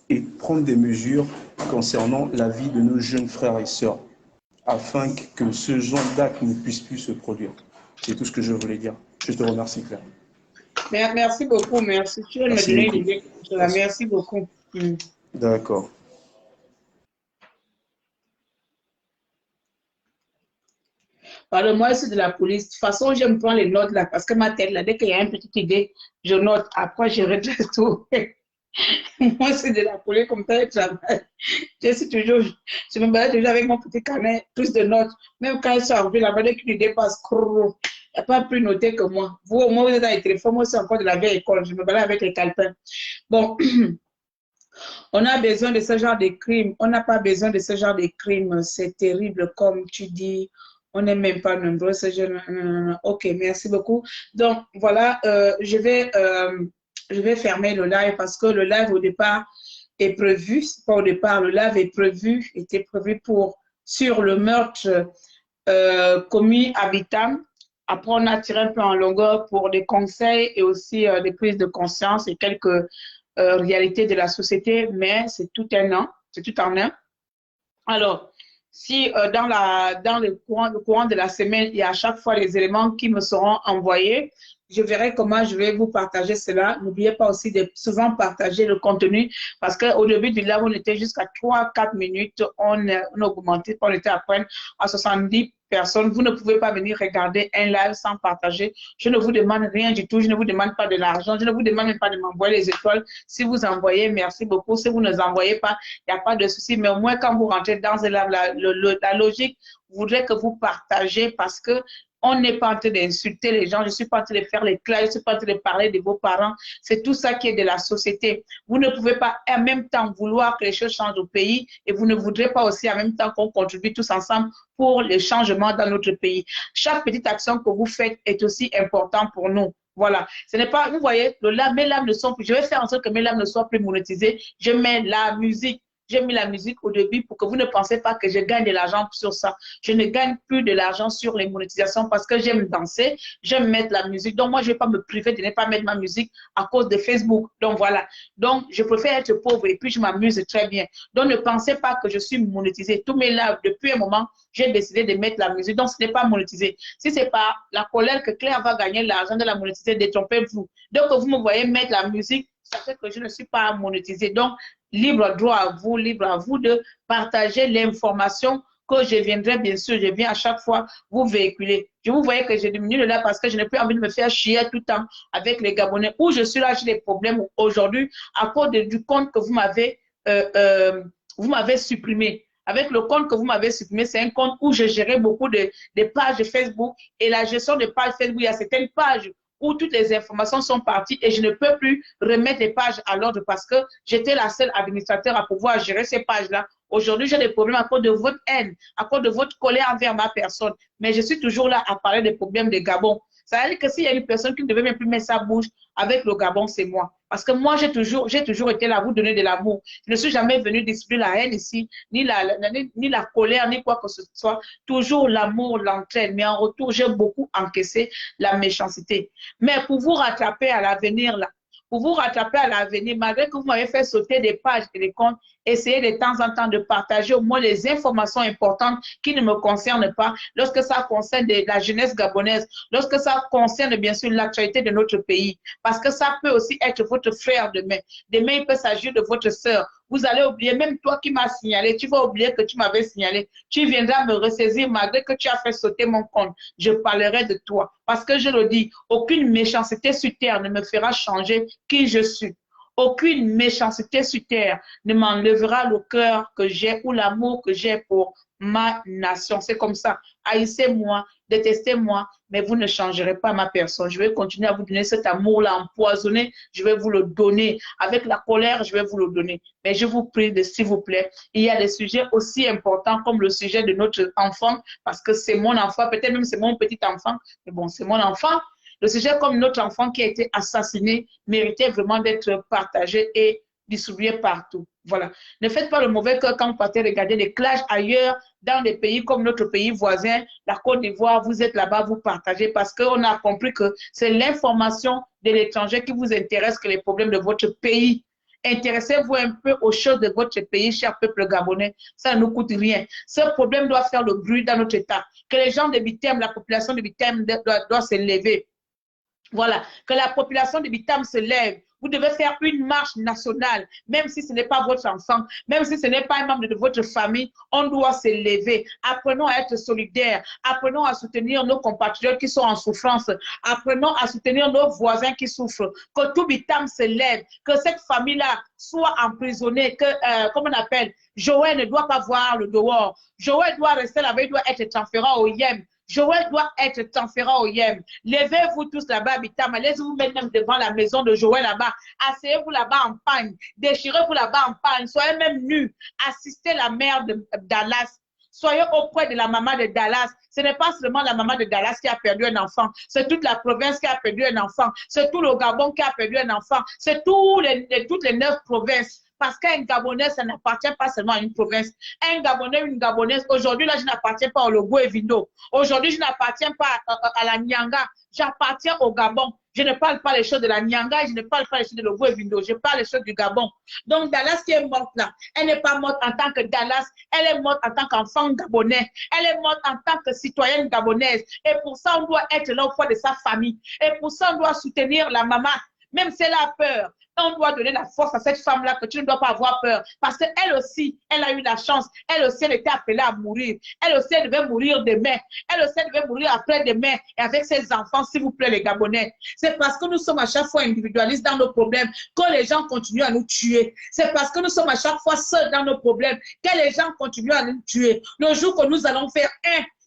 et prendre des mesures concernant la vie de nos jeunes frères et sœurs, afin que ce genre d'acte ne puisse plus se produire. C'est tout ce que je voulais dire. Je te remercie, Claire. Merci beaucoup, merci. Tu viens de me donner une idée. Merci beaucoup. D'accord. Parle-moi, c'est de la police. De toute façon, je me prends les notes là, parce que ma tête, là, dès qu'il y a une petite idée, je note. Après, je redresse tout. Moi, c'est de la police comme ça, je travaille. Je me balade toujours avec mon petit carnet, plus de notes. Même quand je suis arrivée là-bas, dès qu'une idée passe, il n'y a pas plus noté que moi. Vous, au moins, vous êtes dans les téléphones, moi, c'est encore de la vieille école. Je me balade avec les calepins. Bon, on a besoin de ce genre de crimes. On n'a pas besoin de ce genre de crimes. C'est terrible, comme tu dis. On n'est même pas nombreux. Ok, merci beaucoup. Donc, voilà, je vais fermer le live parce que le live au départ est prévu. C'est pas au départ, le live était prévu sur le meurtre commis à Bitam. Après, on a tiré un peu en longueur pour des conseils et aussi des prises de conscience et quelques réalités de la société, mais c'est tout en un. Alors, si dans le courant de la semaine, il y a à chaque fois les éléments qui me seront envoyés, je verrai comment je vais vous partager cela. N'oubliez pas aussi de souvent partager le contenu parce qu'au début du live, on était jusqu'à 3-4 minutes. On a augmenté, on était à peine à 70 personnes. Vous ne pouvez pas venir regarder un live sans partager. Je ne vous demande rien du tout. Je ne vous demande pas de l'argent. Je ne vous demande même pas de m'envoyer les étoiles. Si vous envoyez, merci beaucoup. Si vous ne les envoyez pas, il n'y a pas de souci. Mais au moins, quand vous rentrez dans la logique, voudrait que vous partagez parce que on n'est pas en train d'insulter les gens, je ne suis pas en train de faire les clashs, je ne suis pas en train de parler de vos parents. C'est tout ça qui est de la société. Vous ne pouvez pas en même temps vouloir que les choses changent au pays et vous ne voudrez pas aussi en même temps qu'on contribue tous ensemble pour les changements dans notre pays. Chaque petite action que vous faites est aussi importante pour nous. Voilà. Ce n'est pas, vous voyez, mes lames ne sont plus, je vais faire en sorte que mes lames ne soient plus monétisées. Je mets la musique. J'ai mis la musique au début pour que vous ne pensez pas que je gagne de l'argent sur ça. Je ne gagne plus de l'argent sur les monétisations parce que j'aime danser, j'aime mettre la musique. Donc, moi, je ne vais pas me priver de ne pas mettre ma musique à cause de Facebook. Donc, voilà. Donc, je préfère être pauvre et puis je m'amuse très bien. Donc, ne pensez pas que je suis monétisée. Tous mes lives, depuis un moment, j'ai décidé de mettre la musique. Donc, ce n'est pas monétisé. Si ce n'est pas la colère que Claire va gagner l'argent de la monétiser, détrompez-vous. Donc, vous me voyez mettre la musique, ça fait que je ne suis pas monétisée. Donc, libre droit à vous de partager l'information que je viendrai, bien sûr, je viens à chaque fois vous véhiculer. Je vous voyais que j'ai diminué là parce que je n'ai plus envie de me faire chier tout le temps avec les Gabonais. Où je suis là, j'ai des problèmes aujourd'hui à cause du compte que vous m'avez supprimé. Avec le compte que vous m'avez supprimé, c'est un compte où je gérais beaucoup de pages Facebook et la gestion des pages Facebook, il y a certaines pages où toutes les informations sont parties et je ne peux plus remettre les pages à l'ordre parce que j'étais la seule administrateur à pouvoir gérer ces pages-là. Aujourd'hui, j'ai des problèmes à cause de votre haine, à cause de votre colère envers ma personne. Mais je suis toujours là à parler des problèmes des Gabon. Ça veut dire que s'il y a une personne qui ne devait même plus mettre sa bouche avec le Gabon, c'est moi. Parce que moi, j'ai toujours été là à vous donner de l'amour. Je ne suis jamais venue distribuer la haine ici, ni la colère, ni quoi que ce soit. Toujours l'amour, l'entraide. Mais en retour, j'ai beaucoup encaissé la méchanceté. Mais pour vous rattraper à l'avenir, là, malgré que vous m'avez fait sauter des pages et des comptes, essayez de temps en temps de partager au moins les informations importantes qui ne me concernent pas, lorsque ça concerne la jeunesse gabonaise, lorsque ça concerne bien sûr l'actualité de notre pays, parce que ça peut aussi être votre frère demain. Demain, il peut s'agir de votre sœur. Vous allez oublier, même toi qui m'as signalé, tu vas oublier que tu m'avais signalé. Tu viendras me ressaisir malgré que tu as fait sauter mon compte. Je parlerai de toi. Parce que je le dis, aucune méchanceté sur terre ne me fera changer qui je suis. Aucune méchanceté sur terre ne m'enlèvera le cœur que j'ai ou l'amour que j'ai pour ma nation. C'est comme ça. Haïssez-moi, détestez-moi, mais vous ne changerez pas ma personne. Je vais continuer à vous donner cet amour-là empoisonné. Je vais vous le donner. Avec la colère, je vais vous le donner. Mais je vous prie, s'il vous plaît, il y a des sujets aussi importants comme le sujet de notre enfant, parce que c'est mon enfant, peut-être même c'est mon petit enfant, mais bon, c'est mon enfant. Le sujet comme notre enfant qui a été assassiné méritait vraiment d'être partagé et distribuer partout. Voilà. Ne faites pas le mauvais cœur quand vous partez regarder les clashs ailleurs, dans des pays comme notre pays voisin, la Côte d'Ivoire, vous êtes là-bas, vous partagez parce qu'on a compris que c'est l'information de l'étranger qui vous intéresse que les problèmes de votre pays. Intéressez-vous un peu aux choses de votre pays, cher peuple gabonais. Ça ne nous coûte rien. Ce problème doit faire le bruit dans notre État. Que les gens de Bitem, la population de Bitem doit se lever. Voilà, que la population de Bitam se lève. Vous devez faire une marche nationale, même si ce n'est pas votre enfant, même si ce n'est pas un membre de votre famille, on doit se lever. Apprenons à être solidaires, apprenons à soutenir nos compatriotes qui sont en souffrance, apprenons à soutenir nos voisins qui souffrent, que tout Bitam se lève, que cette famille-là soit emprisonnée, que, comme on appelle, Joël ne doit pas voir le dehors, Joël doit rester là-bas, il doit être transféré au Yem. Joël doit être transféré au Yem. Levez-vous tous là-bas, Bitam. Allez-vous mettre même devant la maison de Joël là-bas. Asseyez-vous là-bas en pagne. Déchirez-vous là-bas en pagne. Soyez même nus. Assistez la mère de Dallas. Soyez auprès de la maman de Dallas. Ce n'est pas seulement la maman de Dallas qui a perdu un enfant. C'est toute la province qui a perdu un enfant. C'est tout le Gabon qui a perdu un enfant. C'est toutes les 9 provinces. Parce qu'un Gabonais, ça n'appartient pas seulement à une province. Un Gabonais, une Gabonaise, aujourd'hui, là, je n'appartiens pas au Logo et Vindo. Aujourd'hui, je n'appartiens pas à la Nyanga. J'appartiens au Gabon. Je ne parle pas les choses de la Nyanga et je ne parle pas les choses de Logo et Vindo. Je parle les choses du Gabon. Donc, Dallas qui est morte là, elle n'est pas morte en tant que Dallas. Elle est morte en tant qu'enfant gabonais. Elle est morte en tant que citoyenne gabonaise. Et pour ça, on doit être là au fond de sa famille. Et pour ça, on doit soutenir la maman. Même si elle a peur, on doit donner la force à cette femme-là que tu ne dois pas avoir peur. Parce qu'elle aussi, elle a eu la chance. Elle aussi, elle était appelée à mourir. Elle aussi, elle devait mourir demain. Elle aussi, elle devait mourir après-demain. Et avec ses enfants, s'il vous plaît, les Gabonais. C'est parce que nous sommes à chaque fois individualistes dans nos problèmes que les gens continuent à nous tuer. C'est parce que nous sommes à chaque fois seuls dans nos problèmes que les gens continuent à nous tuer. Le jour que nous allons faire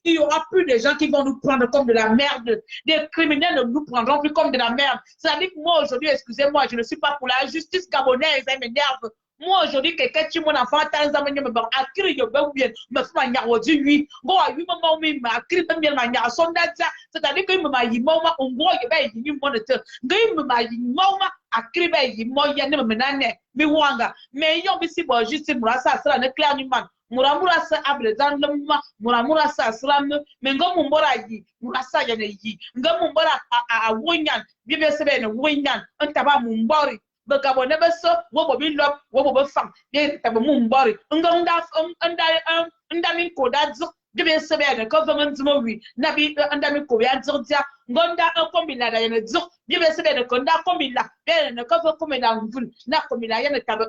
il n'y aura plus de gens qui vont nous prendre comme de la merde. Des criminels ne nous prendront plus comme de la merde. C'est-à-dire que moi, aujourd'hui, excusez-moi, je ne suis pas pour la justice gabonaise, elle m'énerve. Moi, aujourd'hui, quelqu'un tue mon enfant, c'est-à-dire que muramura sa abrezan lamma muramura sa asram mengo mumbora yi murasa yana yi nga mumbora a wonyan bibe sebe ne wonyan antaba mumbori be Gabonais be so wo bo bi lop wo bo be fam de taba mumbori nga nda min ko da zo bibe sebe ne ko vament mo wi na bi nda min ko ya zo dia ngonda kombina da yana zo bibe sebe ne ko nda kombina be ne ko kombina ngul na kombina yana taba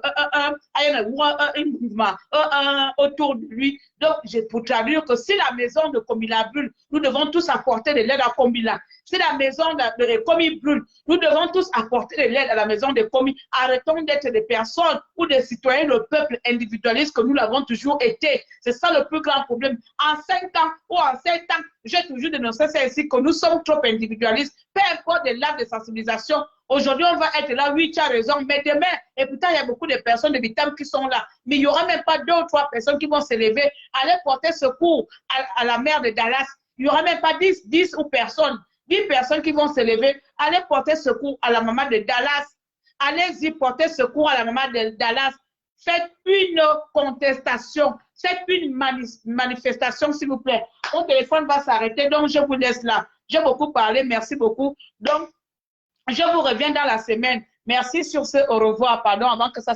autour de lui. Donc, pour traduire que si la maison de Komila brûle, nous devons tous apporter de l'aide à Komila. Si la maison de Komi brûle, nous devons tous apporter de l'aide à la maison de Komi. Arrêtons d'être des personnes ou des citoyens, le peuple individualiste que nous l'avons toujours été. C'est ça le plus grand problème. En 5 ans ou en 7 ans, j'ai toujours dénoncé ça ici que nous sommes trop individualistes. Peu importe les lacs de sensibilisation. Aujourd'hui, on va être là, oui, tu as raison, mais demain, et pourtant, il y a beaucoup de personnes de Bitam qui sont là. Mais il n'y aura même pas 2 ou 3 personnes qui vont se lever, aller porter secours à la mère de Dallas. Il n'y aura même pas 10 ou personnes, 10 personnes qui vont se lever, aller porter secours à la maman de Dallas. Allez-y porter secours à la maman de Dallas. Faites une contestation, faites une manifestation, s'il vous plaît. Mon téléphone va s'arrêter, donc je vous laisse là. J'ai beaucoup parlé, merci beaucoup. Donc, je vous reviens dans la semaine. Merci sur ce, au revoir, pardon, avant que ça